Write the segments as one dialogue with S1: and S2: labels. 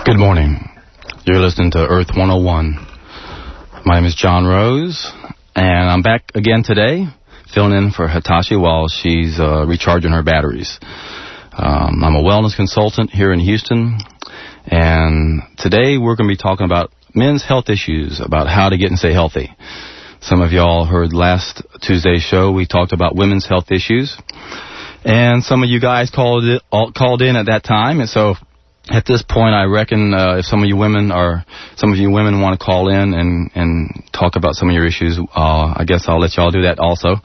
S1: Good morning. You're listening to Earth 101. My name is John Rose, and I'm back again today, filling in for Hitachi while she's recharging her batteries. I'm a wellness consultant here in Houston, and today we're going to be talking about men's health issues, about how to get and stay healthy. Some of y'all heard last Tuesday's show. We talked about women's health issues, and some of you guys called in at that time, and so at this point, I reckon if some of you women want to call in and talk about some of your issues, I guess I'll let y'all do that also.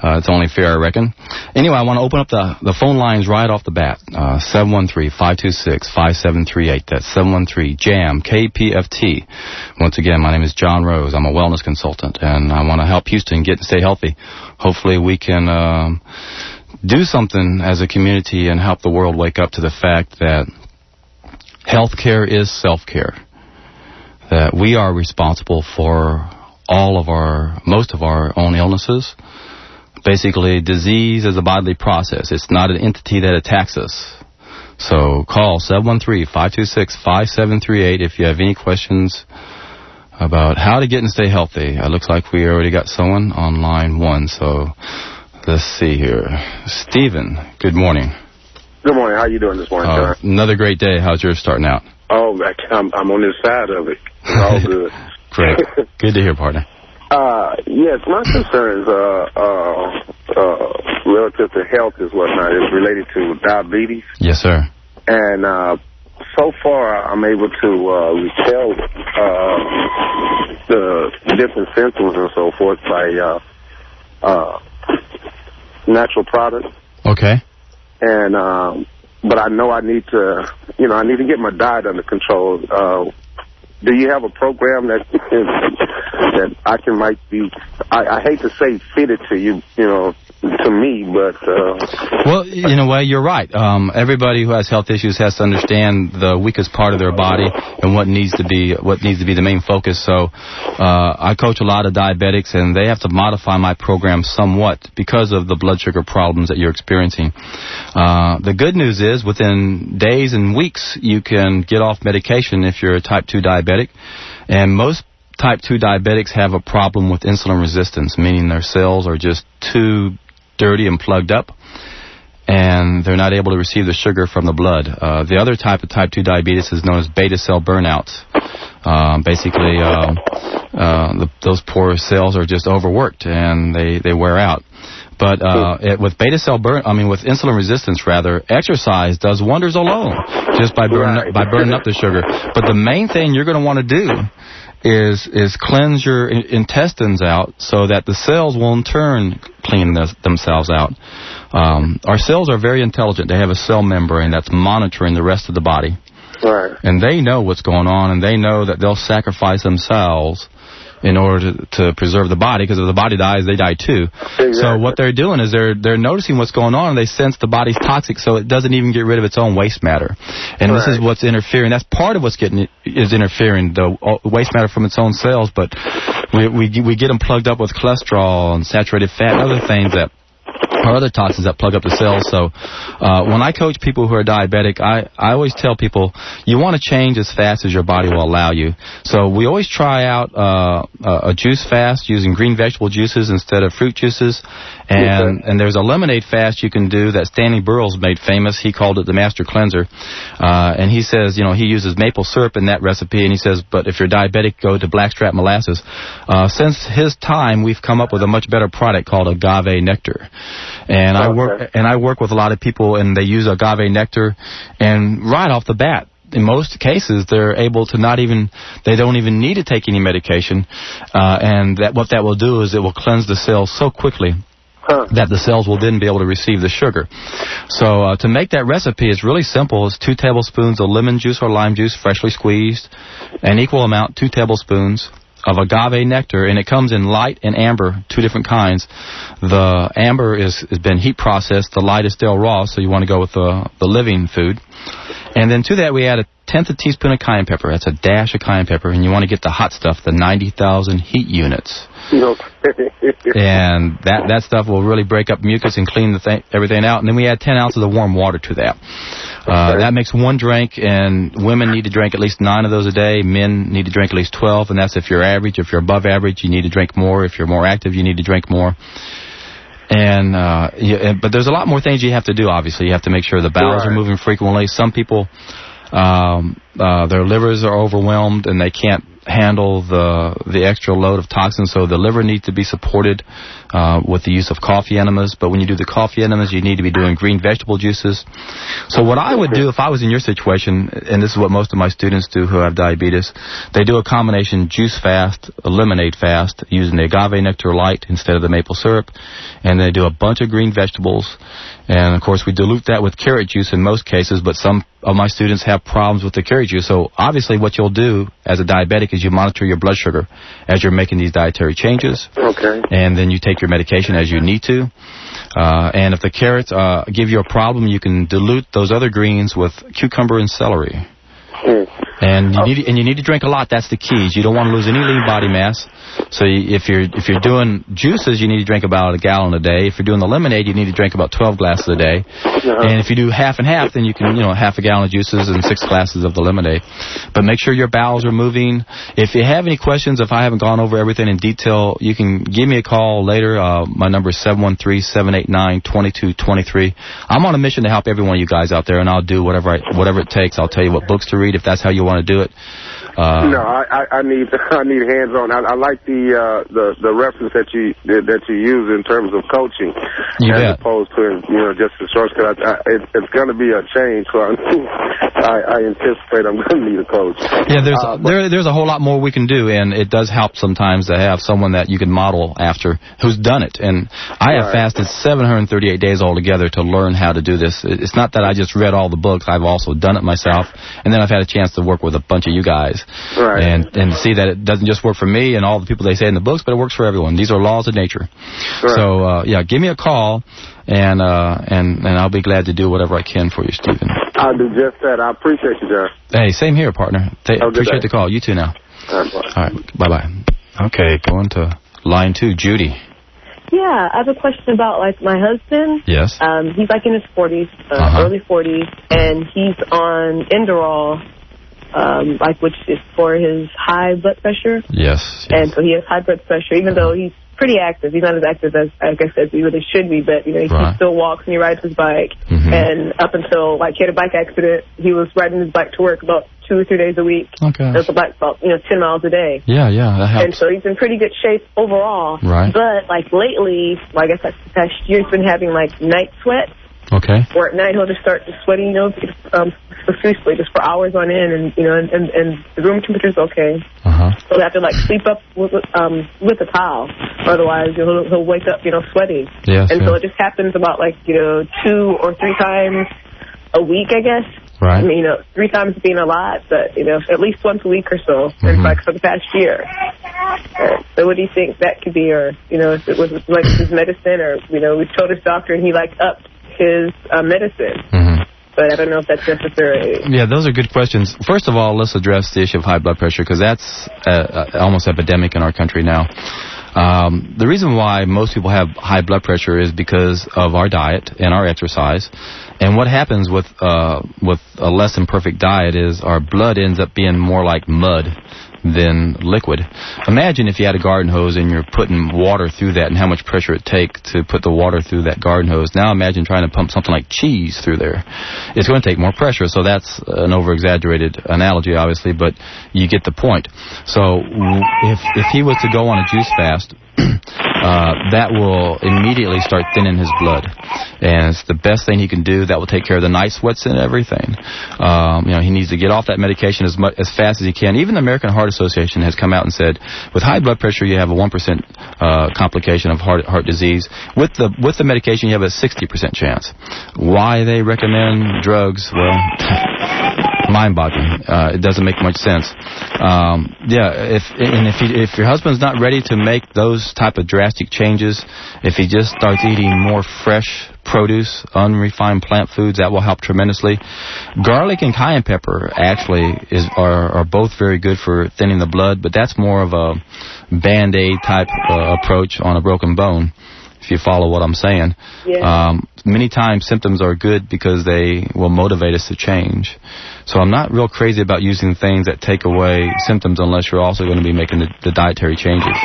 S1: It's only fair, I reckon. Anyway, I want to open up the phone lines right off the bat. 713-526-5738. That's 713-JAM, KPFT. Once again, my name is John Rose. I'm a wellness consultant, and I want to help Houston get and stay healthy. Hopefully we can do something as a community and help the world wake up to the fact that healthcare is self-care, that we are responsible for most of our own illnesses. Basically, disease is a bodily process. It's not an entity that attacks us. So call 713-526-5738 if you have any questions about how to get and stay healthy. It looks like we already got someone on line one, so let's see here. Stephen, good morning.
S2: Good morning. How you doing this morning, sir?
S1: Another great day. How's yours starting out?
S2: Oh, I'm on this side of it. It's all good.
S1: Great. Good to hear, partner.
S2: Yes, my concerns relative to health is whatnot is related to diabetes.
S1: Yes, sir.
S2: And so far, I'm able to repel the different symptoms and so forth by natural products.
S1: Okay.
S2: And but I know I need to get my diet under control. Do you have a program that I hate to say fitted to you, to me, but
S1: well, in a way, you're right. Everybody who has health issues has to understand the weakest part of their body and what needs to be the main focus. So I coach a lot of diabetics, and they have to modify my program somewhat because of the blood sugar problems that you're experiencing. The good news is within days and weeks you can get off medication if you're a type 2 diabetic, and most type 2 diabetics have a problem with insulin resistance, meaning their cells are just too dirty and plugged up, and they're not able to receive the sugar from the blood. The other type of type 2 diabetes is known as beta cell burnouts. Basically, those poor cells are just overworked and they wear out. But with with insulin resistance, rather, exercise does wonders alone, just by burning up the sugar. But the main thing you're going to want to do is cleanse your intestines out so that the cells will in turn clean themselves out. Our cells are very intelligent. They have a cell membrane that's monitoring the rest of the body.
S2: Right. And
S1: they know what's going on, and they know that they'll sacrifice themselves in order to preserve the body, because if the body dies, they die too. Exactly. So what they're doing is they're noticing what's going on, and they sense the body's toxic, so it doesn't even get rid of its own waste matter. And This is what's interfering. That's part of what's interfering, the waste matter from its own cells, but we get them plugged up with cholesterol and saturated fat and other things that or other toxins that plug up the cells. So when I coach people who are diabetic, I always tell people you want to change as fast as your body will allow you. So we always try out a juice fast using green vegetable juices instead of fruit juices. And there's a lemonade fast you can do that Stanley Burrell's made famous. He called it the Master Cleanser. And he says, he uses maple syrup in that recipe. And he says, but if you're diabetic, go to Blackstrap Molasses. Since his time, we've come up with a much better product called Agave Nectar. And I work with a lot of people, and they use Agave Nectar, and right off the bat, in most cases, they're able to they don't even need to take any medication, and what that will do is it will cleanse the cells so quickly that the cells will then be able to receive the sugar. So to make that recipe, it's really simple. It's 2 tablespoons of lemon juice or lime juice, freshly squeezed, an equal amount, 2 tablespoons of agave nectar, and it comes in light and amber, 2 different kinds. The amber has been heat processed. The light is still raw, so you want to go with the living food. And then to that we add a tenth of a teaspoon of cayenne pepper. That's a dash of cayenne pepper. And you want to get the hot stuff, the 90,000 heat units. And that stuff will really break up mucus and clean everything out. And then we add 10 ounces of warm water to that. That makes 1 drink, and women need to drink at least 9 of those a day. Men need to drink at least 12, and that's if you're average. If you're above average, you need to drink more. If you're more active, you need to drink more. And but there's a lot more things you have to do, obviously. You have to make sure the bowels are moving frequently. Some people, their livers are overwhelmed, and they can't handle the extra load of toxins, so the liver needs to be supported with the use of coffee enemas. But when you do the coffee enemas, you need to be doing green vegetable juices. So what I would do if I was in your situation, and this is what most of my students do who have diabetes, they do a combination juice fast, a lemonade fast, using the agave nectar light instead of the maple syrup, and they do a bunch of green vegetables. And, of course, we dilute that with carrot juice in most cases, but some of my students have problems with the carrot juice. So, obviously, what you'll do as a diabetic is you monitor your blood sugar as you're making these dietary changes.
S2: Okay.
S1: And then you take your medication as you need to. And if the carrots give you a problem, you can dilute those other greens with cucumber and celery. And you need to drink a lot. That's the key. You don't want to lose any lean body mass. So if you're doing juices, you need to drink about 1 gallon a day. If you're doing the lemonade, you need to drink about 12 glasses a day. And if you do half and half, then you can, half a gallon of juices and 6 glasses of the lemonade. But make sure your bowels are moving. If you have any questions, if I haven't gone over everything in detail, you can give me a call later. My number is 713-789-2223. I'm on a mission to help every one of you guys out there, and I'll do whatever it takes. I'll tell you what books to read if that's how you want to do it.
S2: No, I need hands-on. I like the reference that you use in terms of coaching, as opposed to just the shortcut. It's going to be a change, so I anticipate I'm going to need a coach. Yeah,
S1: there's a whole lot more we can do, and it does help sometimes to have someone that you can model after who's done it. And I have fasted 738 days altogether to learn how to do this. It's not that I just read all the books. I've also done it myself, and then I've had a chance to work with a bunch of you guys.
S2: Right.
S1: And see that it doesn't just work for me and all the people they say in the books, but it works for everyone. These are laws of nature.
S2: Right.
S1: So, give me a call, and I'll be glad to do whatever I can for you, Stephen.
S2: I'll do just that. I appreciate you, John.
S1: Hey, same here, partner. Appreciate the call. You too now. All right, bye-bye. Okay, going to line 2, Judy.
S3: Yeah, I have a question about, my husband.
S1: Yes.
S3: He's, in his 40s, early 40s, and he's on Inderol, which is for his high blood pressure.
S1: Yes.
S3: And so he has high blood pressure, even though he's pretty active. He's not as active as, I guess, as he really should be, but, he still walks and he rides his bike. And up until, he had a bike accident, he was riding his bike to work about 2 or 3 days a week.
S1: Okay.
S3: That's about 10 miles a day.
S1: Yeah, that helps.
S3: And so he's in pretty good shape overall.
S1: Right.
S3: But, lately, I guess that's the past year, he's been having, night sweats.
S1: Okay.
S3: Or at night he'll just start to sweating, profusely, just for hours on end, and the room temperature's okay. So he'll have to sleep up with a towel, otherwise he'll wake up, sweating.
S1: Yes.
S3: And so it just happens about 2 or 3 times a week, I guess.
S1: Right.
S3: I mean, 3 times being a lot, but at least once a week or so, for the past year. So what do you think that could be, or if it was his medicine, or we told his doctor and he upped his medicine. But I don't know if that's necessary.
S1: Yeah, those are good questions. First of all, let's address the issue of high blood pressure, because that's almost epidemic in our country now. The reason why most people have high blood pressure is because of our diet and our exercise. And what happens with a less than perfect diet is our blood ends up being more like mud than liquid. Imagine if you had a garden hose and you're putting water through that and how much pressure it takes to put the water through that garden hose. Now imagine trying to pump something like cheese through there. It's going to take more pressure, so that's an over-exaggerated analogy, obviously, but you get the point. So if he was to go on a juice fast, that will immediately start thinning his blood, and it's the best thing he can do. That will take care of the night sweats and everything. He needs to get off that medication as fast as he can. Even the American Heart Association has come out and said, with high blood pressure, you have a 1% complication of heart disease. With the medication, you have a 60% chance. Why they recommend drugs? Well, mind-boggling. It doesn't make much sense. If your husband's not ready to make those type of drastic changes, if he just starts eating more fresh produce, unrefined plant foods. That will help tremendously. Garlic and cayenne pepper actually are both very good for thinning the blood, but that's more of a Band-Aid type approach on a broken bone, if you follow what I'm saying.
S3: Yeah.
S1: Many times symptoms are good because they will motivate us to change. So I'm not real crazy about using things that take away symptoms unless you're also going to be making the dietary changes.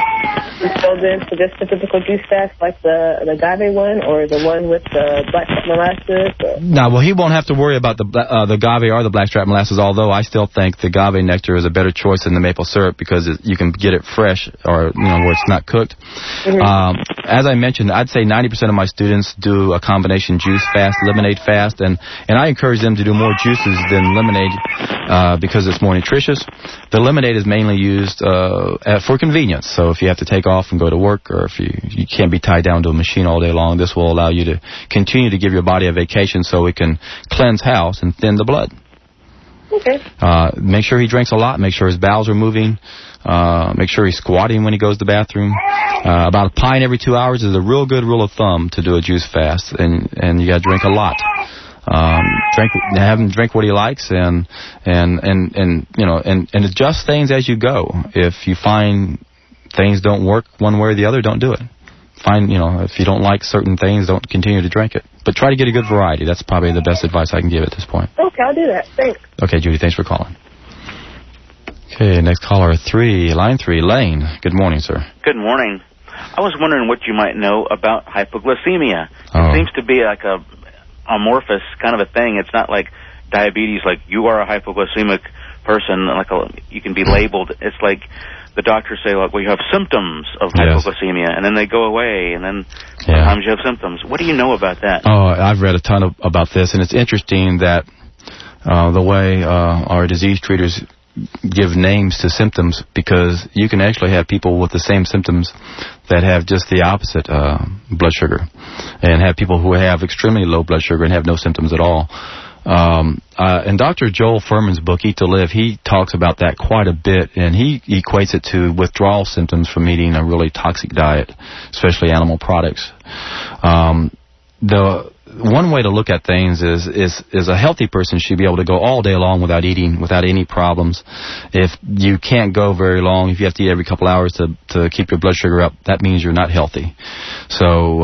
S3: So then, for just the typical juice fast, like the Agave one, or the one with the Blackstrap molasses? Or?
S1: No, well, he won't have to worry about the Gavi or the Blackstrap molasses, although I still think the Agave nectar is a better choice than the maple syrup because you can get it fresh or, where it's not cooked. Mm-hmm. As I mentioned, I'd say 90% of my students do a combination juice fast, lemonade fast, and I encourage them to do more juices than lemonade because it's more nutritious. The lemonade is mainly used for convenience, so if you have to take off and go to work, or if you can't be tied down to a machine all day long, this will allow you to continue to give your body a vacation so it can cleanse house and thin the blood.
S3: Okay.
S1: Make sure he drinks a lot. Make sure his bowels are moving. Make sure he's squatting when he goes to the bathroom. About a pint every 2 hours is a real good rule of thumb to do a juice fast, and you got to drink a lot. Have him drink what he likes, and adjust things as you go. If you find things don't work one way or the other, don't do it. If you don't like certain things, don't continue to drink it. But try to get a good variety. That's probably the best advice I can give at this point.
S3: Okay, I'll do that. Thanks.
S1: Okay, Judy, thanks for calling. Okay, next caller, line 3, Lane. Good morning, sir.
S4: Good morning. I was wondering what you might know about hypoglycemia. It seems to be like a amorphous kind of a thing. It's not like diabetes, like you are a hypoglycemic person, you can be labeled. It's like the doctors say, well, you have symptoms of hypoglycemia, and then they go away, and then sometimes you have symptoms. What do you know about that?
S1: Oh, I've read a ton about this, and it's interesting that the way our disease treaters give names to symptoms, because you can actually have people with the same symptoms that have just the opposite blood sugar, and have people who have extremely low blood sugar and have no symptoms at all. In Dr. Joel Fuhrman's book, Eat to Live, he talks about that quite a bit, and he equates it to withdrawal symptoms from eating a really toxic diet, especially animal products. The one way to look at things is a healthy person should be able to go all day long without eating, without any problems. If you can't go very long, if you have to eat every couple hours to keep your blood sugar up, that means you're not healthy. So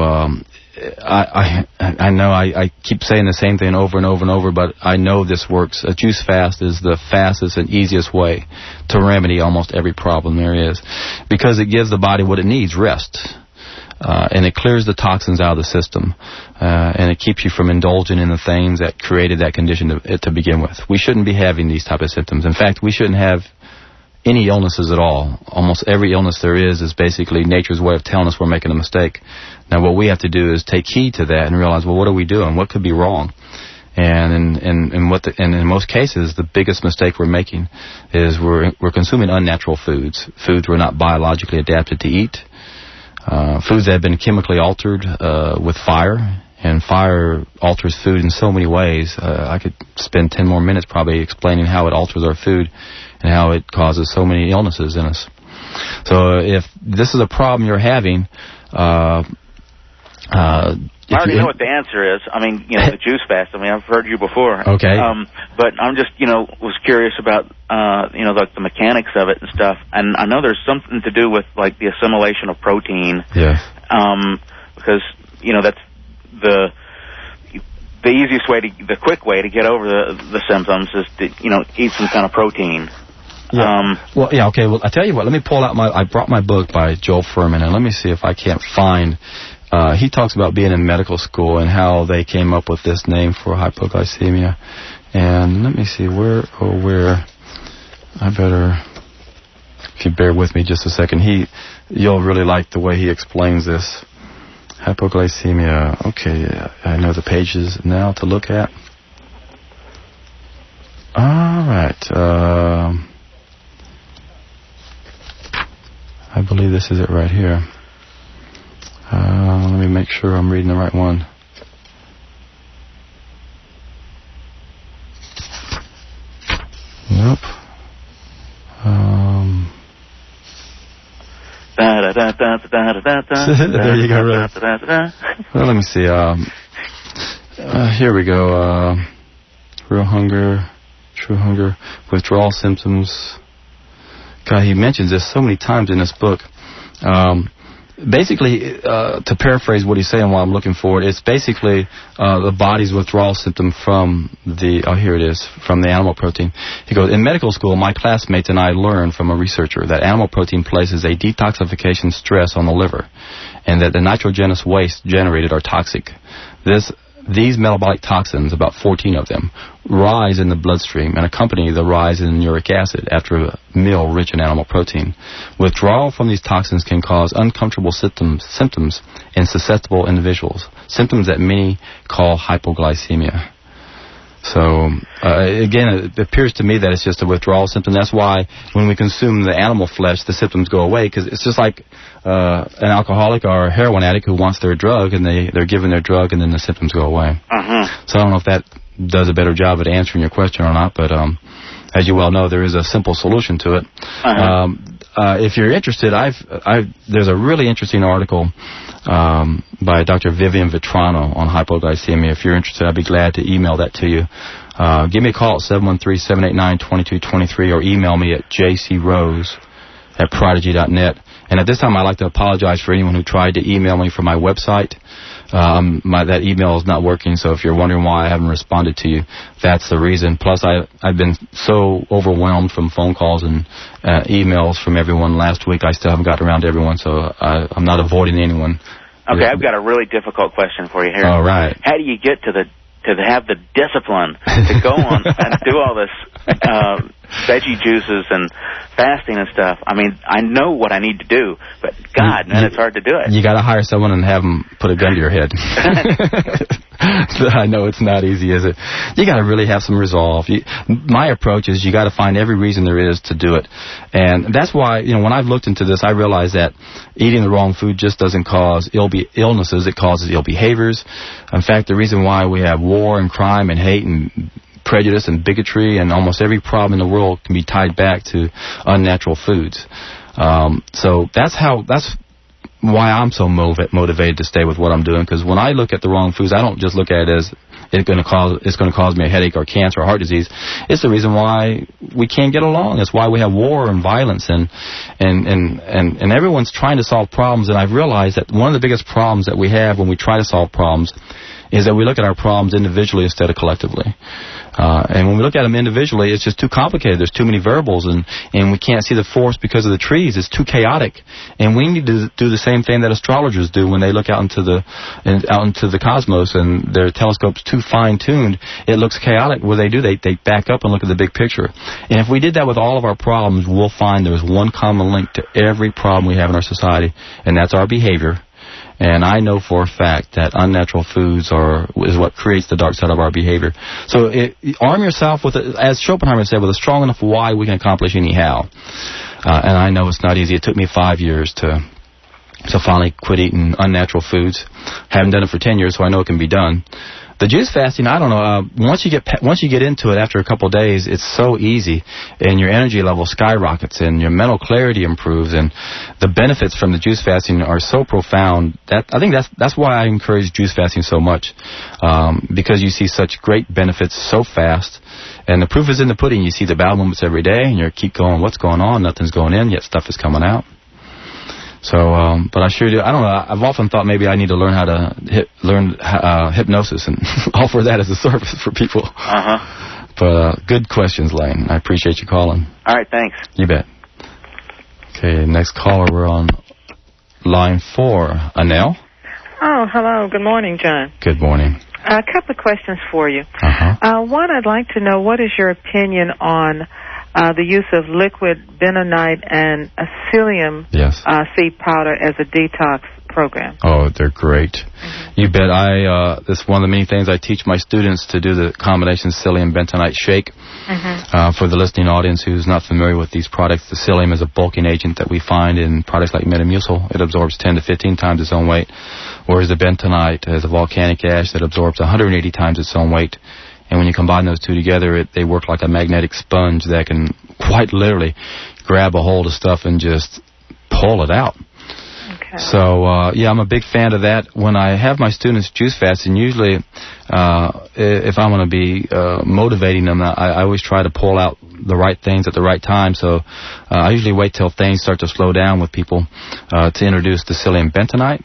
S1: I know I keep saying the same thing over and over and over, but I know this works. A juice fast is the fastest and easiest way to remedy almost every problem there is, because it gives the body what it needs, rest. And it clears the toxins out of the system, and it keeps you from indulging in the things that created that condition to begin with. We shouldn't be having these type of symptoms. In fact, we shouldn't have any illnesses at all. Almost every illness there is basically nature's way of telling us we're making a mistake. Now, what we have to do is take heed to that and realize, well, what are we doing? What could be wrong? And in most cases, the biggest mistake we're making is we're consuming unnatural foods we're not biologically adapted to eat. Foods that have been chemically altered with fire, and fire alters food in so many ways. I could spend 10 more minutes probably explaining how it alters our food and how it causes so many illnesses in us. So if this is a problem you're having,
S4: I already know what the answer is. I mean, the juice fast. I mean, I've heard you before.
S1: Okay.
S4: But I'm just, was curious about, like the mechanics of it and stuff. And I know there's something to do with, like, the assimilation of protein.
S1: Yeah.
S4: Because, that's the easiest way the quick way to get over the symptoms is to, eat some kind of protein.
S1: Yeah. Okay. Well, I tell you what. Let me pull out I brought my book by Joel Fuhrman, and let me see if I can't find. He talks about being in medical school and how they came up with this name for hypoglycemia. And let me see where. I better, if you bear with me just a second. You'll really like the way he explains this. Hypoglycemia. Okay, I know the pages now to look at. All right. I believe this is it right here. Let me make sure I'm reading the right one. Nope.
S4: There you
S1: go. Right. Well, let me see. Here we go. Real hunger, true hunger, withdrawal symptoms. God, he mentions this so many times in this book. Basically, to paraphrase what he's saying while I'm looking for it, it's basically the body's withdrawal symptom from here it is, from the animal protein. He goes, in medical school, my classmates and I learned from a researcher that animal protein places a detoxification stress on the liver, and that the nitrogenous waste generated are toxic. These metabolic toxins, about 14 of them, rise in the bloodstream and accompany the rise in uric acid after a meal rich in animal protein. Withdrawal from these toxins can cause uncomfortable symptoms in susceptible individuals, symptoms that many call hypoglycemia. So, again, it appears to me that it's just a withdrawal symptom. That's why when we consume the animal flesh, the symptoms go away, because it's just like an alcoholic or a heroin addict who wants their drug, and they're given their drug, and then the symptoms go away. So I don't know if that does a better job at answering your question or not, but as you well know, there is a simple solution to it. If you're interested, there's a really interesting article by Dr. Vivian Vitrano on hypoglycemia. If you're interested, I'd be glad to email that to you. Give me a call at 713-789-2223 or email me at jcrose@prodigy.net. And at this time, I'd like to apologize for anyone who tried to email me from my website. That email is not working, so if you're wondering why I haven't responded to you, that's the reason. Plus, I've been so overwhelmed from phone calls and emails from everyone last week, I still haven't gotten around to everyone, so I'm not avoiding anyone.
S4: Okay, I've got a really difficult question for you here.
S1: All right.
S4: How do you get to have the discipline to go on and do all this veggie juices and fasting and stuff? I mean, I know what I need to do, but God, man, it's hard to do it.
S1: You got to hire someone and have them put a gun to your head. I know it's not easy, is it? You got to really have some resolve. My approach is you got to find every reason there is to do it, and that's why when I've looked into this, I realized that eating the wrong food just doesn't cause illnesses; it causes ill behaviors. In fact, the reason why we have war and crime and hate and prejudice and bigotry and almost every problem in the world can be tied back to unnatural foods. So that's why I'm so motivated to stay with what I'm doing, because when I look at the wrong foods, I don't just look at it as it's going to cause me a headache or cancer or heart disease. It's the reason why we can't get along. It's why we have war and violence and everyone's trying to solve problems. And I've realized that one of the biggest problems that we have when we try to solve problems is that we look at our problems individually instead of collectively. And when we look at them individually, it's just too complicated. There's too many variables, and we can't see the forest because of the trees. It's too chaotic. And we need to do the same thing that astrologers do when they look out into the cosmos and their telescope's too fine-tuned. It looks chaotic. What do, they back up and look at the big picture. And if we did that with all of our problems, we'll find there's one common link to every problem we have in our society, and that's our behavior. And I know for a fact that unnatural foods is what creates the dark side of our behavior. So arm yourself with, as Schopenhauer said, with a strong enough why we can accomplish any how. And I know it's not easy. It took me 5 years to finally quit eating unnatural foods. Haven't done it for 10 years, so I know it can be done. The juice fasting, I don't know. Once you get into it, after a couple of days, it's so easy, and your energy level skyrockets, and your mental clarity improves, and the benefits from the juice fasting are so profound that I think that's why I encourage juice fasting so much, because you see such great benefits so fast, and the proof is in the pudding. You see the bowel movements every day, and you keep going, what's going on? Nothing's going in, yet stuff is coming out. So, but I sure do. I don't know. I've often thought maybe I need to learn how to learn hypnosis and offer that as a service for people. But good questions, Lane. I appreciate you calling.
S4: All right, thanks.
S1: You bet. Okay, next caller. We're on line 4. Anel.
S5: Oh, hello. Good morning, John.
S1: Good morning.
S5: A couple of questions for you. One, I'd like to know, what is your opinion on the use of liquid bentonite and psyllium seed powder as a detox program? Oh, they're great.
S1: You bet. That's one of the many things I teach my students, to do the combination psyllium bentonite shake. For the listening audience who's not familiar with these products, the psyllium is a bulking agent that we find in products like Metamucil. It absorbs 10 to 15 times its own weight, whereas the bentonite is a volcanic ash that absorbs 180 times its own weight. And when you combine those two together, they work like a magnetic sponge that can quite literally grab a hold of stuff and just pull it out.
S5: Okay.
S1: So, yeah, I'm a big fan of that. When I have my students juice fasting, usually if I'm going to be motivating them, I always try to pull out the right things at the right time. So I usually wait till things start to slow down with people to introduce the Psyllium bentonite.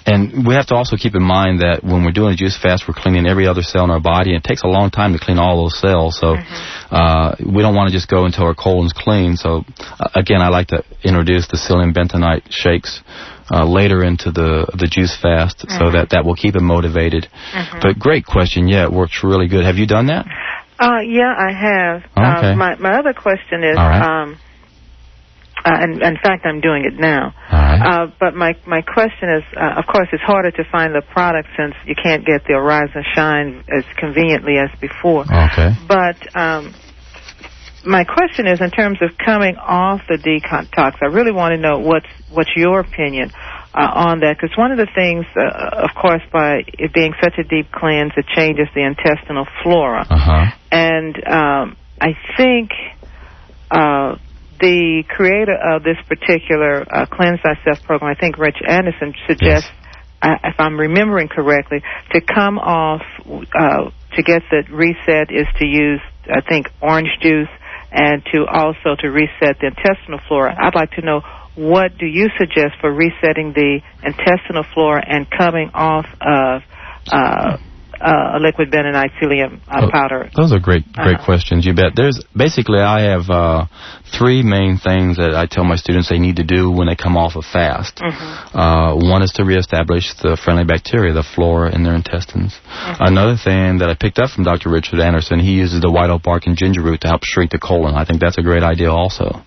S1: And we have to also keep in mind that when we're doing a juice fast, we're cleaning every other cell in our body, and it takes a long time to clean all those cells. So we don't want to just go until our colon's clean. So again, I like to introduce the Psyllium bentonite shakes later into the juice fast, so that will keep them motivated. But great question. Yeah, it works really good. Have you done that?
S5: Yeah, I have.
S1: Okay.
S5: My other question is, and in fact, I'm doing it now. But my question is, of course, it's harder to find the product since you can't get the Arizer Shine as conveniently as before.
S1: Okay.
S5: But my question is, in terms of coming off the detox, I really want to know what's your opinion on that, because one of the things, of course, by it being such a deep cleanse, it changes the intestinal flora. And I think the creator of this particular Cleanse Thyself program, I think Rich Anderson, suggests, if I'm remembering correctly, to come off, to get the reset is to use, I think, orange juice, and to also to reset the intestinal flora. I'd like to know, what do you suggest for resetting the intestinal flora and coming off of a liquid bentonite psyllium powder?
S1: Those are great questions. You bet. Basically, I have three main things that I tell my students they need to do when they come off a fast. One is to reestablish the friendly bacteria, the flora in their intestines. Another thing that I picked up from Dr. Richard Anderson, he uses the white oak bark and ginger root to help shrink the colon. I think that's a great idea also.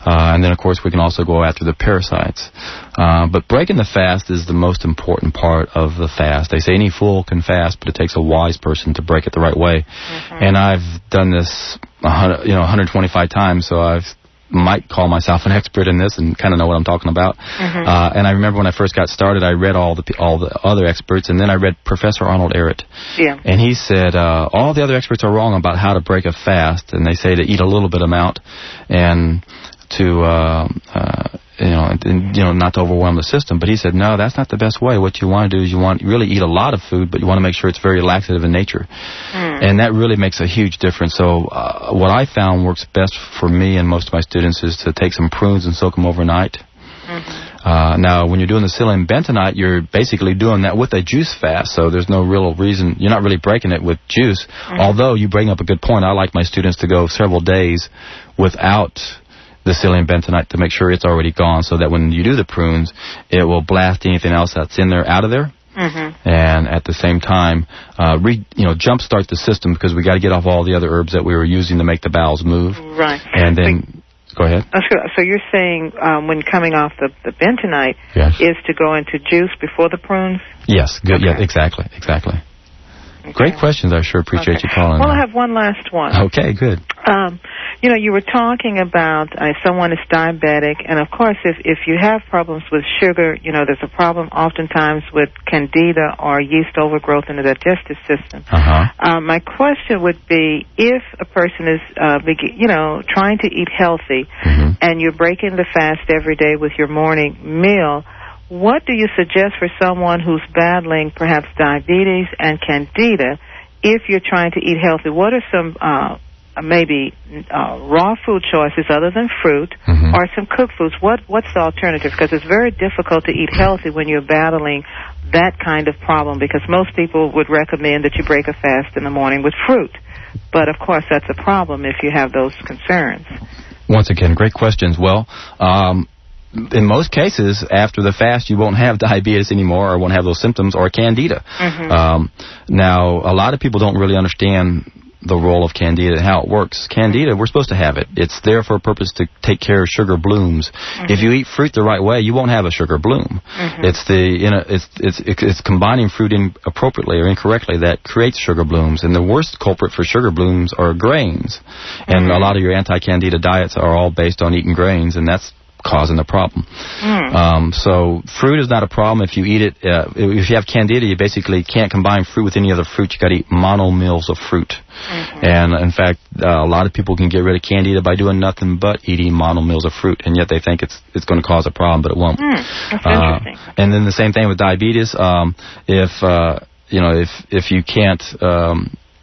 S1: And then, of course, we can also go after the parasites. But breaking the fast is the most important part of the fast. They say any fool can fast, but it takes a wise person to break it the right way. And I've done this 125 times, so I might call myself an expert in this and kind of know what I'm talking about. And I remember when I first got started, I read all the other experts, and then I read Professor Arnold Ehret. And he said all the other experts are wrong about how to break a fast, and they say to eat a little bit amount and to not to overwhelm the system. But he said, no, that's not the best way. What you want to do is you want to really eat a lot of food, but you want to make sure it's very laxative in nature. And that really makes a huge difference. So what I found works best for me and most of my students is to take some prunes and soak them overnight. Now, when you're doing the Psyllium bentonite, you're basically doing that with a juice fast, so there's no real reason. You're not really breaking it with juice, although you bring up a good point. I like my students to go several days without the Psyllium bentonite to make sure it's already gone, so that when you do the prunes, it will blast anything else that's in there out of there. And at the same time, jumpstart the system, because we got to get off all the other herbs that we were using to make the bowels move. And then, go ahead.
S5: So you're saying when coming off the bentonite is to go into juice before the prunes?
S1: Yes, good. Yeah, exactly. Great questions. I sure appreciate you calling.
S5: Well, I have one last one.
S1: Okay, good.
S5: You were talking about someone is diabetic, and of course, if you have problems with sugar, there's a problem oftentimes with candida or yeast overgrowth in the digestive system. My question would be, if a person is, trying to eat healthy, and you're breaking the fast every day with your morning meal, what do you suggest for someone who's battling perhaps diabetes and candida if you're trying to eat healthy? What are some maybe raw food choices other than fruit or some cooked foods? What's the alternative? Because it's very difficult to eat healthy when you're battling that kind of problem, because most people would recommend that you break a fast in the morning with fruit. But, of course, that's a problem if you have those concerns.
S1: Once again, great questions. Well, in most cases, after the fast, you won't have diabetes anymore or won't have those symptoms or candida. Now, a lot of people don't really understand the role of candida and how it works. Candida, we're supposed to have it. It's there for a purpose to take care of sugar blooms. If you eat fruit the right way, you won't have a sugar bloom. It's combining fruit inappropriately or incorrectly that creates sugar blooms. And the worst culprit for sugar blooms are grains. And a lot of your anti-candida diets are all based on eating grains, and that's causing the problem. So fruit is not a problem if you eat it. If you have candida, you basically can't combine fruit with any other fruit. You got to eat mono-meals of fruit. And in fact, a lot of people can get rid of candida by doing nothing but eating mono-meals of fruit, and yet they think it's going to cause a problem, but it won't.
S5: That's interesting.
S1: And then the same thing with diabetes. If you can't.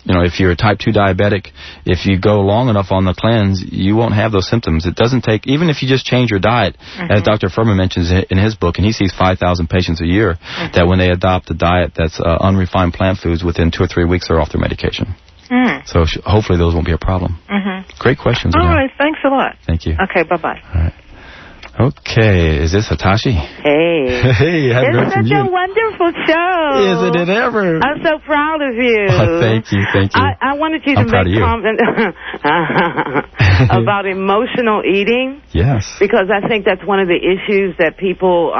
S1: If you're a type 2 diabetic, if you go long enough on the cleanse, you won't have those symptoms. It doesn't take, even if you just change your diet, as Dr. Furman mentions in his book, and he sees 5,000 patients a year, that when they adopt a diet that's unrefined plant foods, within 2 or 3 weeks they're off their medication. So hopefully those won't be a problem. Great questions.
S5: All right, thanks a lot.
S1: Thank you.
S5: Okay, bye-bye.
S1: All right. Okay, is this Hitachi?
S6: Hey.
S1: Hey,
S6: it's such a wonderful show.
S1: Isn't it ever?
S6: I'm so proud of you.
S1: Thank you.
S6: I wanted you to make comment about emotional eating.
S1: Yes.
S6: Because I think that's one of the issues that people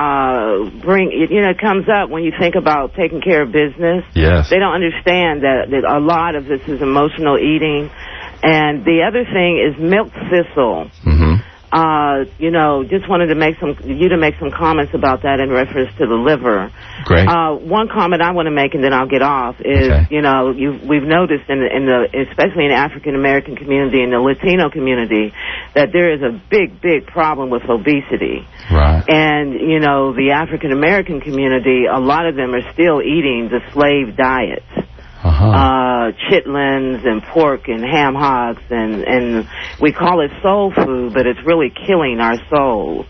S6: bring. It comes up when you think about taking care of business.
S1: Yes.
S6: They don't understand that a lot of this is emotional eating. And the other thing is milk thistle. Just wanted to make some comments about that in reference to the liver.
S1: Great.
S6: One comment I want to make, and then I'll get off, is, we've noticed especially in the African American community and the Latino community, that there is a big problem with obesity.
S1: Right.
S6: And, the African American community, a lot of them are still eating the slave diets. Chitlins and pork and ham hocks, and we call it soul food, but it's really killing our souls.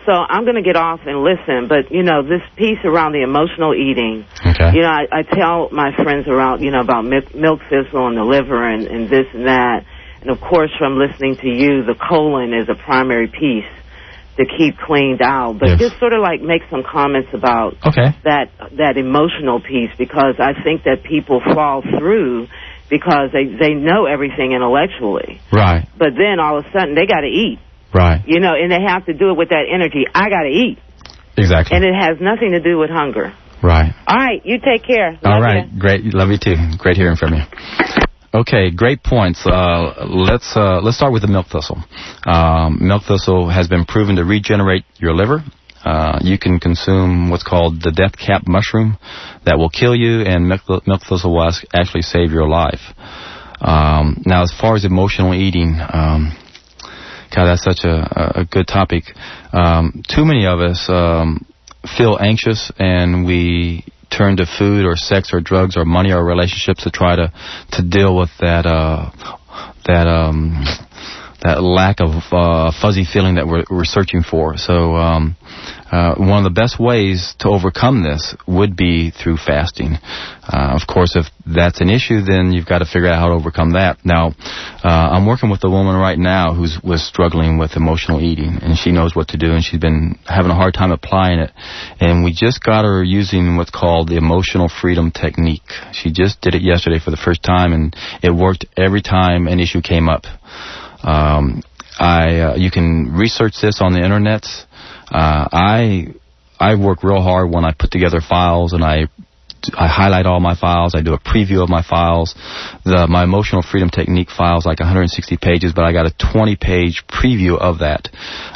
S6: So I'm going to get off and listen, but this piece around the emotional eating, I tell my friends around, about milk thistle and the liver and this and that, and of course from listening to you, the colon is a primary piece to keep cleaned out, but just sort of like make some comments about that emotional piece, because I think that people fall through because they know everything intellectually.
S1: Right.
S6: But then all of a sudden they got to eat.
S1: Right.
S6: And they have to do it with that energy. I got to eat.
S1: Exactly.
S6: And it has nothing to do with hunger.
S1: Right.
S6: All right. You take care.
S1: All right. Great. Love you too. Great hearing from you. Okay, great points. Let's start with the milk thistle. Milk thistle has been proven to regenerate your liver. You can consume what's called the death cap mushroom that will kill you, and milk thistle will actually save your life. Now, as far as emotional eating, God, that's such a good topic. Too many of us feel anxious, and we turn to food or sex or drugs or money or relationships to try to deal with that lack of fuzzy feeling that we're searching for. So one of the best ways to overcome this would be through fasting. Of course, if that's an issue, then you've got to figure out how to overcome that. Now, I'm working with a woman right now who was struggling with emotional eating, and she knows what to do, and she's been having a hard time applying it. And we just got her using what's called the emotional freedom technique. She just did it yesterday for the first time, and it worked every time an issue came up. You can research this on the internet. I work real hard when I put together files, and I highlight all my files. I do a preview of my files. My emotional freedom technique file is like 160 pages, but I got a 20-page preview of that.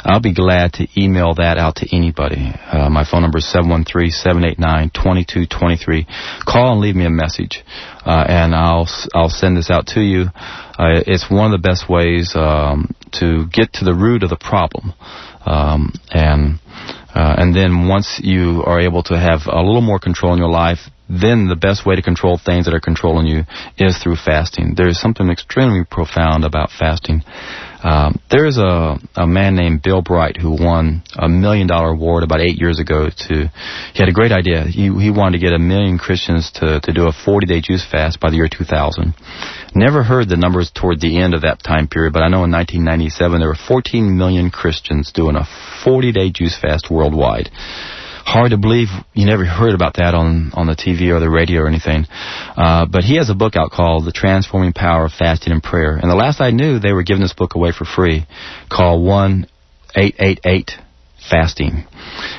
S1: I'll be glad to email that out to anybody. My phone number is 713-789-2223. Call and leave me a message, and I'll send this out to you. It's one of the best ways to get to the root of the problem. And then once you are able to have a little more control in your life, then the best way to control things that are controlling you is through fasting. There's something extremely profound about fasting. There's a man named Bill Bright who won a $1 million award about 8 years ago. He had a great idea. He wanted to get 1 million Christians to do a 40-day juice fast by the year 2000. Never heard the numbers toward the end of that time period, but I know in 1997 there were 14 million Christians doing a 40-day juice fast worldwide. Hard to believe you never heard about that on the TV or the radio or anything. But he has a book out called The Transforming Power of Fasting and Prayer. And the last I knew, they were giving this book away for free, called 1-888 fasting.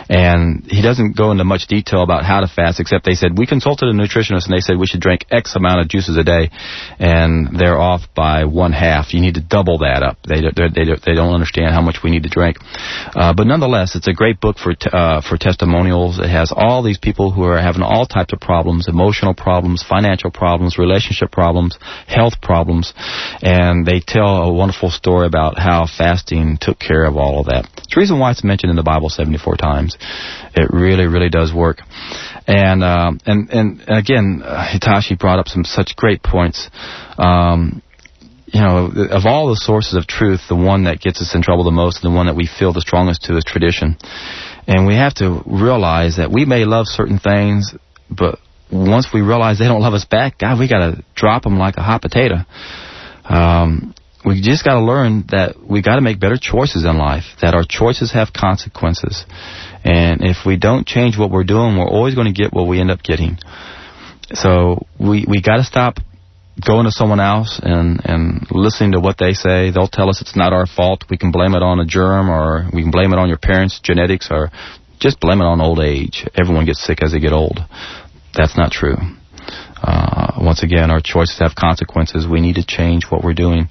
S1: And he doesn't go into much detail about how to fast, except they said, we consulted a nutritionist and they said we should drink X amount of juices a day, and they're off by 1/2. You need to double that up. They don't understand how much we need to drink. But nonetheless, it's a great book for testimonials. It has all these people who are having all types of problems, emotional problems, financial problems, relationship problems, health problems, and they tell a wonderful story about how fasting took care of all of that. It's the reason why it's mentioned in the Bible 74 times. It really, really does work. And again, Hitachi brought up some such great points. You know, of all the sources of truth, the one that gets us in trouble the most, and the one that we feel the strongest to, is tradition. And we have to realize that we may love certain things, but once we realize they don't love us back, God, we got to drop them like a hot potato. We just got to learn that we got to make better choices in life, that our choices have consequences. And if we don't change what we're doing, we're always going to get what we end up getting. So we got to stop going to someone else and listening to what they say. They'll tell us it's not our fault. We can blame it on a germ, or we can blame it on your parents' genetics, or just blame it on old age. Everyone gets sick as they get old. That's not true. Once again, our choices have consequences. We need to change what we're doing.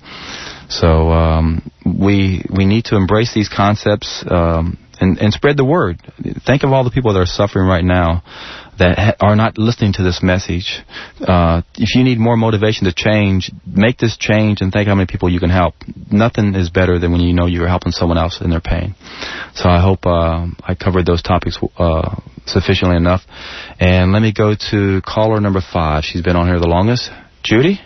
S1: So we need to embrace these concepts and spread the word. Think of all the people that are suffering right now that are not listening to this message. If you need more motivation to change, make this change and think how many people you can help. Nothing is better than when you know you're helping someone else in their pain. So I hope I covered those topics sufficiently enough. And let me go to caller number 5. She's been on here the longest. Judy?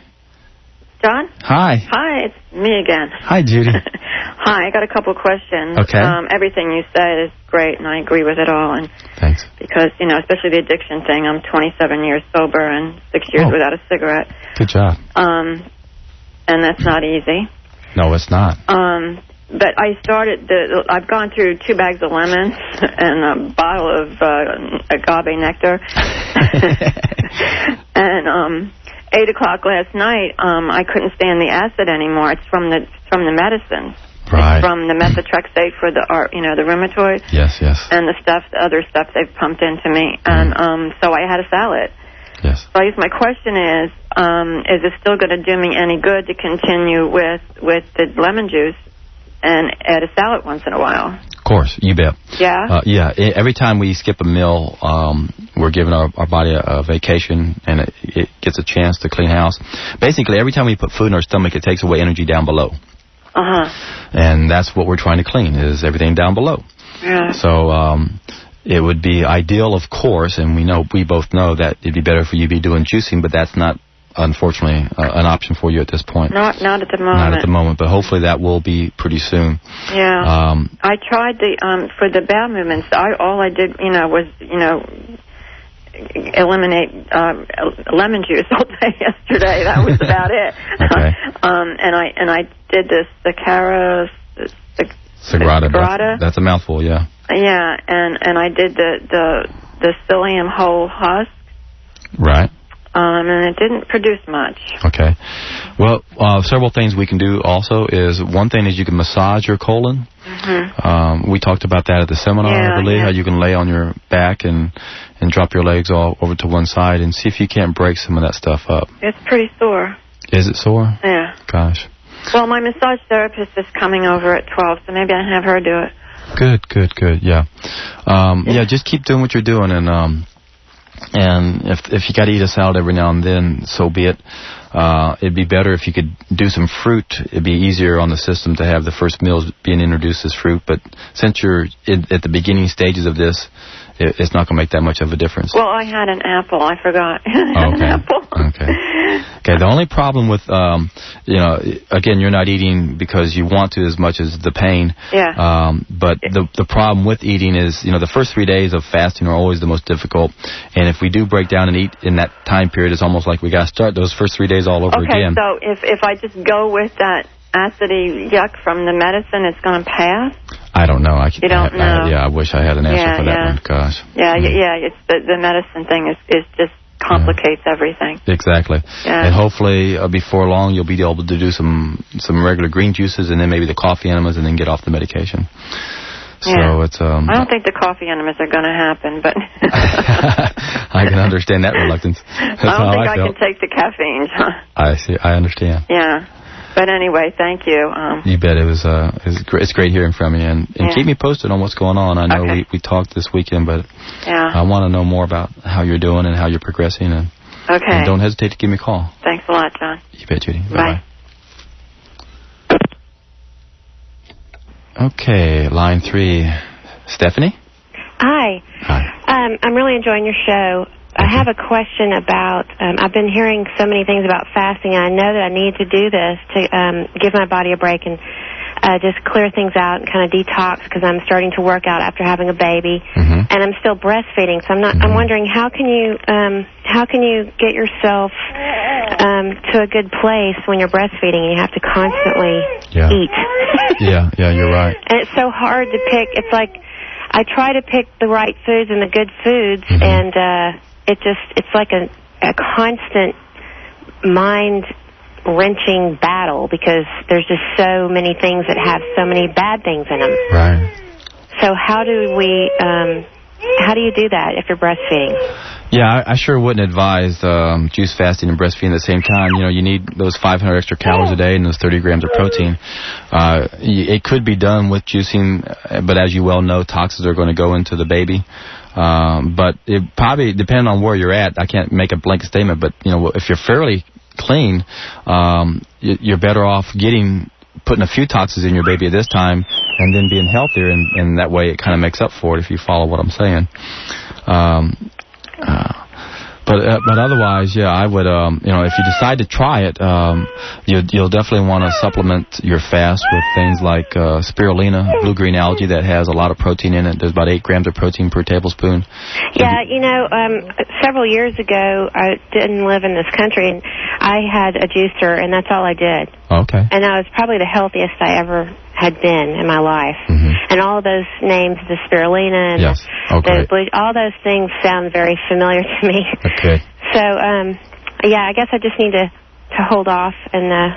S7: John?
S1: Hi.
S7: Hi, it's me again.
S1: Hi, Judy.
S7: Hi, I got a couple of questions.
S1: Okay.
S7: Everything you said is great, and I agree with it all. And
S1: thanks.
S7: Because, you know, especially the addiction thing, I'm 27 years sober and 6 years without a cigarette.
S1: Good job.
S7: And that's not easy.
S1: No, it's not.
S7: But I started, I've gone through 2 bags of lemons and a bottle of Agave Nectar. And 8 o'clock last night, I couldn't stand the acid anymore. It's from the medicine.
S1: Right.
S7: It's from the methotrexate for the rheumatoid.
S1: Yes.
S7: And the other stuff they've pumped into me. And so I had a salad.
S1: Yes.
S7: So I guess my question is it still going to do me any good to continue with the lemon juice and add a salad once in a while?
S1: Of course, you bet.
S7: Yeah?
S1: Every time we skip a meal, we're giving our body a vacation, and it gets a chance to clean house. Basically, every time we put food in our stomach, it takes away energy down below.
S7: Uh-huh.
S1: And that's what we're trying to clean, is everything down below.
S7: Yeah.
S1: So it would be ideal, of course, and we both know that it'd be better for you to be doing juicing, but that's not, unfortunately, an option for you at this point.
S7: Not at the moment.
S1: Not at the moment, but hopefully that will be pretty soon.
S7: Yeah. I tried for the bowel movements. All I did, was, eliminate lemon juice all day yesterday. That was about it.
S1: Okay.
S7: And I did this Sagrada.
S1: That's a mouthful, yeah.
S7: Yeah, and I did the psyllium whole husk.
S1: Right.
S7: And it didn't produce much.
S1: Okay. Well, several things we can do also is, one thing is you can massage your colon. Mm-hmm. We talked about that at the seminar, I believe, how you can lay on your back and drop your legs all over to one side and see if you can't break some of that stuff up. It's
S7: pretty sore.
S1: Is it sore?
S7: Yeah.
S1: Gosh.
S7: Well, my massage therapist is coming over at 12, so maybe I can have her do it.
S1: Good, yeah. Yeah, just keep doing what you're doing, and if you got to eat a salad every now and then, so be it. It'd be better if you could do some fruit. It'd be easier on the system to have the first meals being introduced as fruit. But since you're at the beginning stages of this, it's not going to make that much of a difference.
S7: Well, I had an apple. I forgot. An apple.
S1: Okay. The only problem with, again, you're not eating because you want to as much as the pain.
S7: Yeah.
S1: But the problem with eating is, the first 3 days of fasting are always the most difficult. And if we do break down and eat in that time period, it's almost like we got to start those first 3 days all over again.
S7: Okay, so if I just go with that acidy yuck from the medicine, it's going to pass?
S1: I don't know.
S7: You don't know?
S1: I wish I had an answer for that one. Gosh.
S7: Yeah. It's the medicine thing is just complicates everything.
S1: Exactly.
S7: Yeah.
S1: And hopefully before long you'll be able to do some regular green juices and then maybe the coffee enemas and then get off the medication. So it's
S7: I don't think the coffee enemas are going to happen, but
S1: I can understand that reluctance. That's
S7: I don't think
S1: I
S7: can take the caffeine.
S1: I see. I understand.
S7: Yeah. But anyway, thank you.
S1: You bet. It's great hearing from you, and keep me posted on what's going on. I know we talked this weekend, but I want to know more about how you're doing and how you're progressing. And don't hesitate to give me a call.
S7: Thanks a lot, John.
S1: You bet, Judy.
S7: Bye.
S1: Okay, line 3. Stephanie?
S8: Hi. I'm really enjoying your show. I have a question about, I've been hearing so many things about fasting, and I know that I need to do this to give my body a break and just clear things out and kind of detox, because I'm starting to work out after having a baby, and I'm still breastfeeding. So I'm wondering, how can you get yourself to a good place when you're breastfeeding and you have to constantly eat?
S1: Yeah, you're right.
S8: And it's so hard to pick. It's like I try to pick the right foods and the good foods, and it's like a constant mind-wrenching battle, because there's just so many things that have so many bad things in them.
S1: Right.
S8: So how do you do that if you're breastfeeding?
S1: Yeah, I sure wouldn't advise juice fasting and breastfeeding at the same time. You know, you need those 500 extra calories a day and those 30 grams of protein. It could be done with juicing, but as you well know, toxins are going to go into the baby. But it probably, depending on where you're at, I can't make a blanket statement, but, you know, if you're fairly clean, you're better off putting a few toxins in your baby at this time and then being healthier, and that way it kind of makes up for it, if you follow what I'm saying. But otherwise, yeah, I would, if you decide to try it, you'll definitely want to supplement your fast with things like spirulina, blue-green algae that has a lot of protein in it. There's about 8 grams of protein per tablespoon.
S8: Yeah, several years ago, I didn't live in this country, and I had a juicer, and that's all I did.
S1: Okay.
S8: And I was probably the healthiest I ever had been in my life. And all of those names, the spirulina and the blue, all those things sound very familiar to me.
S1: Okay.
S8: So, I guess I just need to hold off. And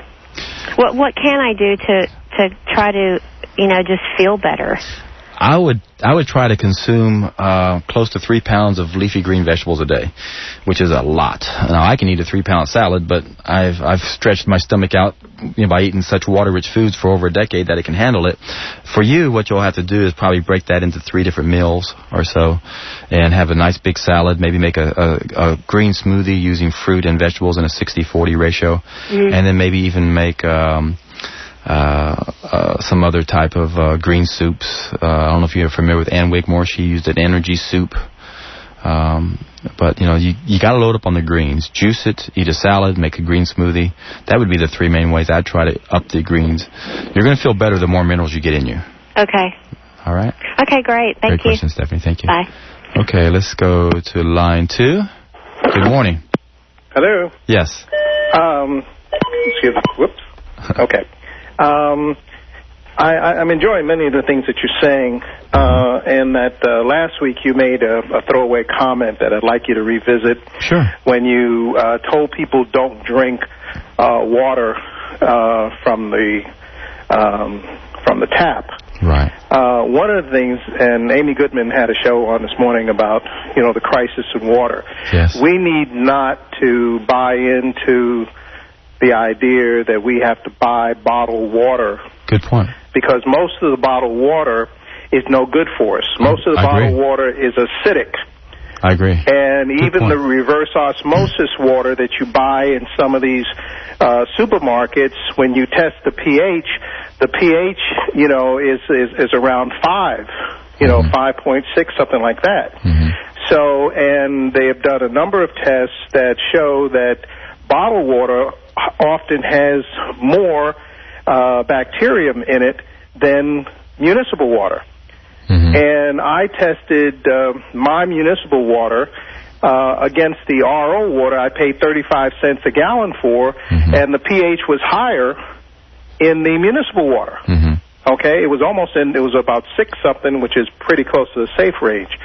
S8: what can I do to try to, just feel better?
S1: I would try to consume close to 3 pounds of leafy green vegetables a day, which is a lot. Now, I can eat a 3-pound salad, but I've stretched my stomach out by eating such water-rich foods for over a decade that it can handle it. For you, what you'll have to do is probably break that into 3 different meals or so, and have a nice big salad. Maybe make a green smoothie using fruit and vegetables in a 60-40 ratio, and then maybe even make some other type of green soups. I don't know if you're familiar with Ann Wigmore. She used an energy soup. But, you got to load up on the greens. Juice it, eat a salad, make a green smoothie. That would be the 3 main ways I'd try to up the greens. You're going to feel better the more minerals you get in you.
S8: Okay.
S1: All right?
S8: Okay, great. Thank you.
S1: Great question, Stephanie. Thank you.
S8: Bye.
S1: Okay, let's go to line 2. Good morning.
S9: Hello.
S1: Yes.
S9: Excuse me. Whoops. Okay. I'm enjoying many of the things that you're saying, and that last week you made a throwaway comment that I'd like you to revisit.
S1: Sure.
S9: When you told people don't drink water from the tap.
S1: Right.
S9: One of the things, and Amy Goodman had a show on this morning about, the crisis in water.
S1: Yes.
S9: We need not to buy into the idea that we have to buy bottled water.
S1: Good point.
S9: Because most of the bottled water is no good for us. Most of the bottled water is acidic.
S1: I agree.
S9: And even the reverse osmosis water that you buy in some of these supermarkets, when you test the pH, is around 5, 5.6, something like that. So, and they have done a number of tests that show that bottled water often has more bacterium in it than municipal water. And I tested my municipal water against the RO water I paid 35 cents a gallon for, and the pH was higher in the municipal water. Okay, it was about 6-something, which is pretty close to the safe range.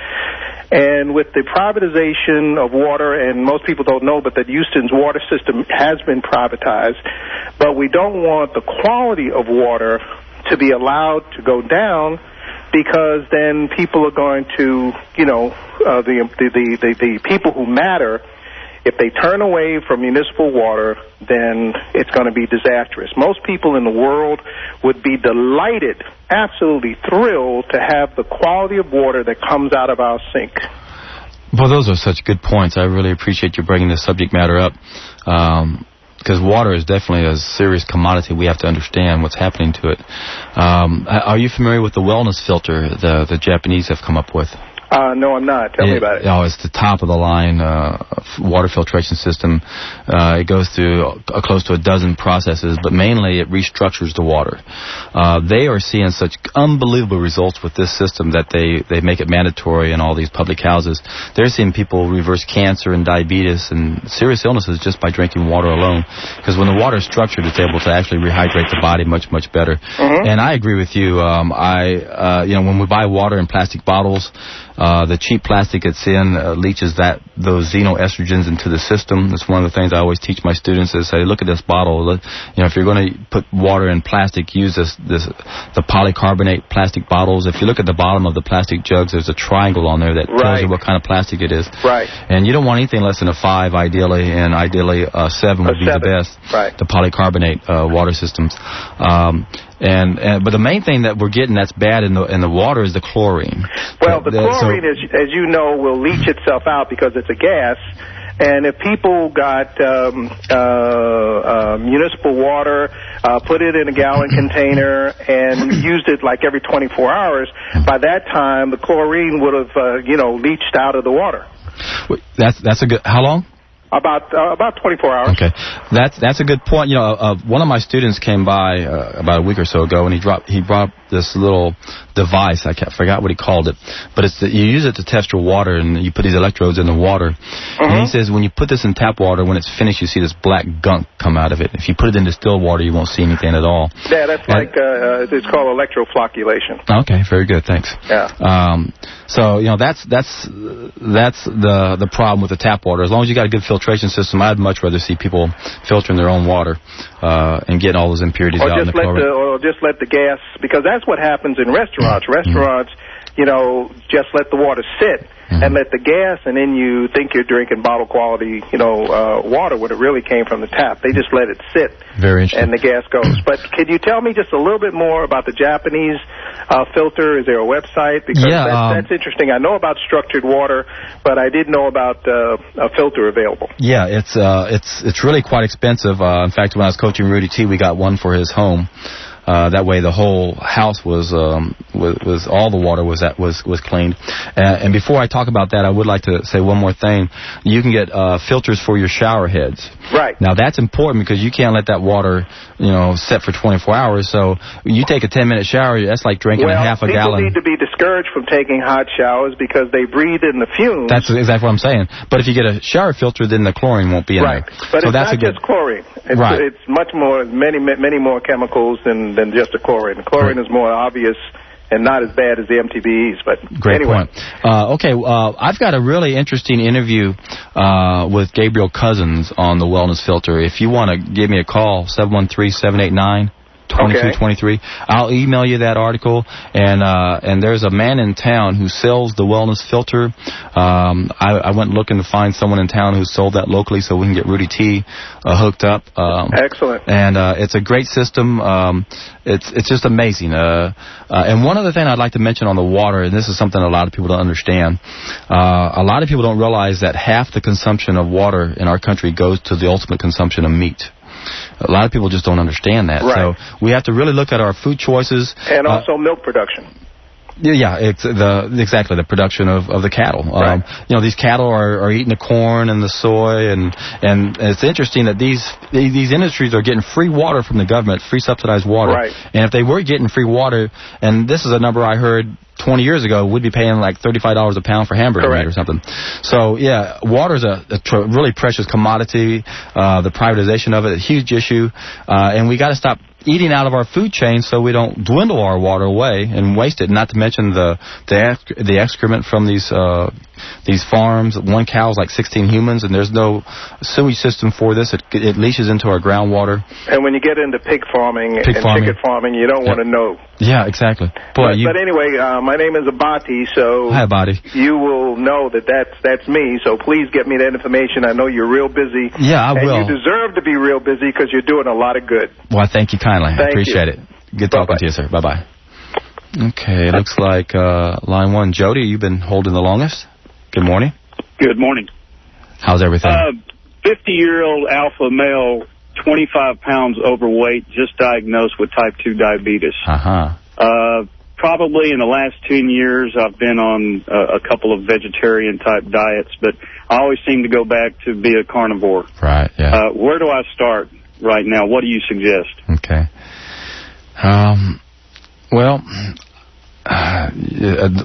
S9: And with the privatization of water, and most people don't know, but that Houston's water system has been privatized, but we don't want the quality of water to be allowed to go down, because then people are going to, the people who matter, if they turn away from municipal water, then it's going to be disastrous. Most people in the world would be delighted, absolutely thrilled, to have the quality of water that comes out of our sink.
S1: Well, those are such good points. I really appreciate you bringing this subject matter up, because water is definitely a serious commodity. We have to understand what's happening to it. Are you familiar with the wellness filter the Japanese have come up with?
S9: No, I'm not. Tell me about it.
S1: Oh, it's the top of the line water filtration system. It goes through close to a dozen processes, but mainly it restructures the water. They are seeing such unbelievable results with this system that they make it mandatory in all these public houses. They're seeing people reverse cancer and diabetes and serious illnesses just by drinking water alone. Because when the water is structured, it's able to actually rehydrate the body much, much better. Mm-hmm. And I agree with you. When we buy water in plastic bottles, the cheap plastic it's in leaches those xenoestrogens into the system. That's one of the things I always teach my students is say, look at this bottle. If you're going to put water in plastic, use the polycarbonate plastic bottles. If you look at the bottom of the plastic jugs, there's a triangle on there that tells you what kind of plastic it is.
S9: Right.
S1: And you don't want anything less than a 5, ideally, and ideally 7 would be the best.
S9: Right.
S1: The polycarbonate water systems. But the main thing that we're getting that's bad in the water is the chlorine.
S9: Well, the chlorine, as you know, will leach itself out because it's a gas. And if people got municipal water, put it in a gallon container, and used it like every 24 hours, by that time the chlorine would have, leached out of the water.
S1: That's a good. How long?
S9: About 24 hours.
S1: Okay, that's a good point. One of my students came by about a week or so ago, and he brought this little device. I forgot what he called it, but you use it to test your water, and you put these electrodes in the water. Mm-hmm. And he says when you put this in tap water, when it's finished, you see this black gunk come out of it. If you put it in distilled water, you won't see anything at all.
S9: Yeah, that's it's called electroflocculation.
S1: Okay, very good, thanks.
S9: Yeah.
S1: So that's the problem with the tap water. As long as you got a good filtration system, I'd much rather see people filtering their own water and getting all those impurities out in the chlorine.
S9: Or just let the gas, because that's what happens in restaurants. Restaurants, just let the water sit and let the gas, and then you think you're drinking bottle quality, water when it really came from the tap. They just let it sit.
S1: Very interesting.
S9: And the gas goes. But could you tell me just a little bit more about the Japanese filter? Is there a website? Because that's interesting. I know about structured water, but I didn't know about a filter available.
S1: Yeah, it's really quite expensive. In fact, when I was coaching Rudy T, we got one for his home. That way, the whole house was all the water was cleaned. And before I talk about that, I would like to say one more thing. You can get filters for your shower heads.
S9: Right.
S1: Now that's important because you can't let that water, set for 24 hours. So you take a 10-minute shower, that's like drinking half a gallon.
S9: People need to be discouraged from taking hot showers because they breathe in the fumes.
S1: That's exactly what I'm saying. But if you get a shower filter, then the chlorine won't be in there.
S9: But so it's not just chlorine. It's much more, many more chemicals than just the chlorine. The chlorine is more obvious and not as bad as the MTBEs, but
S1: Great
S9: anyway.
S1: point. I've got a really interesting interview with Gabriel Cousins on the Wellness Filter. If you want to give me a call, 713-789 2223. I'll email you that article, and there's a man in town who sells the Wellness Filter. I went looking to find someone in town who sold that locally so we can get Rudy T hooked up.
S9: Excellent.
S1: And it's a great system. It's just amazing. And one other thing I'd like to mention on the water, and this is something a lot of people don't understand. A lot of people don't realize that half the consumption of water in our country goes to the ultimate consumption of meat. A lot of people just don't understand that.
S9: Right.
S1: So we have to really look at our food choices.
S9: And also milk production.
S1: Yeah, exactly the production of the cattle.
S9: Right.
S1: These cattle are eating the corn and the soy, and it's interesting that these industries are getting free water from the government, free subsidized water.
S9: Right.
S1: And if they were getting free water, and this is a number I heard 20 years ago, we'd be paying like $35 a pound for hamburger meat or something. So, yeah, water is a really precious commodity. The privatization of it, a huge issue. And we got to stop eating out of our food chain so we don't dwindle our water away and waste it. Not to mention the excrement from these farms. One cow is like 16 humans, and there's no sewage system for this. It leaches into our groundwater.
S9: And when you get into pig farming and chicken farming, you don't want to know
S1: Yeah, exactly.
S9: Boy, but anyway, my name is Abati, so
S1: hi, Abati.
S9: You will know that that's me, so please get me that information. I know you're real busy.
S1: Yeah, I will.
S9: And you deserve to be real busy because you're doing a lot of good.
S1: Well, I thank you kindly. I appreciate it. Good talking to you, sir. Bye-bye. Okay, looks like line 1. Jody, you've been holding the longest. Good morning.
S10: Good morning.
S1: How's everything?
S10: 50-year-old alpha male, 25 pounds overweight, just diagnosed with type 2 diabetes. Probably in the last 10 years, I've been on a couple of vegetarian-type diets, but I always seem to go back to be a carnivore.
S1: Right, yeah.
S10: Where do I start right now? What do you suggest?
S1: Okay. Well,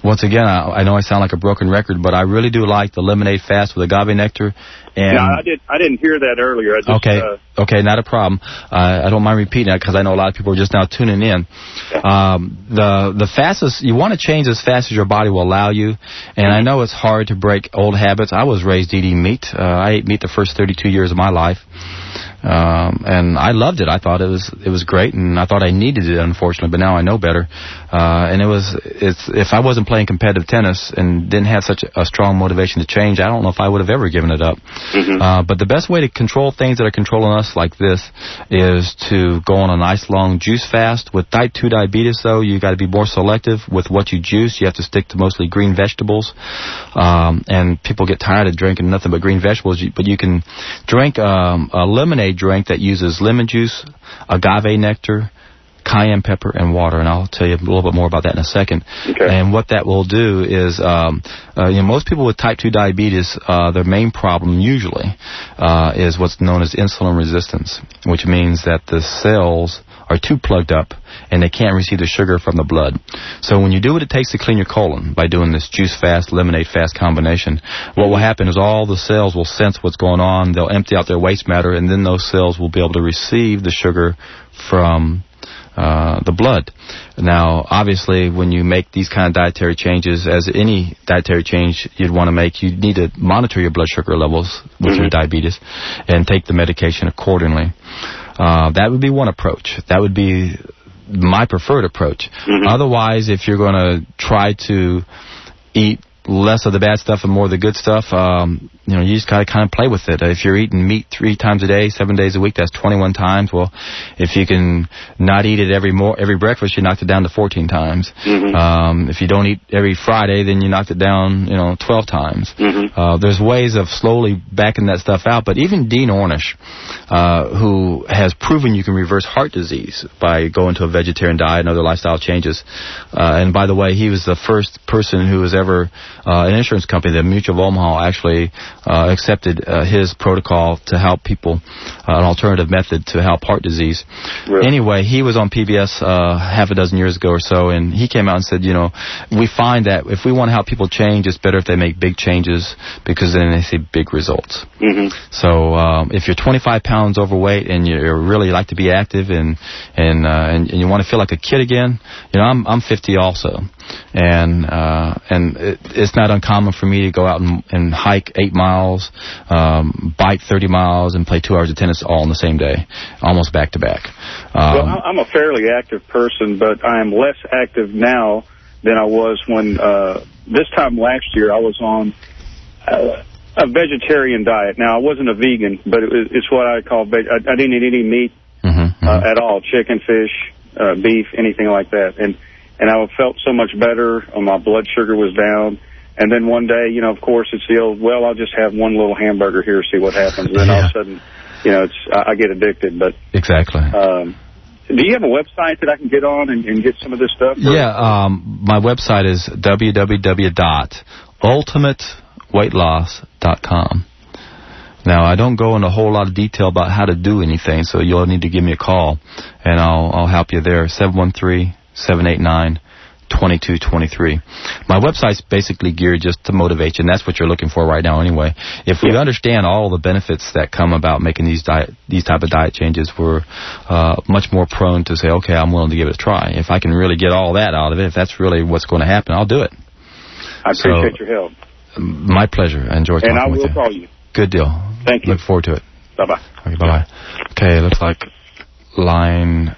S1: once again, I know I sound like a broken record, but I really do like the lemonade fast with agave nectar. And
S10: no, I didn't hear that earlier. I just,
S1: okay, not a problem. I don't mind repeating that because I know a lot of people are just now tuning in. The fastest, you want to change as fast as your body will allow you. And I know it's hard to break old habits. I was raised eating meat. I ate meat the first 32 years of my life. And I loved it. I thought it was great, and I thought I needed it, unfortunately, but now I know better. And if I wasn't playing competitive tennis and didn't have such a strong motivation to change, I don't know if I would have ever given it up. But the best way to control things that are controlling us like this is to go on a nice long juice fast. With type 2 diabetes, though, you got to be more selective with what you juice. You have to stick to mostly green vegetables. And people get tired of drinking nothing but green vegetables, but you can drink a lemonade drink that uses lemon juice, agave nectar, cayenne pepper, and water, and I'll tell you a little bit more about that in a second.
S10: Okay.
S1: And what that will do is, most people with type 2 diabetes, their main problem usually is what's known as insulin resistance, which means that the cells are too plugged up and they can't receive the sugar from the blood. So when you do what it takes to clean your colon by doing this juice fast, lemonade fast combination, what will happen is all the cells will sense what's going on, they'll empty out their waste matter, and then those cells will be able to receive the sugar from the blood. Now, obviously, when you make these kind of dietary changes, as any dietary change you'd want to make, you need to monitor your blood sugar levels with your diabetes and take the medication accordingly. That would be one approach. That would be my preferred approach. Otherwise, if you're going to try to eat less of the bad stuff and more of the good stuff, you just got to kind of play with it. If you're eating meat 3 times a day, 7 days a week, that's 21 times. Well, if you can not eat it every breakfast, you knocked it down to 14 times. If you don't eat every Friday, then you knocked it down, 12 times. There's ways of slowly backing that stuff out. But even Dean Ornish, who has proven you can reverse heart disease by going to a vegetarian diet and other lifestyle changes. And by the way, he was the first person who was ever an insurance company, the Mutual of Omaha, actually accepted his protocol to help people, an alternative method to help heart disease. Really? Anyway, he was on PBS half a dozen years ago or so, and he came out and said, we find that if we want to help people change, it's better if they make big changes because then they see big results. So if you're 25 pounds overweight and you really like to be active and you want to feel like a kid again, I'm 50 also. And it's not uncommon for me to go out and hike 8 miles, bike 30 miles, and play 2 hours of tennis all in the same day, almost back to back.
S10: Well, I'm a fairly active person, but I am less active now than I was when this time last year I was on a vegetarian diet. Now, I wasn't a vegan, but it's what I call I didn't eat any meat at all, chicken, fish, beef, anything like that. And I felt so much better. My blood sugar was down. And then one day, of course, it's the old, well, I'll just have one little hamburger here, see what happens. And then all of a sudden, I get addicted. But
S1: exactly.
S10: Do you have a website that I can get on and get some of this stuff?
S1: Yeah, my website is www.ultimateweightloss.com. Now, I don't go into a whole lot of detail about how to do anything, so you'll need to give me a call, and I'll help you there, 713-789-2223. My website's basically geared just to motivate you, and that's what you're looking for right now anyway. If we understand all the benefits that come about making these type of diet changes, we're much more prone to say, okay, I'm willing to give it a try. If I can really get all that out of it, if that's really what's going to happen, I'll do it.
S10: I appreciate your help.
S1: My pleasure. I enjoy talking with you.
S10: And I will call you.
S1: Good deal.
S10: Thank you.
S1: Look forward to it.
S10: Bye-bye.
S1: Okay, bye-bye. Okay, looks like line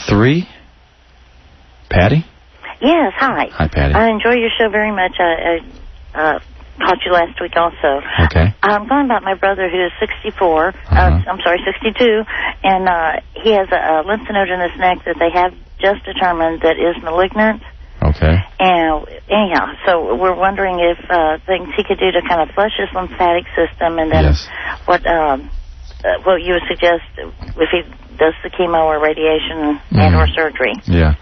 S1: 3. Patty?
S11: Yes, hi.
S1: Hi, Patty.
S11: I enjoy your show very much. I caught you last week also.
S1: Okay.
S11: I'm calling about my brother who is 64, I'm sorry, 62, and he has a lymph node in his neck that they have just determined that is malignant.
S1: Okay.
S11: And anyhow, so we're wondering if things he could do to kind of flush his lymphatic system, and then what you would suggest if he does the chemo or radiation and or surgery.
S1: Yeah.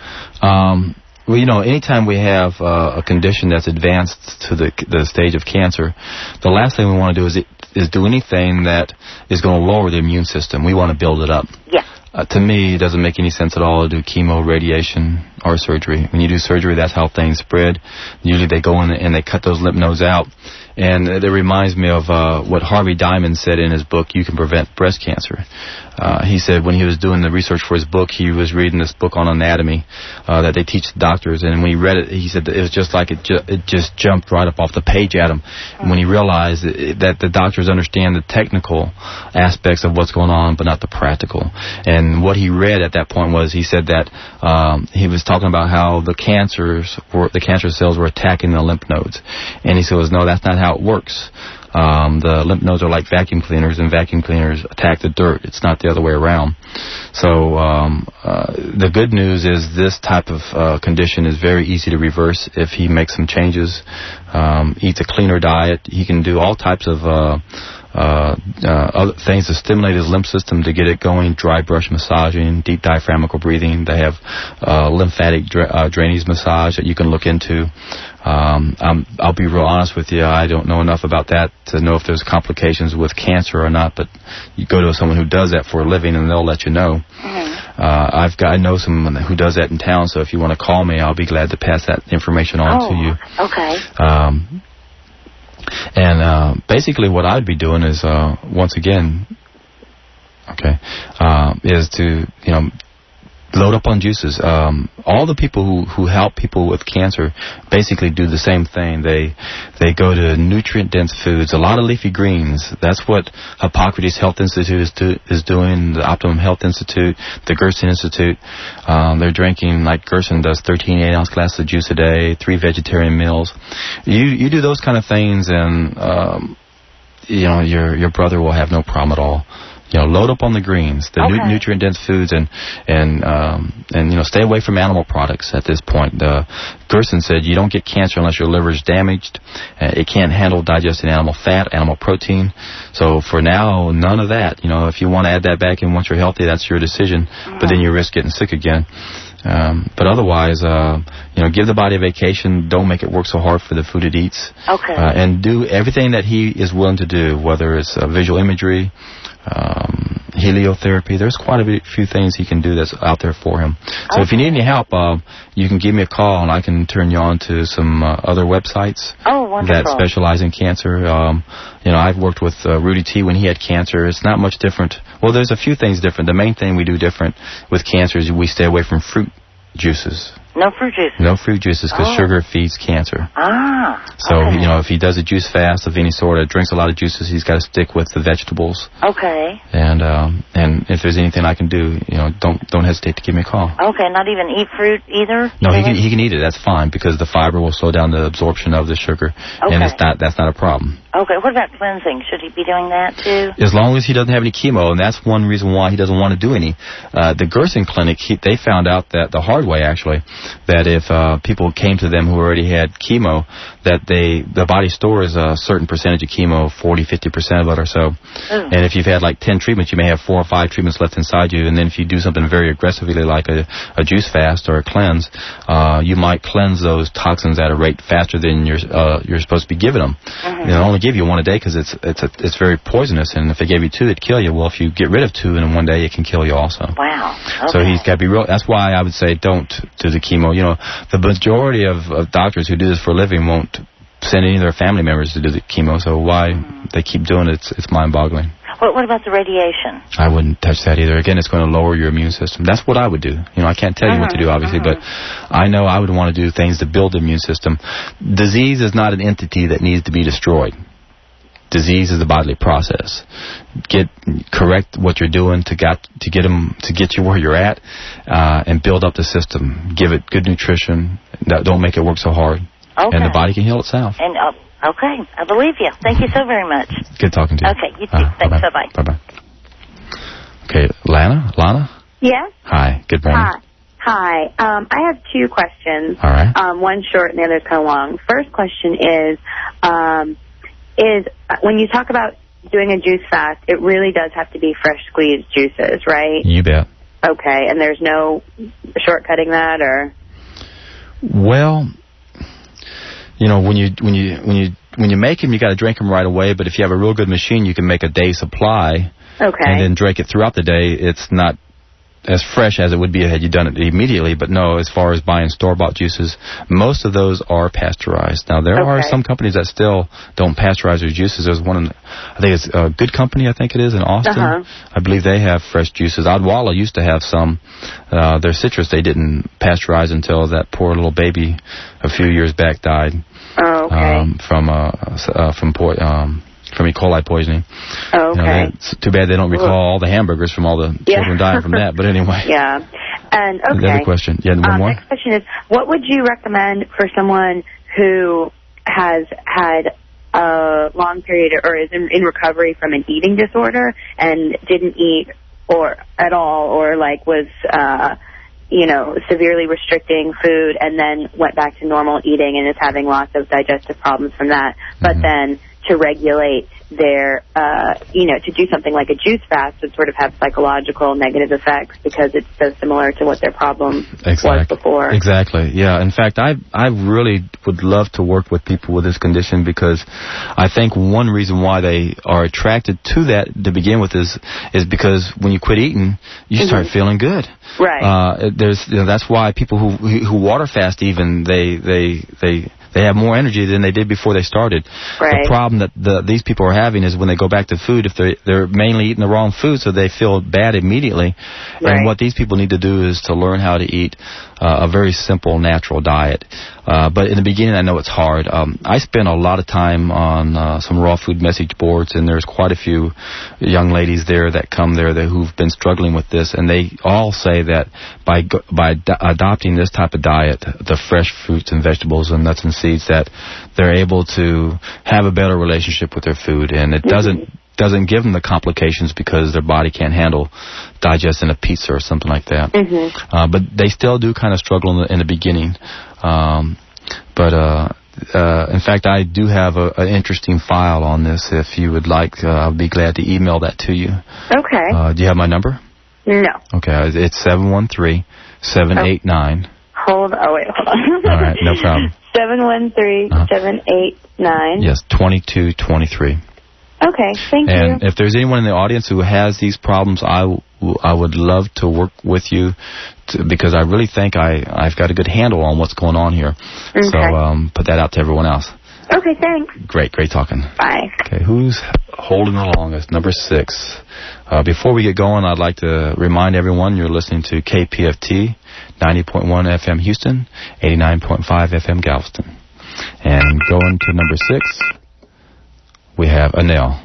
S1: Well, you know, anytime we have a condition that's advanced to the stage of cancer, the last thing we want to do is do anything that is going to lower the immune system. We want to build it up.
S11: Yeah.
S1: To me, it doesn't make any sense at all to do chemo, radiation, or surgery. When you do surgery, that's how things spread. Usually they go in and they cut those lymph nodes out. And it reminds me of what Harvey Diamond said in his book, You Can Prevent Breast Cancer. He said when he was doing the research for his book, he was reading this book on anatomy that they teach the doctors. And when he read it, he said that it was just like it just jumped right up off the page at him. And when he realized that the doctors understand the technical aspects of what's going on, but not the practical. And what he read at that point was, he said that he was talking about how the cancer cells were attacking the lymph nodes. And he said, no, that's not how it works. The lymph nodes are like vacuum cleaners, and vacuum cleaners attack the dirt. It's not the other way around. So the good news is this type of condition is very easy to reverse if he makes some changes, eats a cleaner diet. He can do all types of other things to stimulate his lymph system to get it going. Dry brush massaging, deep diaphragmatic breathing. They have lymphatic drainage massage that you can look into. I'll be real honest with you. I don't know enough about that to know if there's complications with cancer or not, but you go to someone who does that for a living and they'll let you know. I know someone who does that in town, so if you want to call me, I'll be glad to pass that information on to you.
S11: Okay.
S1: And basically what I'd be doing is, once again, is to, load up on juices. All the people who help people with cancer basically do the same thing. They go to nutrient-dense foods, a lot of leafy greens. That's what Hippocrates Health Institute is doing, the Optimum Health Institute, the Gerson Institute. They're drinking, like Gerson does, 13 8-ounce glasses of juice a day, 3 vegetarian meals. You do those kind of things, and your brother will have no problem at all. Load up on the greens, the nutrient-dense foods, and stay away from animal products at this point. Gerson said you don't get cancer unless your liver is damaged. It can't handle digesting animal fat, animal protein. So for now, none of that. If you want to add that back in once you're healthy, that's your decision. But then you risk getting sick again. But otherwise, give the body a vacation. Don't make it work so hard for the food it eats. And do everything that he is willing to do, whether it's visual imagery, heliotherapy. There's quite a few things he can do that's out there for him. So if you need any help, you can give me a call, and I can turn you on to some other websites that specialize in cancer. I've worked with Rudy T. when he had cancer. It's not much different. Well, there's a few things different. The main thing we do different with cancer is we stay away from fruit juices.
S11: No fruit juices?
S1: No fruit juices, because sugar feeds cancer. So, if he does a juice fast of any sort, or drinks a lot of juices, he's got to stick with the vegetables. And if there's anything I can do, don't hesitate to give me a call.
S11: Not even eat fruit either?
S1: No, he can eat it. That's fine, because the fiber will slow down the absorption of the sugar, and that's not a problem.
S11: What about cleansing? Should he be doing that too?
S1: As long as he doesn't have any chemo, and that's one reason why he doesn't want to do any. The Gerson Clinic, they found out that the hard way, actually, that if people came to them who already had chemo, that the body stores a certain percentage of chemo, 40-50% of it or so. And if you've had like 10 treatments, you may have 4 or 5 treatments left inside you. And then if you do something very aggressively, like a juice fast or a cleanse, you might cleanse those toxins at a rate faster than you're supposed to be giving them. They'll only give you 1 a day because it's very poisonous. And if they gave you 2, it'd kill you. Well, if you get rid of 2 in 1 day, it can kill you also. So he's got to be real. That's why I would say don't do the chemo. The majority of doctors who do this for a living won't send any of their family members to do the chemo, so why they keep doing it, it's mind-boggling.
S11: What about the radiation?
S1: I wouldn't touch that either. Again, it's going to lower your immune system. That's what I would do. I can't tell you what to do, obviously, but I know I would want to do things to build the immune system. Disease is not an entity that needs to be destroyed. Disease is a bodily process. Correct what you're doing to get you where you're at, and build up the system. Give it good nutrition. Don't make it work so hard.
S11: Okay.
S1: And the body can heal itself.
S11: And okay, I believe you. Thank you so very much.
S1: Good talking to you.
S11: Okay, you too. Thanks. Bye-bye.
S1: Bye-bye. Okay, Lana?
S12: Yes?
S1: Hi, good morning.
S12: Hi. I have two questions.
S1: All right.
S12: One short and the other kind of long. First question is when you talk about doing a juice fast, it really does have to be fresh squeezed juices, right?
S1: You bet.
S12: Okay, and there's no shortcutting that, or?
S1: Well, when you make them, you got to drink them right away. But if you have a real good machine, you can make a day supply.
S12: Okay.
S1: And then drink it throughout the day. It's not as fresh as it would be had you done it immediately. But no, as far as buying store-bought juices, most of those are pasteurized. Now, there are some companies that still don't pasteurize their juices. There's one, I think it's a Good Company, I think it is, in Austin. I believe they have fresh juices. Odwalla used to have some. Their citrus, they didn't pasteurize until that poor little baby a few years back died.
S12: Oh, okay.
S1: From E. coli poisoning.
S12: Oh, okay.
S1: It's too bad they don't recall all the hamburgers from all the children dying from that. But anyway.
S12: Yeah. And okay.
S1: The other question. Yeah, one more.
S12: Next question is, what would you recommend for someone who has had a long period or is in recovery from an eating disorder and didn't eat at all, or was severely restricting food and then went back to normal eating and is having lots of digestive problems from that, but then to regulate their, to do something like a juice fast would sort of have psychological negative effects because it's so similar to what their problem was before. Exactly,
S1: yeah. In fact, I really would love to work with people with this condition because I think one reason why they are attracted to that to begin with is because when you quit eating, you start feeling good.
S12: Right.
S1: That's why people who water fast even, they have more energy than they did before they started.
S12: Right.
S1: The problem that these people are having is when they go back to food, if they're mainly eating the wrong food, so they feel bad immediately. Right. And what these people need to do is to learn how to eat a very simple, natural diet. But in the beginning, I know it's hard. I spent a lot of time on some raw food message boards, and there's quite a few young ladies there that come there who've been struggling with this, and they all say that by adopting this type of diet, the fresh fruits and vegetables and nuts and seeds, that they're able to have a better relationship with their food, and it doesn't give them the complications because their body can't handle digesting a pizza or something like that. But they still do kind of struggle in the beginning. In fact, I do have an interesting file on this. If you would like, I'll be glad to email that to you.
S12: Okay.
S1: Do you have my number?
S12: No.
S1: Okay, it's 713-789.
S12: Hold on.
S1: All right, no problem.
S12: 713-789.
S1: Yes, 2223.
S12: Okay, thank you.
S1: And if there's anyone in the audience who has these problems, I would love to work with you because I really think I've got a good handle on what's going on here. Okay. So put that out to everyone else.
S12: Okay, thanks.
S1: Great talking.
S12: Bye.
S1: Okay, who's holding the longest? Number 6. Before we get going, I'd like to remind everyone you're listening to KPFT, 90.1 FM Houston, 89.5 FM Galveston. And going to number 6, we have Anel.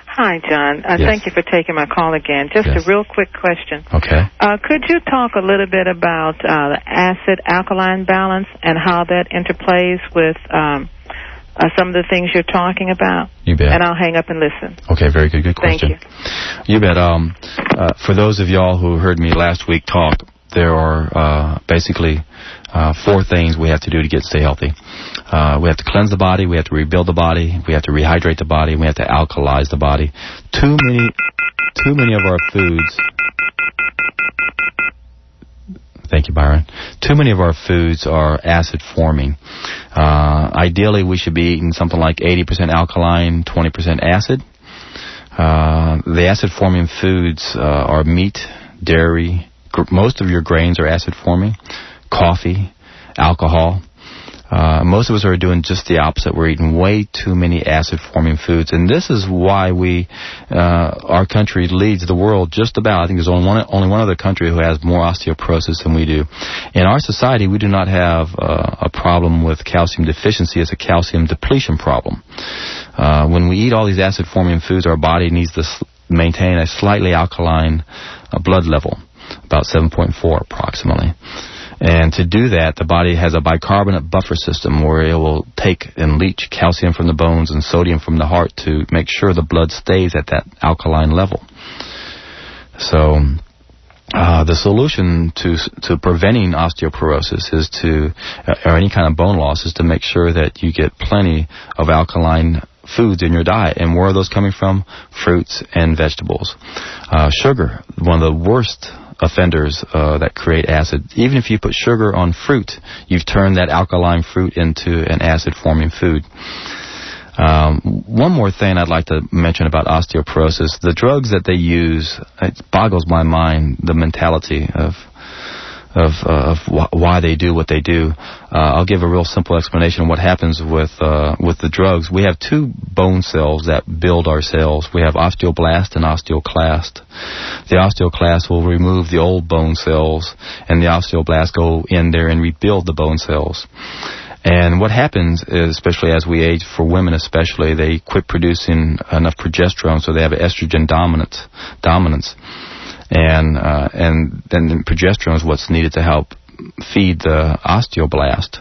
S5: Hi, John.
S1: Yes.
S5: Thank you for taking my call again. Just a real quick question.
S1: Okay.
S5: Could you talk a little bit about the acid-alkaline balance and how that interplays with some of the things you're talking about?
S1: You bet.
S5: And I'll hang up and listen.
S1: Okay, very good. Good question.
S5: Thank you.
S1: You bet. For those of y'all who heard me last week talk, there are basically 4 things we have to do to stay healthy. We have to cleanse the body, we have to rebuild the body, we have to rehydrate the body, and we have to alkalize the body. Too many of our foods... Thank you, Byron. Too many of our foods are acid-forming. Ideally, we should be eating something like 80% alkaline, 20% acid. The acid-forming foods are meat, dairy. Most of your grains are acid-forming. Coffee, alcohol. Most of us are doing just the opposite. We're eating way too many acid-forming foods, and this is why our country leads the world just about. I think there's only one other country who has more osteoporosis than we do. In our society, we do not have a problem with calcium deficiency. It's a calcium depletion problem. When we eat all these acid-forming foods, our body needs to maintain a slightly alkaline blood level, about 7.4 approximately. And to do that, the body has a bicarbonate buffer system where it will take and leach calcium from the bones and sodium from the heart to make sure the blood stays at that alkaline level. So the solution to preventing osteoporosis or any kind of bone loss is to make sure that you get plenty of alkaline foods in your diet. And where are those coming from? Fruits and vegetables. Sugar, one of the worst offenders that create acid. Even if you put sugar on fruit, you've turned that alkaline fruit into an acid-forming food. One more thing I'd like to mention about osteoporosis. The drugs that they use, it boggles my mind, the mentality of why they do what they do. I'll give a real simple explanation of what happens with the drugs. We have two bone cells that build our cells. We have osteoblast and osteoclast. The osteoclast will remove the old bone cells, and the osteoblasts go in there and rebuild the bone cells. And what happens is, especially as we age, for women especially, they quit producing enough progesterone, so they have estrogen dominance. And then progesterone is what's needed to help feed the osteoblast.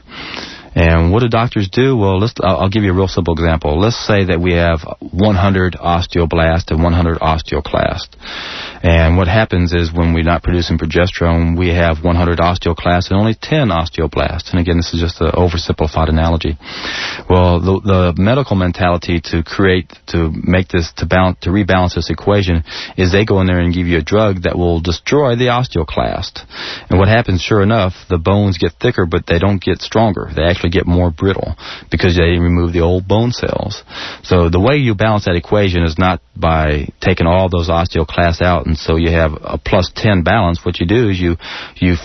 S1: And what do doctors do? Well, I'll give you a real simple example. Let's say that we have 100 osteoblast and 100 osteoclast. And what happens is when we're not producing progesterone, we have 100 osteoclasts and only 10 osteoblasts. And again, this is just an oversimplified analogy. Well, the medical mentality to rebalance this equation is they go in there and give you a drug that will destroy the osteoclast. And what happens, sure enough, the bones get thicker, but they don't get stronger. They actually get more brittle because they remove the old bone cells. So the way you balance that equation is not by taking all those osteoclasts out, and so you have a plus 10 balance. What you do is you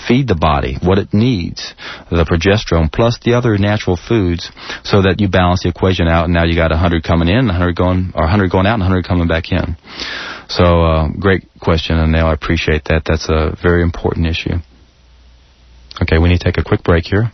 S1: feed the body what it needs, the progesterone plus the other natural foods, so that you balance the equation out, and now you got 100 coming in, 100 going out, and 100 coming back in. So great question, and I appreciate that. That's a very important issue. Okay, we need to take a quick break here.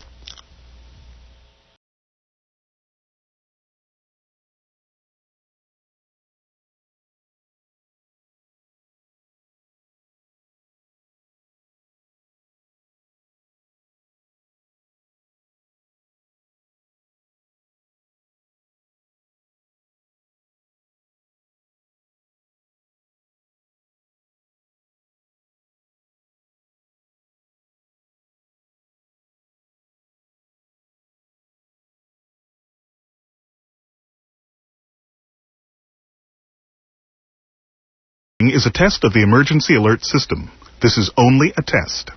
S13: Is a test of the emergency alert system. This is only a test.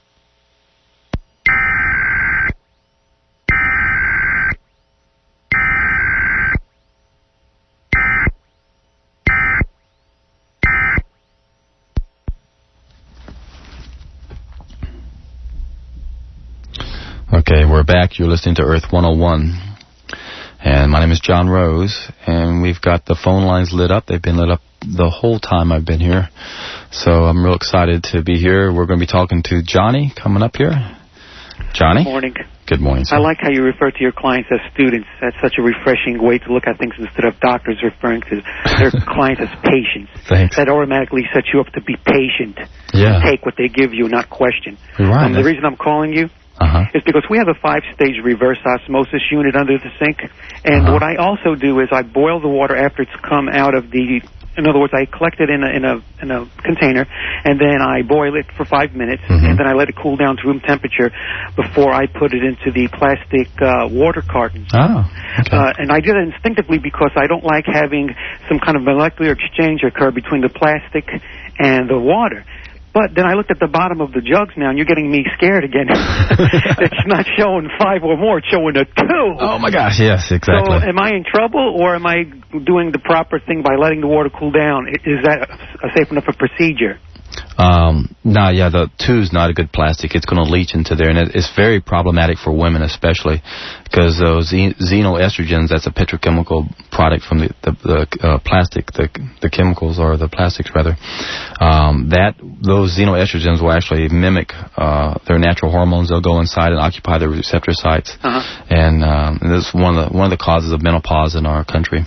S1: Okay, we're back. You're listening to Earth 101. And my name is John Rose, and we've got the phone lines lit up. They've been lit up the whole time I've been here. So I'm real excited to be here. We're going to be talking to Johnny coming up here. Johnny?
S14: Good morning.
S1: Good morning, sir.
S14: I like how you refer to your clients as students. That's such a refreshing way to look at things instead of doctors referring to their clients as patients.
S1: Thanks.
S14: That automatically sets you up to be patient.
S1: Yeah.
S14: Take what they give you, not question.
S1: Right.
S14: The reason I'm calling you is because we have a 5-stage reverse osmosis unit under the sink. And what I also do is I boil the water after it's come out of the... In other words, I collect it in a container, and then I boil it for 5 minutes, and then I let it cool down to room temperature before I put it into the plastic water cartons.
S1: Oh, okay.
S14: And I do that instinctively because I don't like having some kind of molecular exchange occur between the plastic and the water. But then I looked at the bottom of the jugs now, and you're getting me scared again. It's not showing 5 or more, it's showing a 2.
S1: Oh, my gosh, yes, exactly.
S14: So am I in trouble, or am I doing the proper thing by letting the water cool down? Is that a safe enough a procedure?
S1: No, yeah, the two's not a good plastic. It's going to leach into there, and it's very problematic for women especially, because those xenoestrogens, that's a petrochemical product from the plastic, the chemicals, or the plastics rather, those xenoestrogens will actually mimic their natural hormones. They'll go inside and occupy the receptor sites, and this is one of the causes of menopause in our country.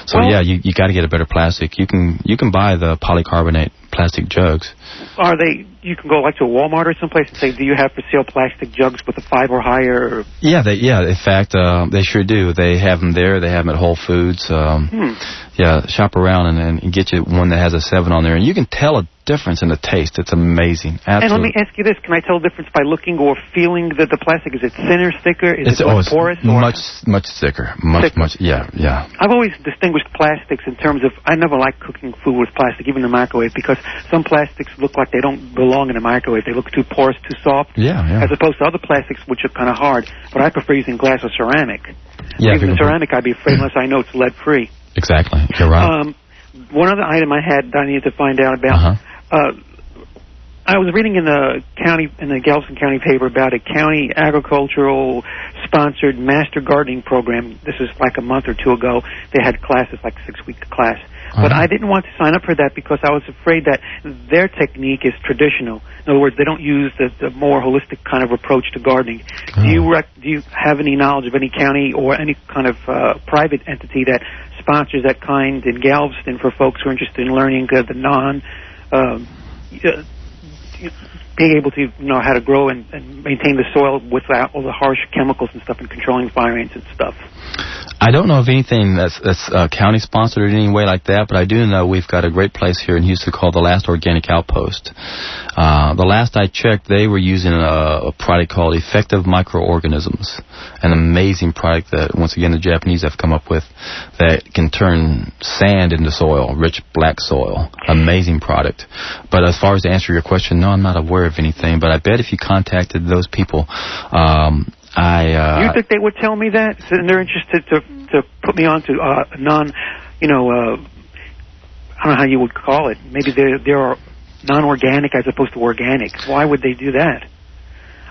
S1: So yeah, you got to get a better plastic. You can buy the polycarbonate plastic jugs.
S14: Are they? You can go like to a Walmart or someplace and say, "Do you have for sale plastic jugs with a 5 or higher?" Or... Yeah,
S1: in fact, they sure do. They have them there. They have them at Whole Foods. Yeah, shop around and get you one that has a 7 on there, and you can tell a difference in the taste. It's amazing. Absolutely.
S14: And let me ask you this: can I tell the difference by looking or feeling that the plastic? Is it thinner, thicker? Is it more porous?
S1: Much thicker. Much. Yeah.
S14: I've always distinguished plastics in terms of I never like cooking food with plastic, even in the microwave, because some plastics look like they don't belong in a microwave. They look too porous, too soft.
S1: Yeah.
S14: As opposed to other plastics, which are kind of hard. But I prefer using glass or ceramic.
S1: Yeah.
S14: Even the ceramic, I'd be afraid unless I know it's lead-free.
S1: Exactly. You're right.
S14: One other item I had that I needed to find out about. I was reading in the Galveston County paper about a county agricultural sponsored master gardening program. This is like a month or two ago. They had classes, like a 6-week class. But I didn't want to sign up for that because I was afraid that their technique is traditional. In other words, they don't use the more holistic kind of approach to gardening. Do you have any knowledge of any county or any kind of private entity that sponsors that kind in Galveston for folks who are interested in learning being able to know how to grow and maintain the soil without all the harsh chemicals and stuff and controlling fire ants and stuff?
S1: I don't know of anything that's county sponsored in any way like that, but I do know we've got a great place here in Houston called the Last Organic Outpost. The last I checked, they were using a product called Effective Microorganisms, an amazing product that, once again, the Japanese have come up with that can turn sand into soil, rich black soil. Amazing product. But as far as to answer your question, no, I'm not aware of anything, but I bet if you contacted those people, you
S14: think they would tell me that? And they're interested to put me on to I don't know how you would call it. Maybe they're non-organic as opposed to organic. Why would they do that?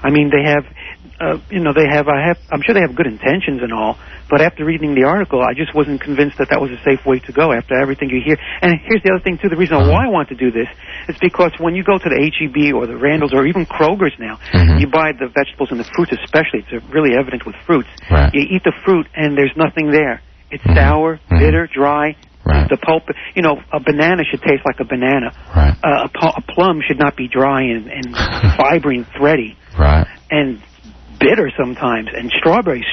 S14: I mean, they have, I'm sure they have good intentions and all, but after reading the article, I just wasn't convinced that was a safe way to go after everything you hear. And here's the other thing, too. The reason why I want to do this is because when you go to the H-E-B or the Randall's or even Kroger's now, you buy the vegetables and the fruits especially. It's really evident with fruits.
S1: Right.
S14: You eat the fruit and there's nothing there. It's sour, bitter, dry.
S1: Right.
S14: The pulp, a banana should taste like a banana.
S1: Right.
S14: A plum should not be dry and fibrous and thready.
S1: Right.
S14: And bitter sometimes. And strawberries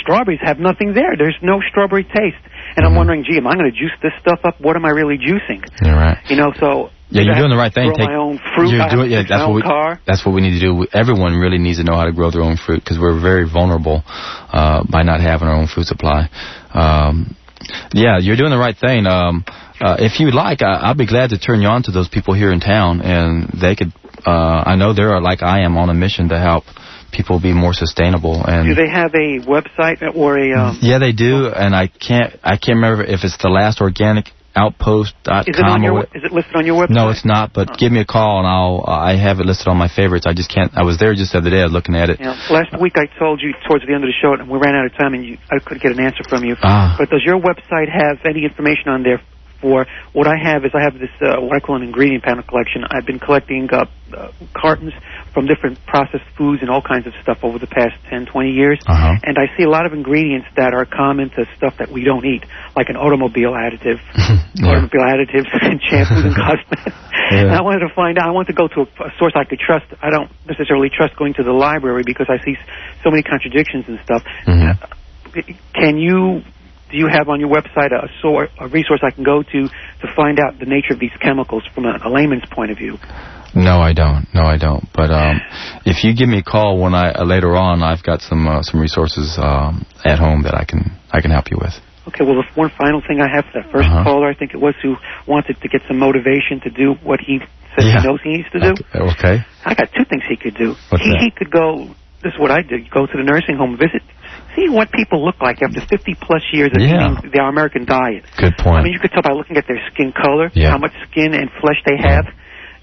S14: have nothing there. There's no strawberry taste. And I'm wondering, gee, am I going to juice this stuff up? What am I really juicing?
S1: You're right.
S14: So...
S1: Yeah, you're doing the right thing.
S14: Grow my own fruit.
S1: That's what we need to do. Everyone really needs to know how to grow their own fruit because we're very vulnerable by not having our own food supply. Yeah, you're doing the right thing. If you'd like, I'd be glad to turn you on to those people here in town, and they could. I know they're like I am on a mission to help people be more sustainable. And
S14: do they have a website or a?
S1: Yeah, they do, and I can't remember if it's the Last Organic Outpost.com.
S14: Is it listed on your website?
S1: No, it's not, but give me a call and I have it listed on my favorites. I just can't. I was there just the other day looking at it.
S14: Last week I told you towards the end of the show, and we ran out of time, and I couldn't get an answer from you. But does your website have any information on there for what I have? Is I have this what I call an ingredient panel collection. I've been collecting cartons from different processed foods and all kinds of stuff over the past 10, 20 years. And I see a lot of ingredients that are common to stuff that we don't eat, like an automobile additive, automobile additives and shampoos and cosmetics. And I wanted to find out, I want to go to a source I could trust. I don't necessarily trust going to the library because I see so many contradictions and stuff. Do you have on your website a resource I can go to find out the nature of these chemicals from a layman's point of view?
S1: No, I don't. But if you give me a call when later on, I've got some resources at home that I can help you with.
S14: Okay. Well, the one final thing I have for that first caller, I think it was, who wanted to get some motivation to do what he says he knows he needs to do.
S1: Okay.
S14: I got two things he could do.
S1: He
S14: could go. This is what I did. Go to the nursing home, see what people look like after 50-plus years of eating our American diet.
S1: Good point.
S14: I mean, you could tell by looking at their skin color, how much skin and flesh they have.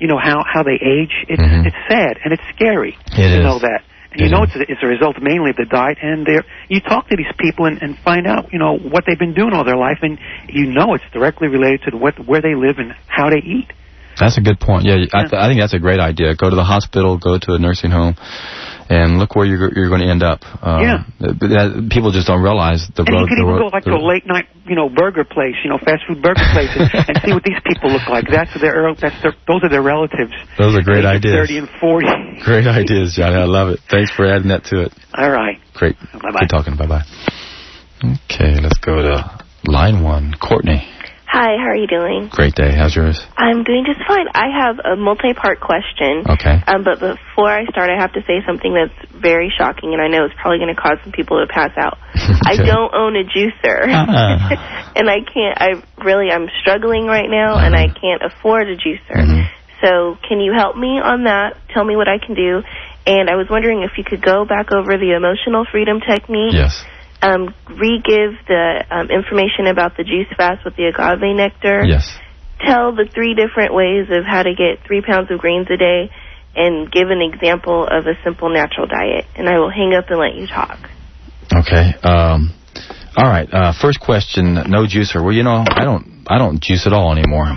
S14: how they age. It's sad and it's scary to know that. And you know it's a result mainly of the diet. And you talk to these people and find out, what they've been doing all their life, and it's directly related to where they live and how they eat.
S1: That's a good point. Yeah, I think that's a great idea. Go to the hospital, go to a nursing home, and look where you're going to end up. People just don't realize the road.
S14: And you could even go to a late night, burger place, fast food burger place, and see what these people look like. Those are their relatives.
S1: Those are great ideas.
S14: 30 and 40.
S1: Great ideas, Johnny. I love it. Thanks for adding that to it.
S14: All right.
S1: Great.
S14: Bye-bye.
S1: Good talking. Bye-bye. Okay, let's go to line 1. Courtney.
S15: Hi, how are you doing?
S1: Great day. How's yours?
S15: I'm doing just fine. I have a multi-part question.
S1: Okay.
S15: But before I start, I have to say something that's very shocking, and I know it's probably going to cause some people to pass out. I don't own a juicer. And I'm struggling right now, and I can't afford a juicer. So can you help me on that? Tell me what I can do. And I was wondering if you could go back over the emotional freedom technique.
S1: Yes.
S15: Re-give the information about the juice fast with the agave nectar.
S1: Yes.
S15: Tell the 3 different ways of how to get 3 pounds of greens a day, and give an example of a simple natural diet. And I will hang up and let you talk.
S1: Okay. All right. First question. No juicer. Well, I don't juice at all anymore.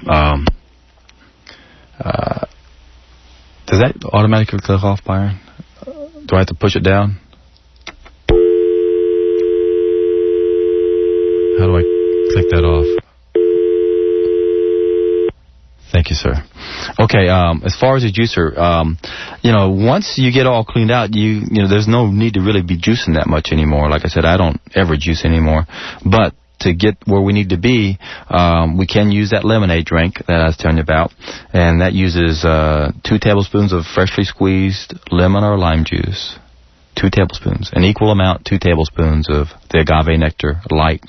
S1: Does that automatically click off, Byron? Do I have to push it down? How do I click that off? Thank you, sir. Okay, as far as a juicer, once you get all cleaned out, there's no need to really be juicing that much anymore. Like I said, I don't ever juice anymore. But to get where we need to be, we can use that lemonade drink that I was telling you about. And that uses 2 tablespoons of freshly squeezed lemon or lime juice. 2 tablespoons. An equal amount, 2 tablespoons of the agave nectar, light.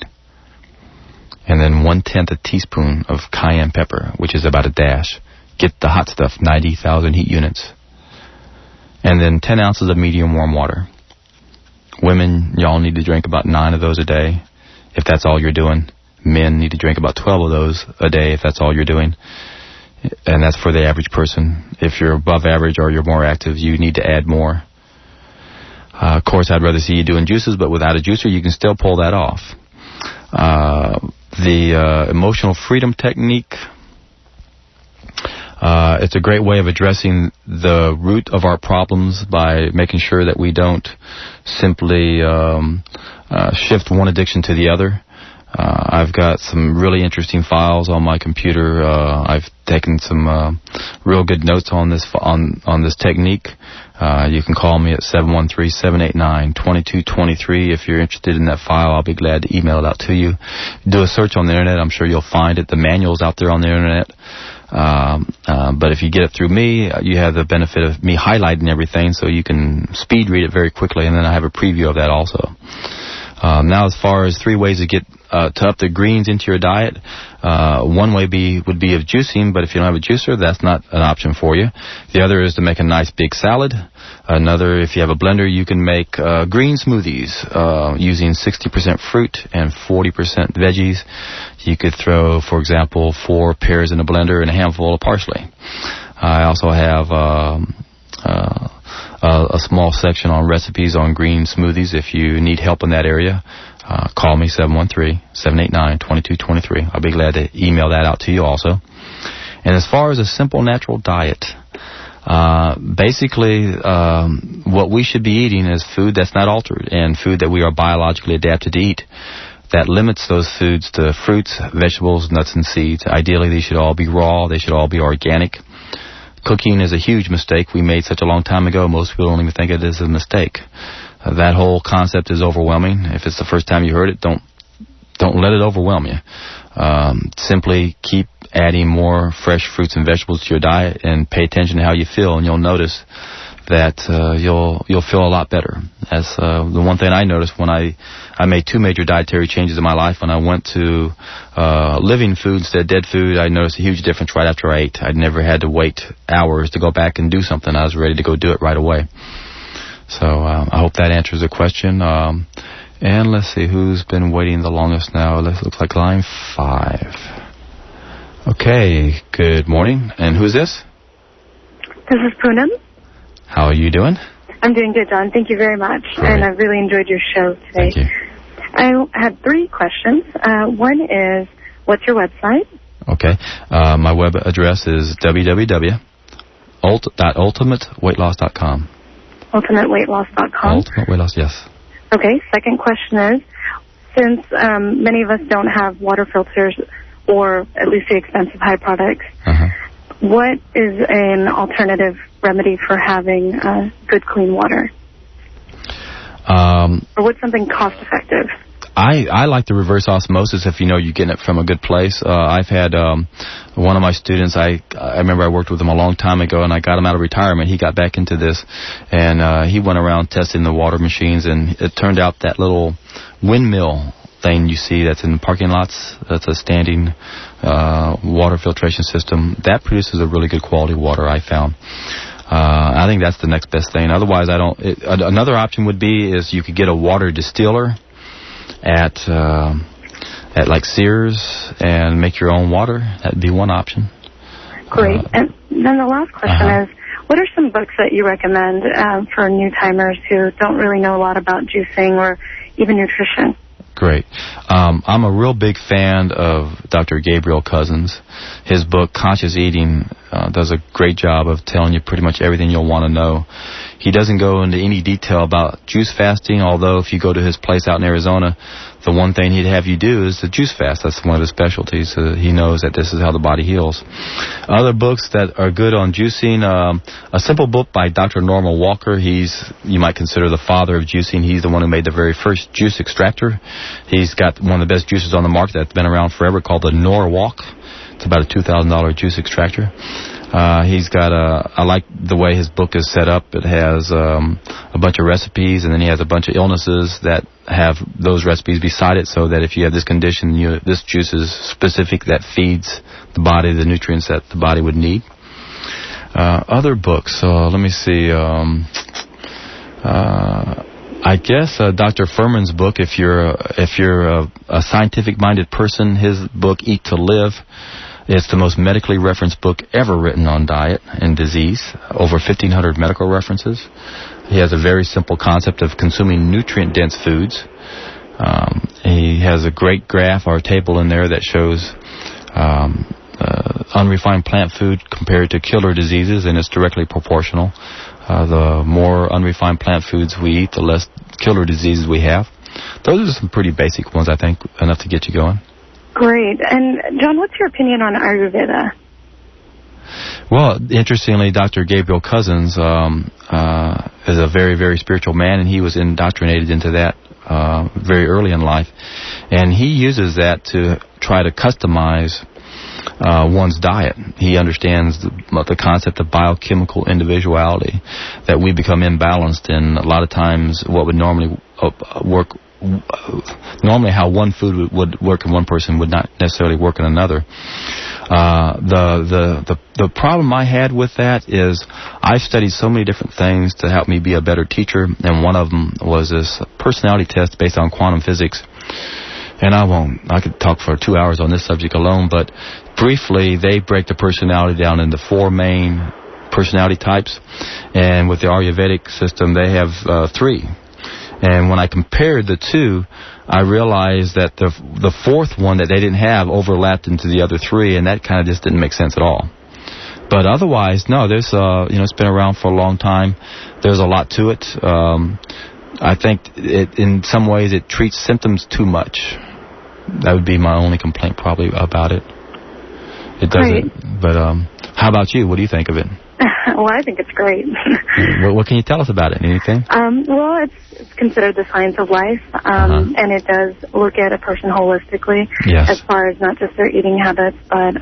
S1: And then 1/10 a teaspoon of cayenne pepper, which is about a dash. Get the hot stuff, 90,000 heat units. And then 10 ounces of medium warm water. Women, y'all need to drink about 9 of those a day, if that's all you're doing. Men need to drink about 12 of those a day, if that's all you're doing. And that's for the average person. If you're above average or you're more active, you need to add more. Of course, I'd rather see you doing juices, but without a juicer, you can still pull that off. The emotional freedom technique, it's a great way of addressing the root of our problems by making sure that we don't simply shift one addiction to the other. I've got some really interesting files on my computer. I've taken some real good notes on this technique. You can call me at 713-789-2223. If you're interested in that file, I'll be glad to email it out to you. Do a search on the internet. I'm sure you'll find it. The manual's out there on the internet. But if you get it through me, you have the benefit of me highlighting everything, so you can speed read it very quickly, and then I have a preview of that also. Now, as far as 3 ways to get to up the greens into your diet, one way would be of juicing, but if you don't have a juicer, that's not an option for you. The other is to make a nice big salad. Another, if you have a blender, you can make green smoothies using 60% fruit and 40% veggies. You could throw, for example, 4 pears in a blender and a handful of parsley. I also have a small section on recipes on green smoothies. If you need help in that area, call me, 713-789-2223. I'll be glad to email that out to you also. And as far as a simple natural diet, basically what we should be eating is food that's not altered and food that we are biologically adapted to eat. That limits those foods to fruits, vegetables, nuts, and seeds. Ideally, they should all be raw. They should all be organic. Cooking is a huge mistake we made such a long time ago. Most people don't even think it is a mistake. That whole concept is overwhelming. If it's the first time you heard it, don't let it overwhelm you. Simply keep adding more fresh fruits and vegetables to your diet and pay attention to how you feel, and you'll notice that you'll feel a lot better. That's the one thing I noticed when I made 2 major dietary changes in my life. When I went to living food instead of dead food, I noticed a huge difference right after I ate. I'd never had to wait hours to go back and do something. I was ready to go do it right away. So I hope that answers the question. And let's see who's been waiting the longest now. This looks like line 5. Okay, good morning. And who's this?
S16: This is Poonam.
S1: How are you doing?
S16: I'm doing good, John. Thank you very much.
S1: Great.
S16: And I've really enjoyed your show today.
S1: Thank you.
S16: I had 3 questions. One is, what's your website?
S1: Okay. My web address is www.ultimateweightloss.com.
S16: Ultimateweightloss.com?
S1: Ultimate Weight Loss, yes.
S16: Okay. Second question is, since many of us don't have water filters or at least the expensive high products, what is an alternative remedy for having good, clean water? Or what's something cost-effective?
S1: I like the reverse osmosis if you know you're getting it from a good place. I've had one of my students, I remember I worked with him a long time ago, and I got him out of retirement. He got back into this, and he went around testing the water machines, and it turned out that little windmill thing you see that's in the parking lots, that's a standing water filtration system, that produces a really good quality water, I found. I think that's the next best thing. Otherwise, another option would be is you could get a water distiller at like Sears and make your own water. That'd be one option.
S16: Great. And then the last question is, what are some books that you recommend for new-timers who don't really know a lot about juicing or even nutrition?
S1: Great. I'm a real big fan of Dr. Gabriel Cousens. His book, Conscious Eating, does a great job of telling you pretty much everything you'll want to know. He doesn't go into any detail about juice fasting, although if you go to his place out in Arizona, the one thing he'd have you do is the juice fast. That's one of his specialties. He knows that this is how the body heals. Other books that are good on juicing, a simple book by Dr. Norman Walker. You might consider the father of juicing. He's the one who made the very first juice extractor. He's got one of the best juices on the market that's been around forever called the Norwalk. It's about a $2,000 juice extractor. He's got I like the way his book is set up. It has a bunch of recipes, and then he has a bunch of illnesses that have those recipes beside it, so that if you have this condition, this juice is specific that feeds the body the nutrients that the body would need. Other books, let me see. I guess Dr. Furman's book, if you're a scientific-minded person, his book, Eat to Live, it's the most medically referenced book ever written on diet and disease, over 1,500 medical references. He has a very simple concept of consuming nutrient-dense foods. He has a great graph or table in there that shows unrefined plant food compared to killer diseases, and it's directly proportional. The more unrefined plant foods we eat, the less killer diseases we have. Those are some pretty basic ones, I think, enough to get you going.
S16: Great. And, John, what's your opinion on Ayurveda?
S1: Well, interestingly, Dr. Gabriel Cousens is a very, very spiritual man, and he was indoctrinated into that very early in life. And he uses that to try to customize one's diet. He understands the concept of biochemical individuality, that we become imbalanced, and a lot of times what would normally how one food would work in one person would not necessarily work in another. The problem I had with that is I've studied so many different things to help me be a better teacher, and one of them was this personality test based on quantum physics. And I could talk for 2 hours on this subject alone, but briefly, they break the personality down into 4 main personality types, and with the Ayurvedic system, they have 3. And when I compared the 2, I realized that the 4th one that they didn't have overlapped into the other 3, and that kind of just didn't make sense at all. But otherwise, no, there's it's been around for a long time. There's a lot to it. I think in some ways it treats symptoms too much. That would be my only complaint probably about it. It doesn't. But how about you? What do you think of it?
S16: Well, I think it's great.
S1: What can you tell us about it? Anything?
S16: Well, it's considered the science of life, and it does look at a person holistically, as far as not just their eating habits, but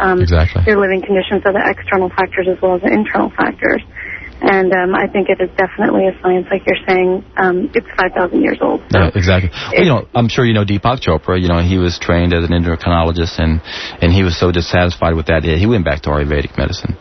S16: their living conditions, so the external factors as well as the internal factors. And I think it is definitely a science, like you're saying. It's 5,000 years old. So
S1: yeah, exactly. Well, I'm sure you know Deepak Chopra. He was trained as an endocrinologist, and he was so dissatisfied with that, he went back to Ayurvedic medicine.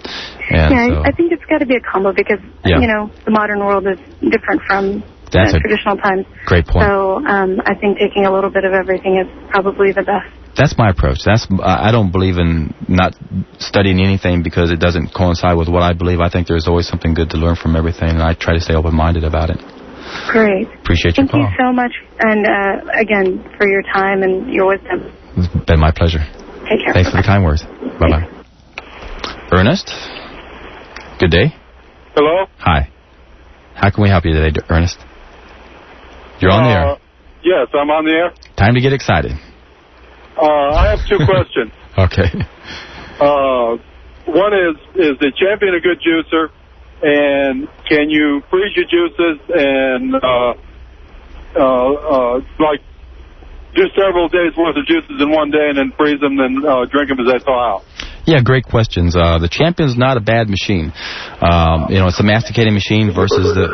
S1: And
S16: I think it's got to be a combo because, the modern world is different from traditional times.
S1: Great point.
S16: So I think taking a little bit of everything is probably the best.
S1: That's my approach. I don't believe in not studying anything because it doesn't coincide with what I believe. I think there's always something good to learn from everything, and I try to stay open-minded about it.
S16: Great.
S1: Appreciate your call.
S16: Thank you so much, and again, for your time and your wisdom.
S1: It's been my pleasure.
S16: Take care.
S1: Thanks for the kind words. Bye-bye. Ernest? Good day.
S17: Hello?
S1: Hi. How can we help you today, Ernest? You're on the air.
S17: Yes, I'm on the air.
S1: Time to get excited.
S17: I have two questions.
S1: Okay.
S17: One is the Champion a good juicer? And can you freeze your juices and, like, do several days' worth of juices in one day and then freeze them and drink them as they thaw out?
S1: Yeah, great questions. The Champion's not a bad machine. It's a masticating machine versus the...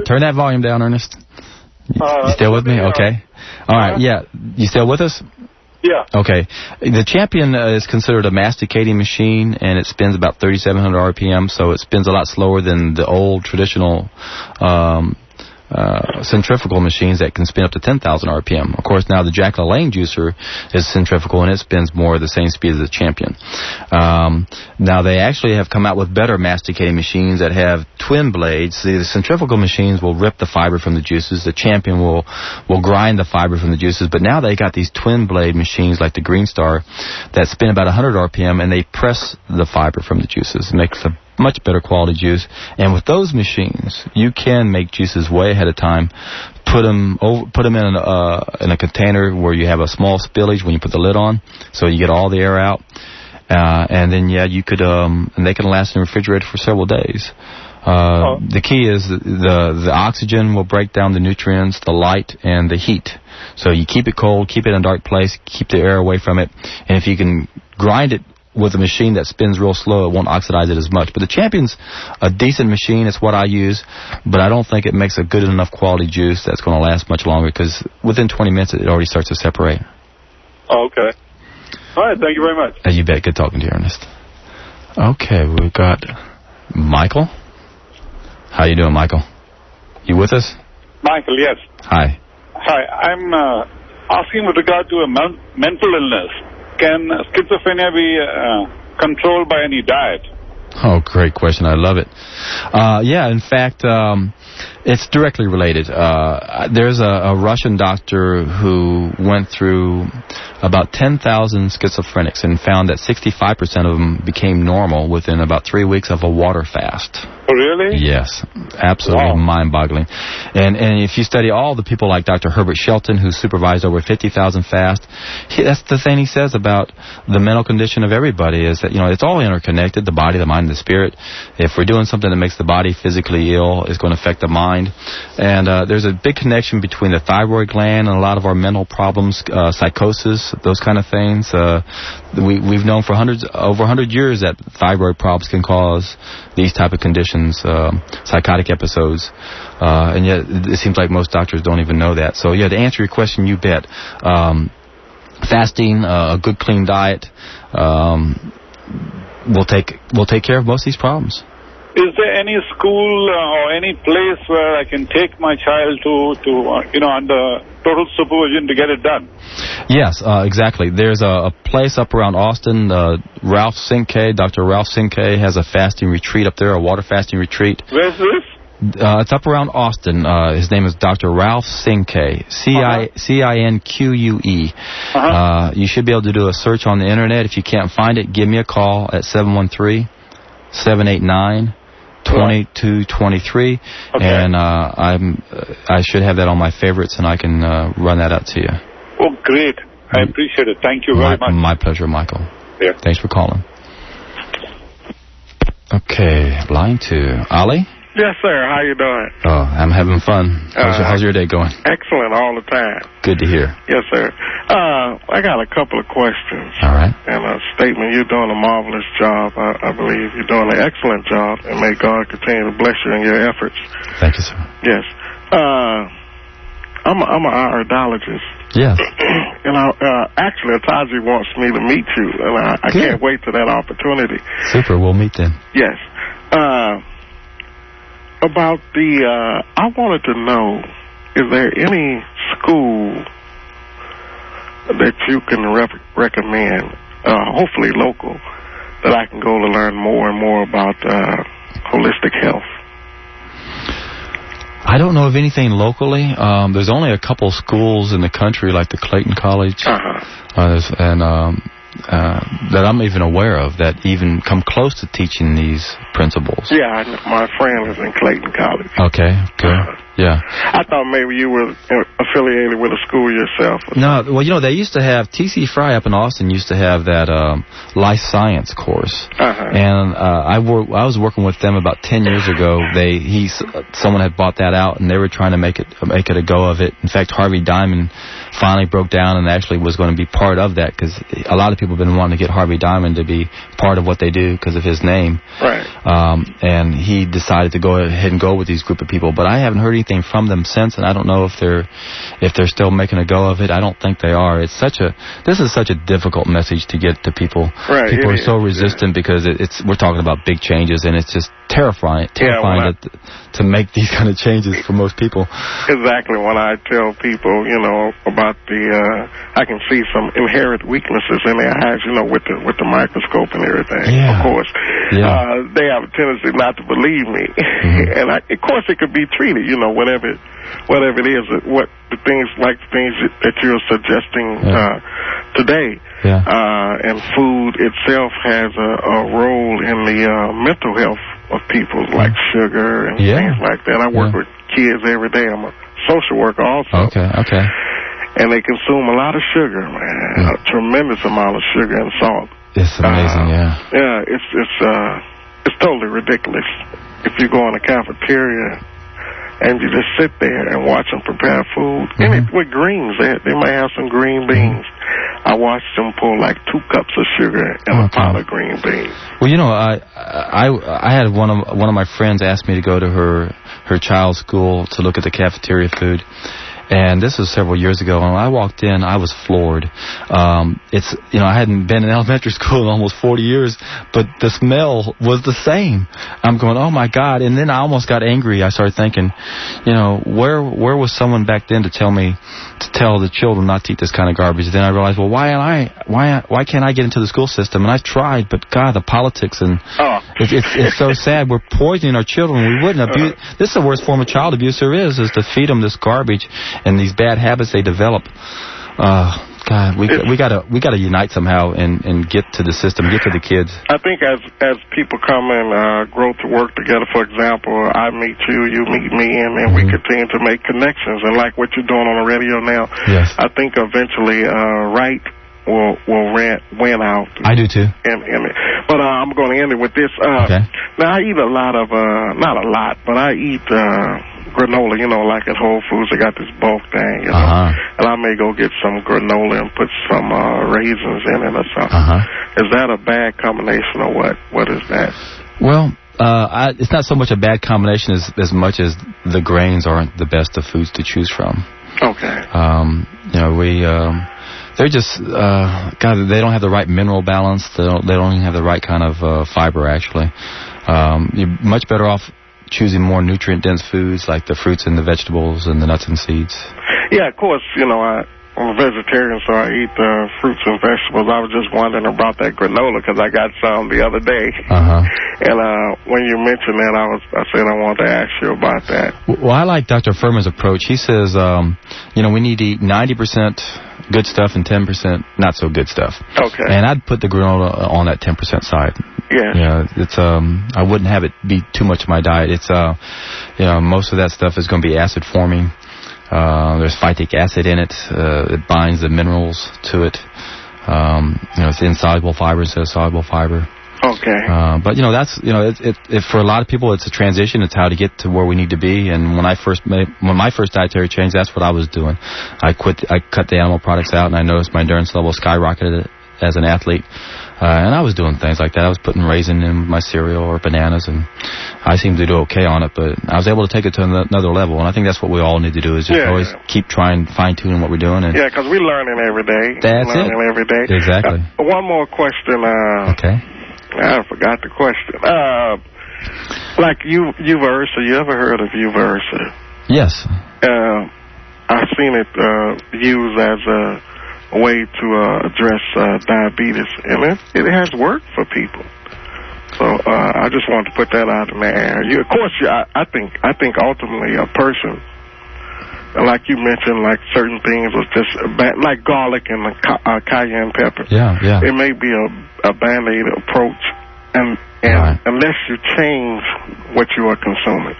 S1: turn that volume down, Ernest. You still with me? Okay. All right, yeah. You still with us?
S17: Yeah.
S1: Okay. The Champion is considered a masticating machine, and it spins about 3,700 RPM, so it spins a lot slower than the old traditional centrifugal machines that can spin up to 10,000 RPM. Of course, now the Jack LaLanne juicer is centrifugal, and it spins more at the same speed as the Champion. Now, they actually have come out with better masticating machines that have twin blades. The centrifugal machines will rip the fiber from the juices. The Champion will grind the fiber from the juices. But now they got these twin blade machines like the Green Star that spin about 100 RPM, and they press the fiber from the juices. It makes a much better quality juice. And with those machines, you can make juices way ahead of time. Put them in a container where you have a small spillage when you put the lid on, so you get all the air out. And then you could and they can last in the refrigerator for several days. The key is the oxygen will break down the nutrients, the light, and the heat. So you keep it cold, keep it in a dark place, keep the air away from it, and if you can grind it with a machine that spins real slow, it won't oxidize it as much. But the Champion's a decent machine. It's what I use, but I don't think it makes a good enough quality juice that's going to last much longer, because within 20 minutes it already starts to separate.
S17: Oh, okay. All right, thank you very much.
S1: You bet. Good talking to you, Ernest. Okay, we've got Michael. How you doing, Michael? You with us?
S17: Michael, yes.
S1: Hi.
S17: Hi, I'm asking with regard to a mental illness. Can schizophrenia be controlled by any diet?
S1: Oh, great question. I love it. In fact, it's directly related. There's a Russian doctor who went through about 10,000 schizophrenics and found that 65% of them became normal within about 3 weeks of a water fast.
S17: Oh, really?
S1: Yes, absolutely mind-boggling. And if you study all the people like Dr. Herbert Shelton, who supervised over 50,000 fasts, that's the thing he says about the mental condition of everybody, is that, it's all interconnected, the body, the mind, and the spirit. If we're doing something that makes the body physically ill, it's going to affect the mind. And there's a big connection between the thyroid gland and a lot of our mental problems, psychosis, those kind of things. We've known for over 100 years that thyroid problems can cause these type of conditions, psychotic episodes, and yet it seems like most doctors don't even know that. So, to answer your question, you bet. Fasting, a good clean diet, will take care of most of these problems.
S17: Is there any school or any place where I can take my child to under total supervision to get it done?
S1: Yes, exactly. There's a place up around Austin, Ralph Sinke, Dr. Ralph Sinke has a fasting retreat up there, a water fasting retreat.
S17: Where's this?
S1: It's up around Austin. His name is Dr. Ralph Sinke, Cinque. You should be able to do a search on the internet. If you can't find it, give me a call at 713-789-2223, and I should have that on my favorites, and I can run that out to you.
S17: Oh, great. I appreciate it. Thank you very much.
S1: My pleasure, Michael.
S17: Yeah.
S1: Thanks for calling. Okay, line 2. Ali?
S18: Yes, sir. How you doing?
S1: Oh, I'm having fun. How's your day going?
S18: Excellent all the time.
S1: Good to hear.
S18: Yes, sir. I got a couple of questions.
S1: All right.
S18: And a statement. You're doing a marvelous job. I believe you're doing an excellent job, and may God continue to bless you in your efforts.
S1: Thank you, sir.
S18: Yes. I'm an iridologist.
S1: Yes.
S18: And actually, Ataji wants me to meet you, and I can't wait for that opportunity.
S1: Super. We'll meet then.
S18: Yes. About I wanted to know, is there any school that you can recommend, hopefully local, that I can go to learn more and more about holistic health?
S1: I don't know of anything locally. There's only a couple schools in the country, like the Clayton College, that I'm even aware of that even come close to teaching these principles.
S18: Yeah, my friend is in Clayton College.
S1: Okay, good. Yeah.
S18: I thought maybe you were affiliated with a school yourself.
S1: No, well, you know, they used to have, T.C. Fry up in Austin used to have that life science course. And I was working with them about 10 years ago. Someone had bought that out, and they were trying to make it a go of it. In fact, Harvey Diamond finally broke down and actually was going to be part of that, because a lot of people have been wanting to get Harvey Diamond to be part of what they do because of his name.
S18: Right.
S1: And he decided to go ahead and go with these group of people. But I haven't heard anything from them since, and I don't know if they're still making a go of it. I don't think they are. This is such a difficult message to get to people.
S18: Right.
S1: People are so resistant because we're talking about big changes, and it's just terrifying to make these kind of changes for most people.
S18: Exactly. When I tell people, about I can see some inherent weaknesses in their eyes, with the microscope and everything.
S1: Yeah.
S18: Of course, they have a tendency not to believe me, and of course it could be treated. Whatever it is, the things that you're suggesting today.
S1: Yeah.
S18: And food itself has a role in the mental health of people, like sugar and things like that. I work with kids every day. I'm a social worker also.
S1: Okay.
S18: And they consume a lot of sugar, man. A tremendous amount of sugar and salt.
S1: It's amazing,
S18: Yeah, it's totally ridiculous. If you go in a cafeteria and you just sit there and watch them prepare food, and with greens, they may have some green beans. I watched them pour like 2 cups of sugar and a pot of green beans.
S1: Well, I had one of my friends ask me to go to her child's school to look at the cafeteria food. And this was several years ago, and when I walked in, I was floored. I hadn't been in elementary school in almost 40 years, but the smell was the same. I'm going, oh my God! And then I almost got angry. I started thinking, where was someone back then to tell the children not to eat this kind of garbage? Then I realized, well, why can't I get into the school system? And I've tried, but God, the politics and it's so sad. We're poisoning our children. We wouldn't abuse. This is the worst form of child abuse there is to feed them this garbage and these bad habits they develop. God, we gotta unite somehow and get to the system, get to the kids.
S18: I think as people come and grow to work together, for example, I meet you meet me, and then we continue to make connections. And like what you're doing on the radio now, I think eventually right will win out.
S1: I do too.
S18: But I'm going to end it with this. Now I eat a lot of not a lot, but I eat granola, like at Whole Foods, they got this bulk thing, and I may go get some granola and put some raisins in it or something. Is that a bad combination or what? What is that? Well,
S1: it's not so much a bad combination as much as the grains aren't the best of foods to choose from.
S18: Okay.
S1: They're just, they don't have the right mineral balance. They don't even have the right kind of fiber, actually. You're much better off choosing more nutrient-dense foods like the fruits and the vegetables and the nuts and seeds.
S18: Yeah, of course, I'm a vegetarian, so I eat fruits and vegetables. I was just wondering about that granola because I got some the other day. And when you mentioned that, I said I wanted to ask you about that.
S1: Well, I like Dr. Furman's approach. He says, we need to eat 90% good stuff and 10% not so good stuff.
S18: Okay.
S1: And I'd put the granola on that 10% side.
S18: Yeah.
S1: It's I wouldn't have it be too much of my diet. It's most of that stuff is going to be acid forming. There's phytic acid in it. It binds the minerals to it. It's insoluble fiber instead of soluble fiber.
S18: Okay.
S1: But that's for a lot of people, it's a transition. It's how to get to where we need to be. And when my first dietary change, that's what I was doing. I cut the animal products out, and I noticed my endurance level skyrocketed as an athlete. And I was doing things like that. I was putting raisin in my cereal or bananas, and I seemed to do okay on it. But I was able to take it to another level, and I think that's what we all need to do is just always keep trying, fine-tuning what we're doing. And
S18: because we're learning every day.
S1: That's
S18: learning every day.
S1: Exactly.
S18: One more question.
S1: Okay.
S18: I forgot the question. Like Uversa, you ever heard of Uversa?
S1: Yes.
S18: I've seen it used as a way to address diabetes, and it has worked for people. So I just wanted to put that out in the air. Of course, I think ultimately a person, like you mentioned, like certain things was just like garlic and cayenne pepper.
S1: Yeah.
S18: It may be a Band-Aid approach, and unless you change what you are consuming.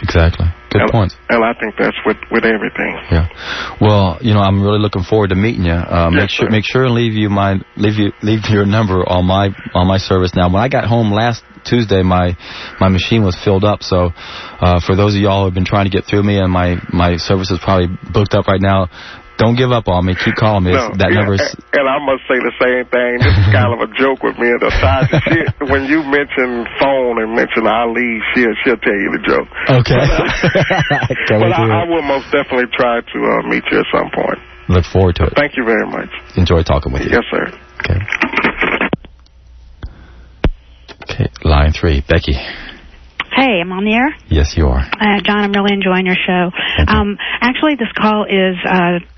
S1: Exactly. Good point.
S18: And I think that's with everything.
S1: Yeah. Well, I'm really looking forward to meeting you. Make sure and leave your number on my service now. When I got home last Tuesday, my machine was filled up. So for those of y'all who have been trying to get through me, and my service is probably booked up right now, don't give up on me. Keep calling me. Number is...
S18: And I must say the same thing. This is kind of a joke with me. And when you mention phone and mention Ali, she'll tell you the joke.
S1: Okay.
S18: But I will most definitely try to meet you at some point.
S1: Look forward to it.
S18: Thank you very much.
S1: Enjoy talking with you.
S18: Yes, sir.
S1: Okay, line 3, Becky.
S19: Hey, I'm on the air?
S1: Yes, you are.
S19: John, I'm really enjoying your show. Actually, this call is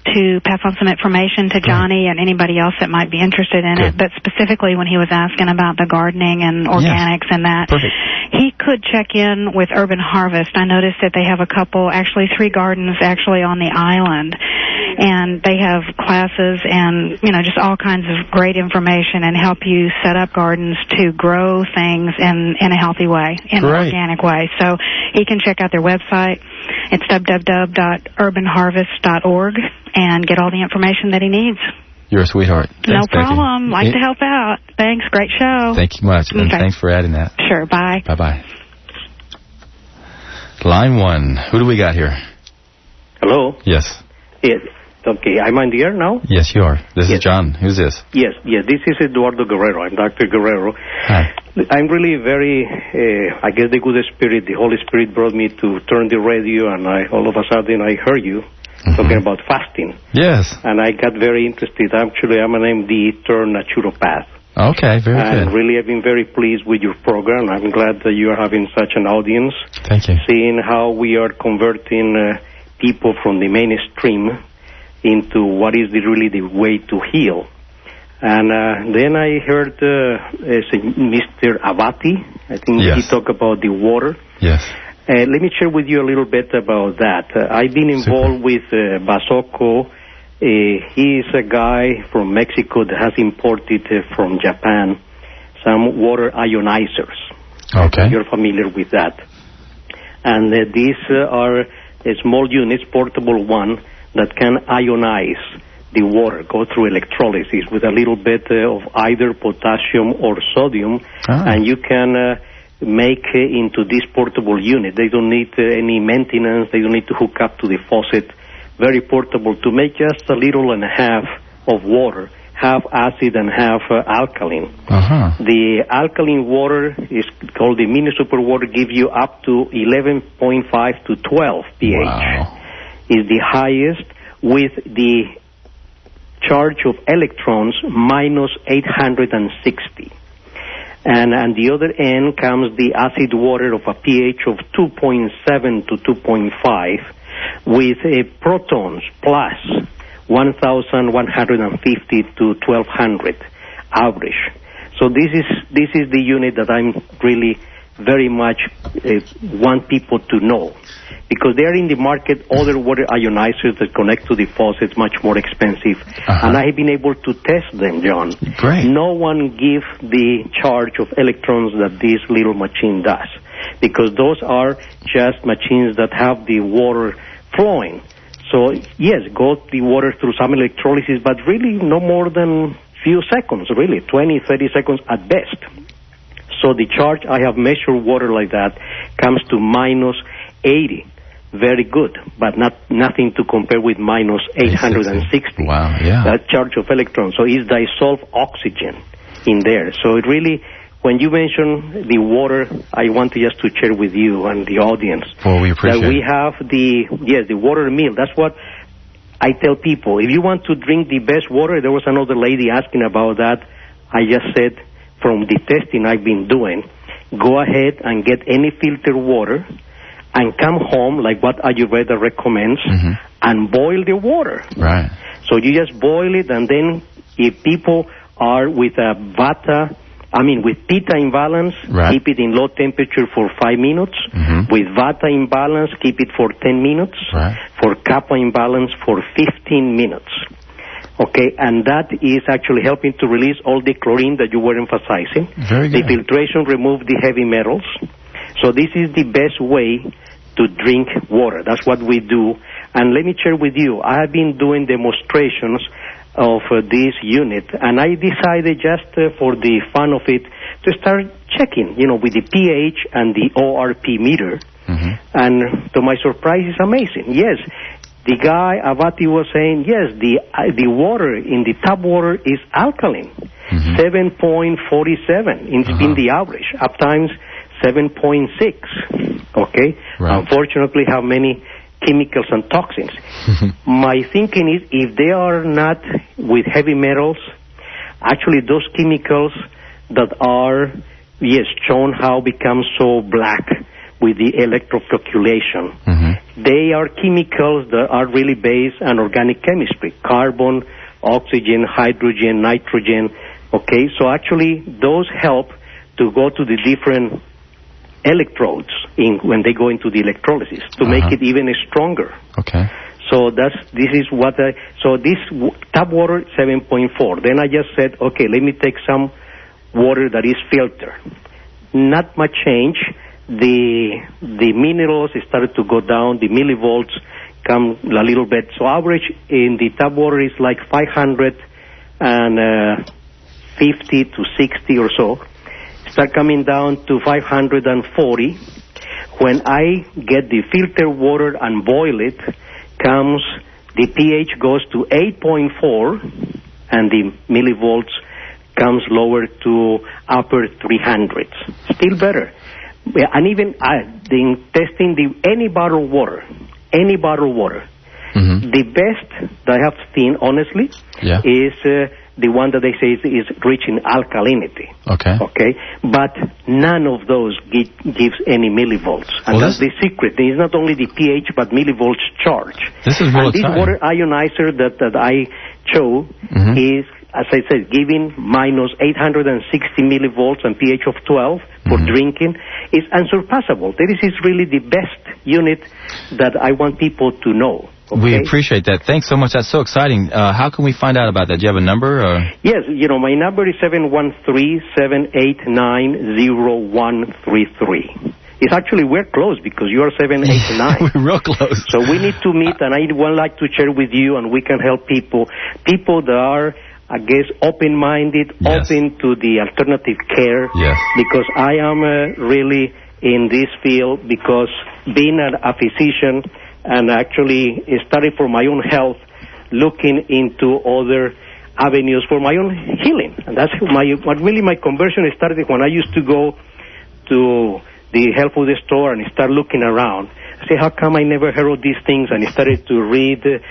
S19: to pass on some information to Johnny and anybody else that might be interested in it, but specifically when he was asking about the gardening and organics and that.
S1: Perfect.
S19: He could check in with Urban Harvest. I noticed that they have a couple, actually 3 gardens actually on the island, and they have classes and, just all kinds of great information and help you set up gardens to grow things in a healthy way, in an organic way. So he can check out their website. It's www.urbanharvest.org and get all the information that he needs.
S1: You're a sweetheart. Thanks,
S19: no problem. Like to help out. Thanks. Great show.
S1: Thank you much. And thanks for adding that.
S19: Sure. Bye.
S1: Bye-bye. Line 1. Who do we got here?
S20: Hello?
S1: Yes.
S20: Yes. Okay, I'm on the air now?
S1: Yes, you are. This is John. Who's this?
S20: Yes, this is Eduardo Guerrero. I'm Dr. Guerrero.
S1: Hi.
S20: I'm really very, I guess the good spirit, the Holy Spirit brought me to turn the radio, and all of a sudden I heard you talking about fasting.
S1: Yes.
S20: And I got very interested. Actually, I'm an MD turned naturopath.
S1: Okay, very good.
S20: And really, I've been very pleased with your program. I'm glad that you are having such an audience.
S1: Thank you.
S20: Seeing how we are converting people from the mainstream into what is really the way to heal. And then I heard Mr. Abati, I think he talked about the water.
S1: Yes.
S20: Let me share with you a little bit about that. I've been involved with Basoko. He is a guy from Mexico that has imported from Japan some water ionizers.
S1: Okay.
S20: You're familiar with that. And these are small units, portable one, that can ionize the water, go through electrolysis with a little bit of either potassium or sodium, and you can make into this portable unit. They don't need any maintenance. They don't need to hook up to the faucet. Very portable to make just a little and a half of water, half acid and half alkaline. The alkaline water is called the mini super water, gives you up to 11.5 to 12 pH.
S1: Wow.
S20: Is the highest with the charge of electrons minus 860. And on the other end comes the acid water of a pH of 2.7 to 2.5 with protons plus 1,150 to 1,200 average. So this is the unit that I'm really very much want people to know, because they are in the market other water ionizers that connect to the faucets, much more expensive. And I have been able to test them, John.
S1: Great.
S20: No one gives the charge of electrons that this little machine does, because those are just machines that have the water flowing. So, yes, go the water through some electrolysis, but really no more than few seconds, really, 20, 30 seconds at best. So the charge, I have measured water like that, comes to minus 80. Very good, but nothing to compare with minus 860.
S1: Wow, yeah.
S20: That charge of electrons. So it's dissolved oxygen in there. So it really, when you mention the water, I want just to share with you and the audience.
S1: Well, we appreciate
S20: that we have the water meal. That's what I tell people. If you want to drink the best water, there was another lady asking about that. I just said, from the testing I've been doing, go ahead and get any filtered water and come home, like what Ayurveda recommends, and boil the water.
S1: Right.
S20: So you just boil it, and then if people are with a with Pitta imbalance, keep it in low temperature for 5 minutes. With Vata imbalance, keep it for 10 minutes. For Kapha imbalance, for 15 minutes. Okay, and that is actually helping to release all the chlorine that you were emphasizing.
S1: Very good.
S20: The filtration remove the heavy metals. So this is the best way to drink water. That's what we do. And let me share with you, I have been doing demonstrations of this unit, and I decided just for the fun of it to start checking, with the pH and the ORP meter. And to my surprise, it's amazing. Yes, the guy, Avati, was saying, yes, the water in the tap water is alkaline, 7.47. It's been the average, up times 7.6. Okay? Unfortunately, how many chemicals and toxins. My thinking is, if they are not with heavy metals, actually those chemicals that are, shown how become so black with the electroflocculation, they are chemicals that are really based on organic chemistry, carbon, oxygen, hydrogen, nitrogen. Okay, so actually those help to go to the different electrodes when they go into the electrolysis to make it even stronger.
S1: Okay.
S20: So this tap water 7.4. Then I just said, okay, let me take some water that is filtered. Not much change. The minerals started to go down. The millivolts come a little bit. So average in the tap water is like 550 to 60 or so. Start coming down to 540. When I get the filtered water and boil it, the pH goes to 8.4, and the millivolts comes lower to upper 300s. Still better. And even testing any bottled water, the best that I have seen, honestly, is the one that they say is rich in alkalinity. Okay. But none of those gives any millivolts. And that's the secret. It's not only the pH, but millivolts charge.
S1: This is real
S20: exciting. This water ionizer that I chose is, as I said, giving minus 860 millivolts and pH of 12 for drinking is unsurpassable. This is really the best unit that I want people to know. Okay?
S1: We appreciate that. Thanks so much. That's so exciting. How can we find out about that? Do you have a number? Or?
S20: Yes, my number is 713-789-0133. It's actually, we're close because you are 789.
S1: We're real close.
S20: So we need to meet, and I would like to share with you, and we can help people that are, I guess, open-minded, open to the alternative care.
S1: Yes.
S20: Because I am really in this field because being a physician and actually studying for my own health, looking into other avenues for my own healing. And that's my conversion started when I used to go to the health food store and start looking around. I say, how come I never heard of these things? And I started to read, the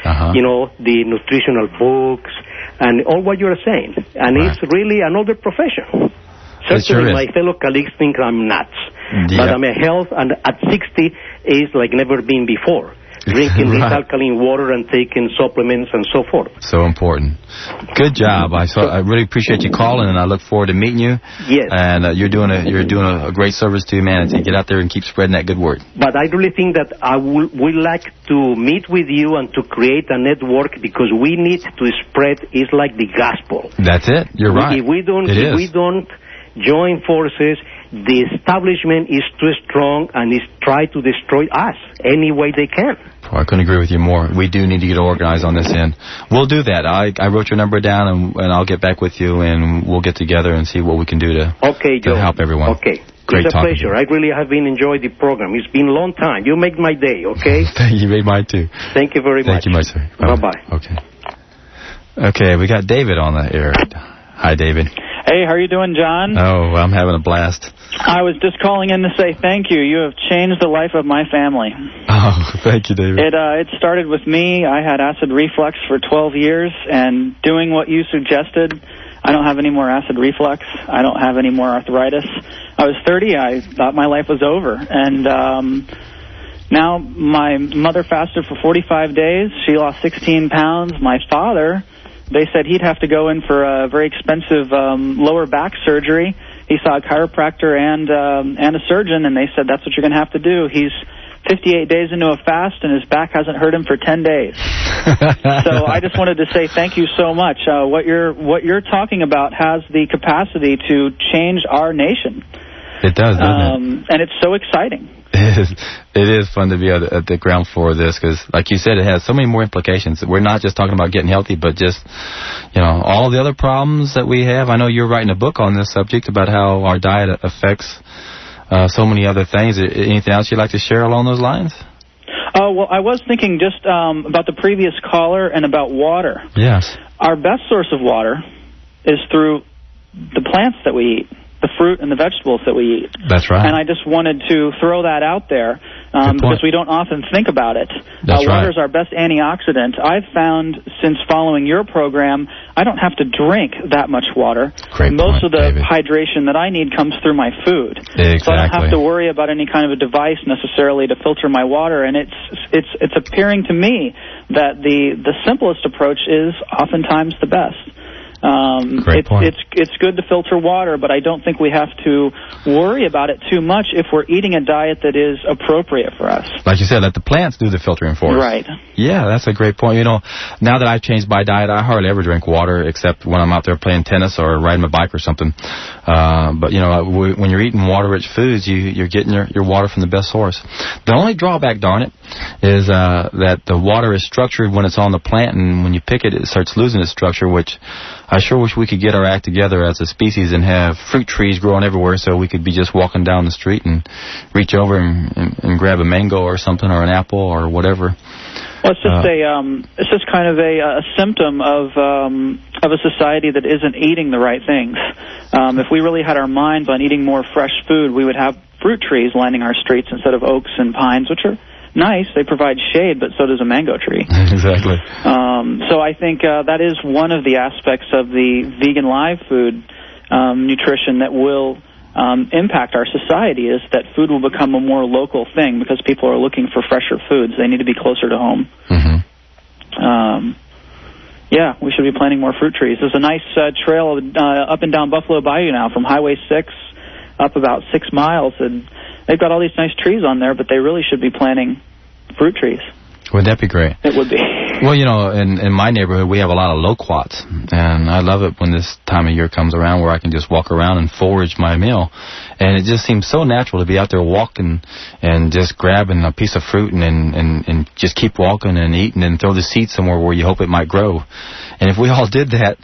S20: nutritional books and all what you're saying. And it's really another profession. Certainly my fellow colleagues think I'm nuts. But I'm a health, and at 60 is like never been before. Drinking this alkaline water and taking supplements and so forth.
S1: So important. Good job. I really appreciate you calling, and I look forward to meeting you.
S20: Yes.
S1: And you're doing a great service to humanity. Get out there and keep spreading that good word.
S20: But I really think that I would like to meet with you and to create a network because we need to spread. It's like the gospel.
S1: That's it. You're right.
S20: If we don't join forces, the establishment is too strong and is try to destroy us any way they can.
S1: I couldn't agree with you more. We do need to get organized on this end. We'll do that. I wrote your number down, and I'll get back with you, and we'll get together and see what we can do to help everyone.
S20: Okay.
S1: Great
S20: it's a pleasure. I really have been enjoying the program. It's been a long time. You made my day, okay?
S1: You made mine, too.
S20: Thank you very much.
S1: Thank you, my sir.
S20: Bye-bye.
S1: Okay, we got David on the air. Hi, David.
S21: Hey, how are you doing, John?
S1: Oh, I'm having a blast.
S21: I was just calling in to say thank you. You have changed the life of my family.
S1: Oh, thank you, David.
S21: It started with me. I had acid reflux for 12 years, and doing what you suggested, I don't have any more acid reflux. I don't have any more arthritis. I was 30. I thought my life was over, and Now, my mother fasted for 45 days. She lost 16 pounds. My father, they said he'd have to go in for a very expensive lower back surgery. He saw a chiropractor and a surgeon, and they said, that's what you're going to have to do. He's 58 days into a fast, and his back hasn't hurt him for 10 days. So I just wanted to say thank you so much. What you're talking about has the capacity to change our nation.
S1: It does, doesn't it?
S21: And it's so exciting.
S1: It is fun to be at the ground floor of this because, like you said, it has so many more implications. We're not just talking about getting healthy, but just, all the other problems that we have. I know you're writing a book on this subject about how our diet affects so many other things. Anything else you'd like to share along those lines?
S21: Well, I was thinking just about the previous caller and about water.
S1: Yes.
S21: Our best source of water is through the plants that we eat, the fruit and the vegetables that we eat.
S1: That's right.
S21: And I just wanted to throw that out there because we don't often think about it.
S1: That's right.
S21: Water is our best antioxidant. I've found since following your program, I don't have to drink that much water. Most of the hydration that I need comes through my food.
S1: Exactly.
S21: So I don't have to worry about any kind of a device necessarily to filter my water. And it's appearing to me that the simplest approach is oftentimes the best.
S1: Great point.
S21: It's good to filter water, but I don't think we have to worry about it too much if we're eating a diet that is appropriate for us.
S1: Like you said, let the plants do the filtering for us.
S21: Right.
S1: Yeah, that's a great point. Now that I've changed my diet, I hardly ever drink water except when I'm out there playing tennis or riding my bike or something. But, when you're eating water-rich foods, you're getting your water from the best source. The only drawback, darn it, is that the water is structured when it's on the plant, and when you pick it, it starts losing its structure, which I sure wish we could get our act together as a species and have fruit trees growing everywhere so we could be just walking down the street and reach over and grab a mango or something or an apple or whatever.
S21: Well, it's just kind of a symptom of a society that isn't eating the right things. If we really had our minds on eating more fresh food, we would have fruit trees lining our streets instead of oaks and pines, which are nice. They provide shade, but so does a mango tree.
S1: Exactly.
S21: So I think that is one of the aspects of the vegan live food nutrition that will impact our society, is that food will become a more local thing because people are looking for fresher foods. They need to be closer to home. Mm-hmm. Yeah, we should be planting more fruit trees. There's a nice trail up and down Buffalo Bayou now from Highway 6 up about 6 miles, and they've got all these nice trees on there, but they really should be planting fruit trees.
S1: Would that be great?
S21: It would be.
S1: Well, in my neighborhood, we have a lot of loquats, and I love it when this time of year comes around where I can just walk around and forage my meal. And it just seems so natural to be out there walking and just grabbing a piece of fruit and just keep walking and eating and throw the seed somewhere where you hope it might grow. And if we all did that,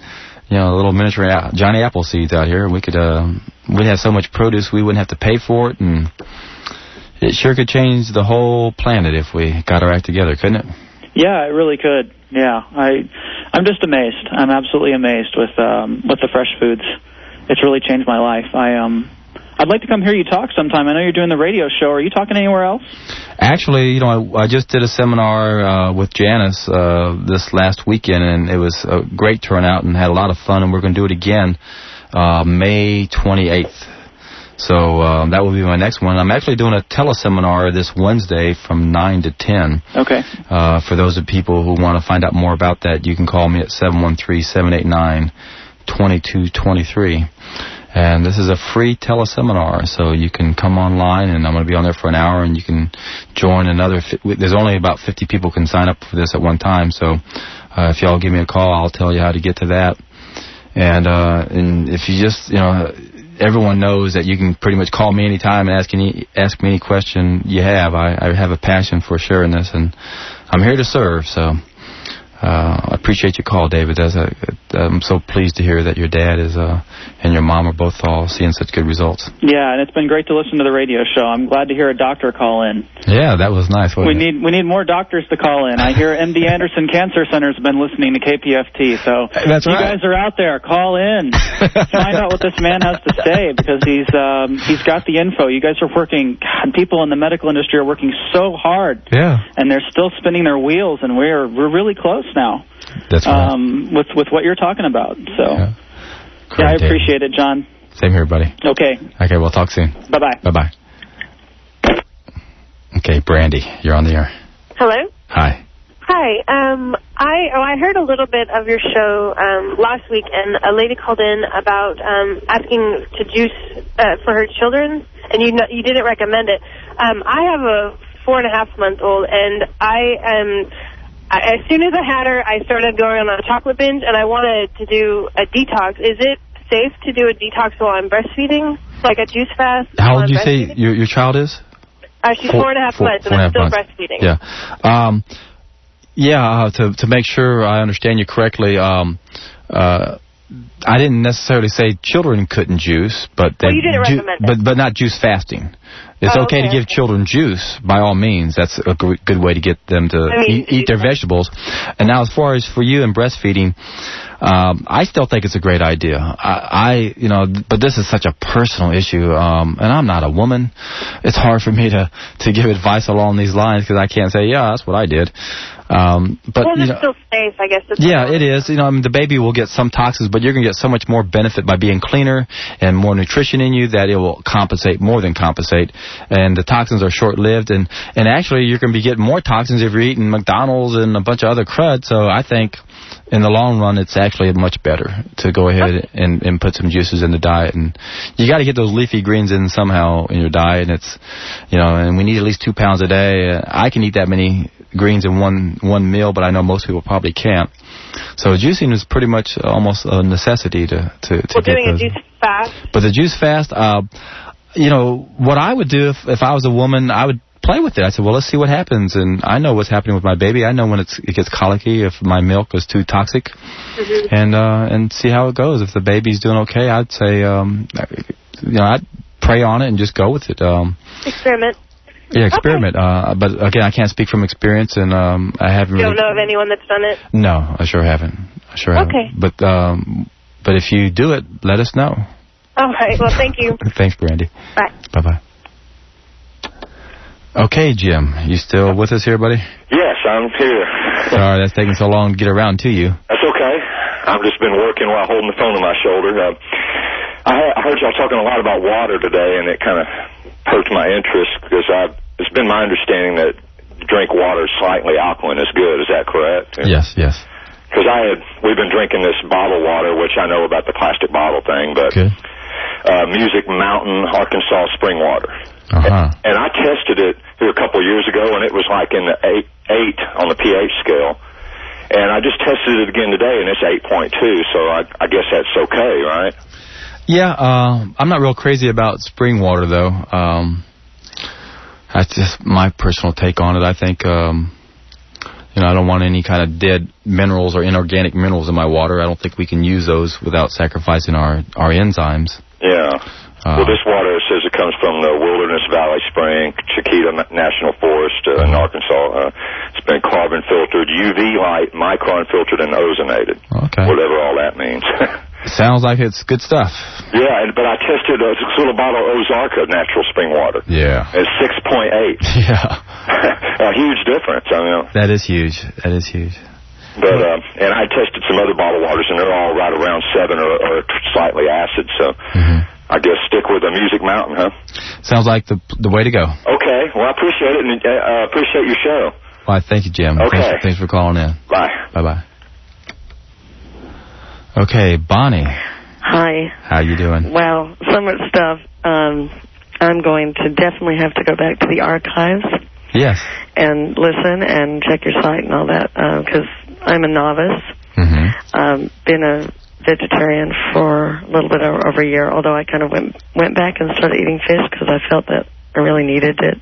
S1: little miniature Johnny Apple seeds out here, we could we'd have so much produce we wouldn't have to pay for it, and it sure could change the whole planet if we got our act together, couldn't it?
S21: Yeah, it really could. Yeah, I'm just amazed. I'm absolutely amazed with the fresh foods. It's really changed my life. I'd like to come hear you talk sometime. I know you're doing the radio show. Are you talking anywhere else? Actually,
S1: I just did a seminar with Janice this last weekend, and it was a great turnout and had a lot of fun, and we're going to do it again May 28th. So that will be my next one. I'm actually doing a teleseminar this Wednesday from 9 to 10.
S21: Okay.
S1: For those of people who want to find out more about that, you can call me at 713-789-2223. And this is a free teleseminar, so you can come online, and I'm going to be on there for an hour, and you can join another. There's only about 50 people can sign up for this at one time, so if y'all give me a call, I'll tell you how to get to that. And if you just, everyone knows that you can pretty much call me anytime and ask me any question you have. I have a passion for sharing this, and I'm here to serve, so I appreciate your call, David. I'm so pleased to hear that your dad and your mom are both all seeing such good results.
S21: Yeah, and it's been great to listen to the radio show. I'm glad to hear a doctor call in.
S1: Yeah, that was nice.
S21: We need more doctors to call in. I hear MD Anderson Cancer Center has been listening to KPFT, so
S1: that's
S21: you
S1: right.
S21: guys are out there. Call in. Find out what this man has to say, because he's got the info. You guys are working. God, people in the medical industry are working so hard.
S1: Yeah.
S21: And they're still spinning their wheels, and we're really close now.
S1: That's right.
S21: With what you're talking about. So,
S1: yeah,
S21: I appreciate it, John.
S1: Same here, buddy.
S21: Okay.
S1: Okay, we'll talk soon.
S21: Bye-bye.
S1: Bye-bye. Okay, Brandy, you're on the air.
S2: Hello?
S1: Hi.
S2: Hi. I heard a little bit of your show last week, and a lady called in about asking to juice for her children, and you didn't recommend it. I have a 4.5-month-old, and as soon as I had her, I started going on a chocolate binge, and I wanted to do a detox. Is it safe to do a detox while I'm breastfeeding, like a juice fast?
S1: How old do you say your child is?
S2: She's 4.5 months, and I'm still breastfeeding.
S1: Yeah. To make sure I understand you correctly, I didn't necessarily say children couldn't juice, but
S2: you didn't recommend it.
S1: But not juice fasting. It's okay to give children juice, by all means. That's a good way to get them to eat their vegetables. And now, as far as for you and breastfeeding, I still think it's a great idea. But this is such a personal issue, and I'm not a woman. It's hard for me to give advice along these lines because I can't say, yeah, that's what I did. But
S2: it's still safe, I guess.
S1: It is. The baby will get some toxins, but you're going to get so much more benefit by being cleaner and more nutrition in you that it will compensate, more than compensate. And the toxins are short-lived, and actually you're going to be getting more toxins if you're eating McDonald's and a bunch of other crud. So I think in the long run, it's actually much better to go ahead and put some juices in the diet. And you got to get those leafy greens in somehow in your diet. And it's, and we need at least 2 pounds a day. I can eat that many greens in one meal, but I know most people probably can't. So juicing is pretty much almost a necessity to get
S2: doing a juice fast.
S1: But the juice fast, what I would do if I was a woman, I would play with it. I said, well, let's see what happens. And I know what's happening with my baby. I know when it gets colicky, if my milk is too toxic, and see how it goes. If the baby's doing okay, I'd say, I'd pray on it and just go with it.
S2: Experiment.
S1: Yeah, experiment. Okay. But again, I can't speak from experience, and I haven't.
S2: You don't know of anyone that's done it?
S1: No, I sure haven't.
S2: Okay.
S1: But if you do it, let us know.
S2: All right. Well, thank you.
S1: Thanks, Brandy.
S2: Bye.
S1: Bye-bye. Okay, Jim, you still with us here, buddy?
S22: Yes, I'm here.
S1: Sorry, that's taking so long to get around to you.
S22: That's okay. I've just been working while holding the phone on my shoulder. I heard y'all talking a lot about water today, and it kind of perked my interest because it's been my understanding that drink water slightly alkaline is good. Is that correct?
S1: Yes.
S22: Because we've been drinking this bottled water, which I know about the plastic bottle thing, but Music Mountain, Arkansas spring water. And I tested it here a couple of years ago, and it was like in the 8 on the pH scale. And I just tested it again today, and it's 8.2, so I guess that's okay, right?
S1: Yeah, I'm not real crazy about spring water, though. That's just my personal take on it. I think, I don't want any kind of dead minerals or inorganic minerals in my water. I don't think we can use those without sacrificing our enzymes.
S22: Yeah. Well, this water says it comes from the Wilderness Valley Spring, Chiquita National Forest in Arkansas. It's been carbon filtered, UV light, micron filtered, and ozonated.
S1: Okay.
S22: Whatever all that means.
S1: Sounds like it's good stuff.
S22: Yeah, but I tested a little bottle of Ozarka natural spring water.
S1: Yeah.
S22: It's 6.8.
S1: Yeah.
S22: A huge difference.
S1: That is huge.
S22: But and I tested some other bottled waters, and they're all right around 7 or slightly acid. So I guess stick with the Music Mountain, huh?
S1: Sounds like the way to go.
S22: Okay. Well, I appreciate it, and appreciate your show.
S1: Well, thank you, Jim.
S22: Okay.
S1: Thanks for calling in.
S22: Bye.
S1: Bye-bye. Okay, Bonnie.
S23: Hi.
S1: How you doing?
S23: Well, so much stuff. I'm going to definitely have to go back to the archives.
S1: Yes.
S23: And listen and check your site and all that, because I'm a novice. Been a vegetarian for a little bit over a year, although I kind of went back and started eating fish because I felt that I really needed it.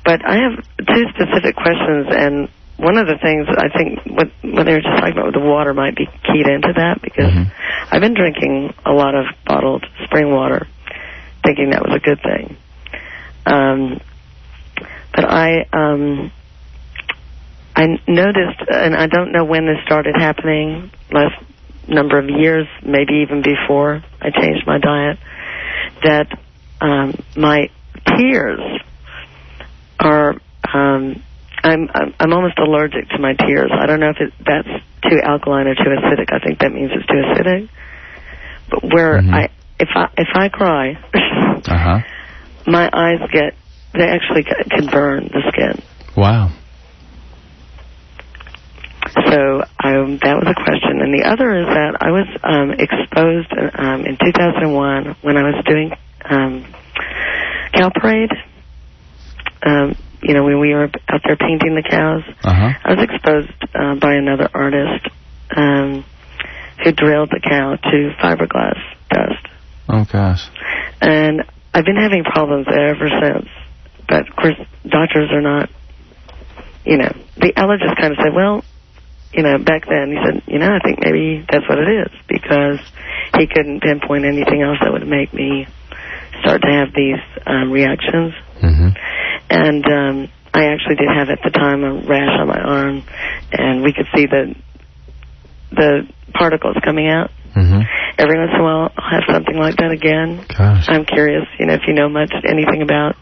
S23: But I have 2 specific questions, and one of the things I think what they were just talking about with the water might be keyed into that, because I've been drinking a lot of bottled spring water, thinking that was a good thing. But I noticed, and I don't know when this started happening, last number of years, maybe even before I changed my diet, that my tears are, I'm almost allergic to my tears. I don't know if that's too alkaline or too acidic. I think that means it's too acidic. But where if I cry, my eyes get they actually can burn the skin.
S1: Wow.
S23: So that was a question. And the other is that I was exposed in 2001 when I was doing cow parade. When we were out there painting the cows, I was exposed by another artist who drilled the cow to fiberglass dust.
S1: Oh, gosh.
S23: And I've been having problems ever since. But, of course, doctors are not, the allergist kind of said, well, back then, he said, I think maybe that's what it is, because he couldn't pinpoint anything else that would make me start to have these reactions. And I actually did have at the time a rash on my arm, and we could see the particles coming out. Every once in a while, I'll have something like that again.
S1: Gosh.
S23: I'm curious, if you know anything about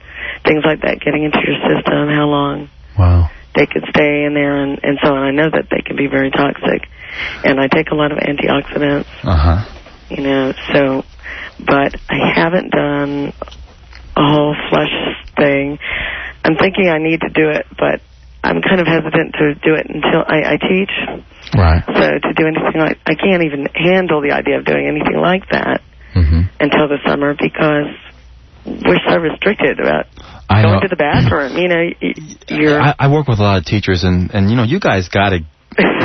S23: things like that getting into your system, how long they could stay in there, and so on. I know that they can be very toxic, and I take a lot of antioxidants. But I haven't done a whole flush thing. I'm thinking I need to do it, but I'm kind of hesitant to do it until I teach.
S1: Right.
S23: So to do anything like, I can't even handle the idea of doing anything like that until the summer, because we're so restricted about going to the bathroom.
S1: I work with a lot of teachers, and you guys got to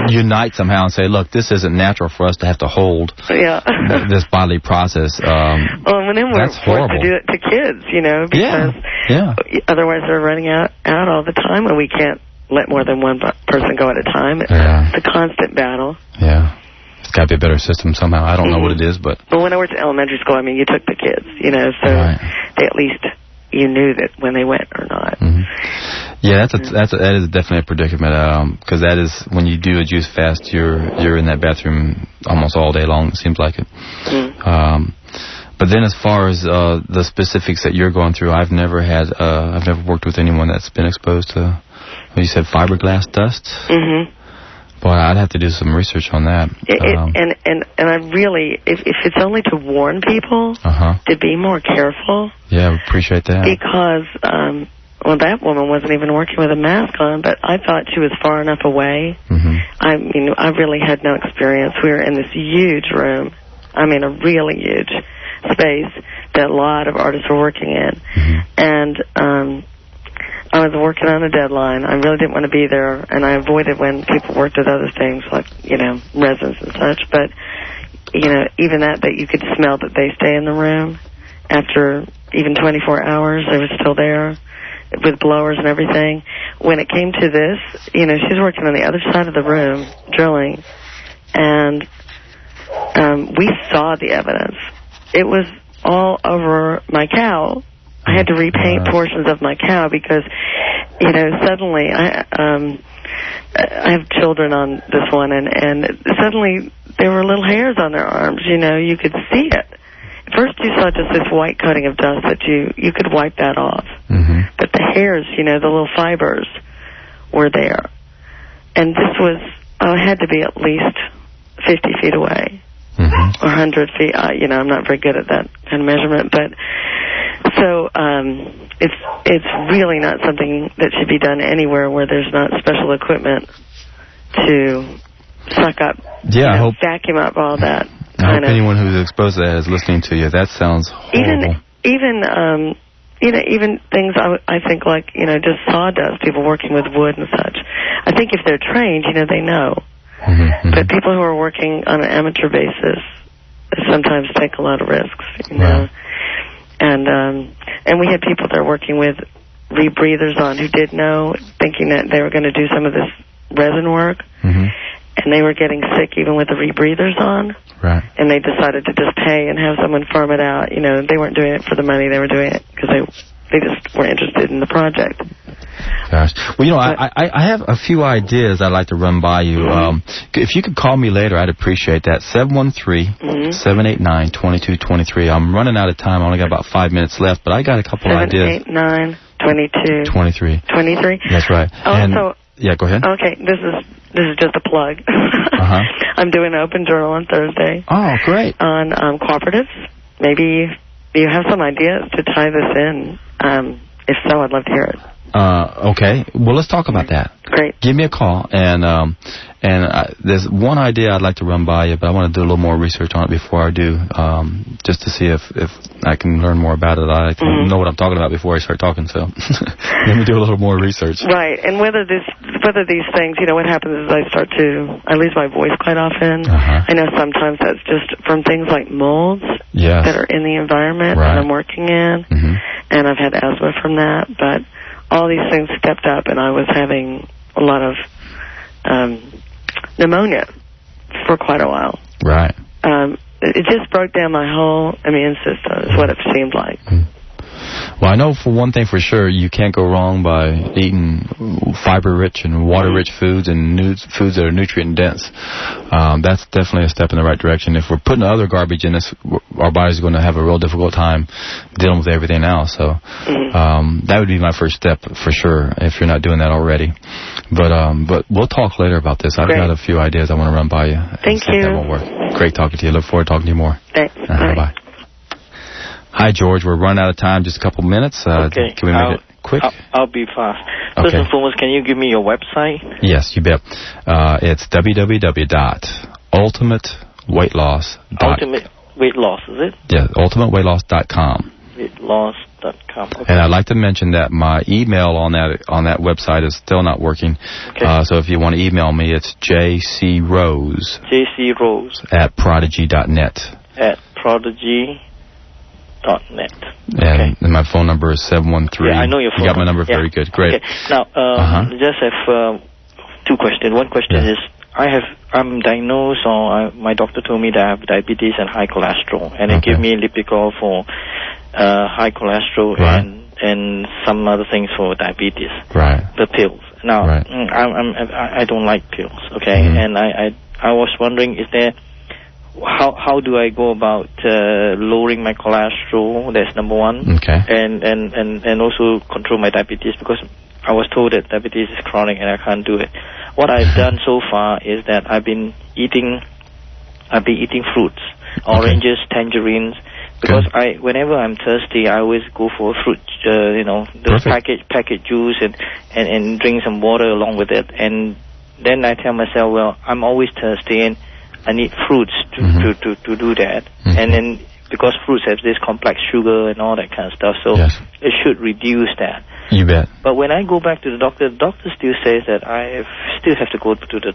S1: unite somehow and say, look, this isn't natural for us to have to hold this bodily process.
S23: And then we're forced to do it to kids, because otherwise they're running out all the time, and we can't let more than one person go at a time. It's a constant battle.
S1: Yeah. It's got to be a better system somehow. I don't know what it is, but...
S23: Well, when I worked at elementary school, you took the kids, so they at least you knew that when they went or not.
S1: Yeah, that is definitely a predicament, because that is, when you do a juice fast, you're in that bathroom almost all day long, it seems like it. But then as far as the specifics that you're going through, I've never worked with anyone that's been exposed to, you said fiberglass dust? Boy, I'd have to do some research on that.
S23: And I really, if it's only to warn people to be more careful.
S1: Yeah, appreciate that.
S23: Because, that woman wasn't even working with a mask on, but I thought she was far enough away. I really had no experience. We were in this huge room. A really huge space that a lot of artists were working in. And I was working on a deadline. I really didn't want to be there, and I avoided when people worked with other things like, resins and such. But, even that you could smell that they stay in the room after even 24 hours, they were still there with blowers and everything. When it came to this, she's working on the other side of the room, drilling, and we saw the evidence. It was all over my cow. I had to repaint portions of my cow because, suddenly I have children on this one, and suddenly there were little hairs on their arms. You could see it. First you saw just this white coating of dust that you could wipe that off. But the hairs, the little fibers were there. And this had to be at least 50 feet away. Or 100 feet. I'm not very good at that kind of measurement, but so it's really not something that should be done anywhere where there's not special equipment to suck up, vacuum up all that.
S1: I hope anyone who's exposed to that is listening to you. That sounds horrible.
S23: Even things I think like just sawdust. People working with wood and such. I think if they're trained, they know. But people who are working on an amateur basis sometimes take a lot of risks, And we had people there working with rebreathers on who did know, thinking that they were going to do some of this resin work, and they were getting sick even with the rebreathers on.
S1: Right.
S23: And they decided to just pay and have someone farm it out. They weren't doing it for the money; they were doing it because they just were interested in the project.
S1: Gosh. Well, I have a few ideas I'd like to run by you. If you could call me later, I'd appreciate that. 713-789-2223. I'm running out of time. I only got about 5 minutes left, but I got a couple ideas.
S23: 789-22.
S1: 23.
S23: 23?
S1: That's right. Yeah, go ahead.
S23: Okay, this is just a plug. I'm doing an open journal on Thursday.
S1: Oh, great.
S23: On cooperatives. Maybe you have some ideas to tie this in. if so, I'd love to hear it.
S1: Okay. Well, let's talk about that.
S23: Great.
S1: Give me a call, and there's one idea I'd like to run by you, but I want to do a little more research on it before I do, just to see if I can learn more about it. I like to know what I'm talking about before I start talking, so let me do a little more research.
S23: Right, and whether these things, what happens is I lose my voice quite often. I know sometimes that's just from things like molds that are in the environment that I'm working in, and I've had asthma from that, but all these things stepped up, and I was having a lot of pneumonia for quite a while.
S1: Right.
S23: It just broke down my whole immune system, is what it seemed like.
S1: Well, I know for one thing for sure, you can't go wrong by eating fiber-rich and water-rich foods and foods that are nutrient-dense. That's definitely a step in the right direction. If we're putting other garbage in us, our body's going to have a real difficult time dealing with everything else. So that would be my first step for sure, if you're not doing that already. But we'll talk later about this. I've got a few ideas I want to run by you.
S23: Thank you.
S1: That won't work. Great talking to you. Look forward to talking to you more.
S23: Thanks.
S1: Bye-bye. Hi, George. We're running out of time. Just a couple minutes.
S3: Okay.
S1: Can we make it quick?
S3: I'll be fast. First and foremost, can you give me your website?
S1: Yes, you bet. It's www.ultimateweightloss.com.
S3: Ultimate Weight Loss, is it?
S1: Yeah, ultimateweightloss.com.
S3: Weightloss.com. Okay.
S1: And I'd like to mention that my email on that website is still not working. Okay. So if you want to email me, it's jcrose.
S3: jcrose.
S1: @prodigy.net.
S3: @prodigy.net.
S1: And my phone number is 713.
S3: Yeah, I know your phone.
S1: You got my number? Very good. Great.
S3: Okay. Now, just have two questions. One question is, I'm diagnosed, or my doctor told me that I have diabetes and high cholesterol, and they give me Lipicol for high cholesterol and some other things for diabetes.
S1: Right.
S3: The pills. Now, I don't like pills. Okay, and I was wondering, is there how do I go about lowering my cholesterol? That's number one.
S1: Okay.
S3: And also control my diabetes, because I was told that diabetes is chronic and I can't do it. What I've done so far is that I've been eating fruits, oranges, tangerines, because whenever I'm thirsty, I always go for fruit, those packet juice and drink some water along with it. And then I tell myself, well, I'm always thirsty and I need fruits to do that. And then because fruits have this complex sugar and all that kind of stuff, so it should reduce that.
S1: You bet.
S3: But when I go back to the doctor still says that I still have to go to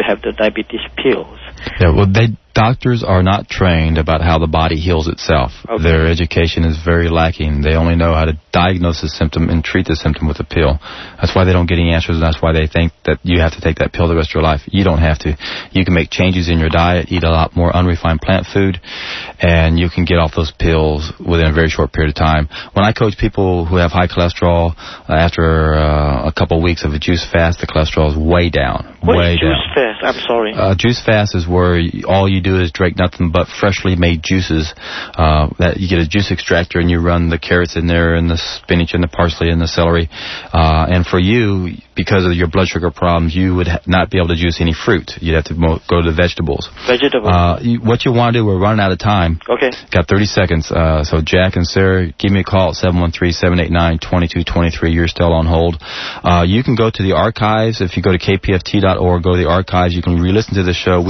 S3: have the diabetes pills.
S1: Yeah, well, doctors are not trained about how the body heals itself. Okay. Their education is very lacking. They only know how to diagnose the symptom and treat the symptom with a pill. That's why they don't get any answers, and that's why they think that you have to take that pill the rest of your life. You don't have to. You can make changes in your diet, eat a lot more unrefined plant food, and you can get off those pills within a very short period of time. When I coach people who have high cholesterol, after a couple of weeks of a juice fast, the cholesterol is way down.
S3: What is juice fast? I'm sorry.
S1: Juice fast is where all you do is drink nothing but freshly made juices. That you get a juice extractor and you run the carrots in there and the spinach and the parsley and the celery. And for you, because of your blood sugar problems, you would not be able to juice any fruit. You'd have to go to the vegetables. What you want to do, we're running out of time.
S3: Okay.
S1: Got 30 seconds. So Jack and Sarah, give me a call at 713-789-2223. You're still on hold. You can go to the archives. If you go to kpft.org, go to the archives. You can re-listen to the show.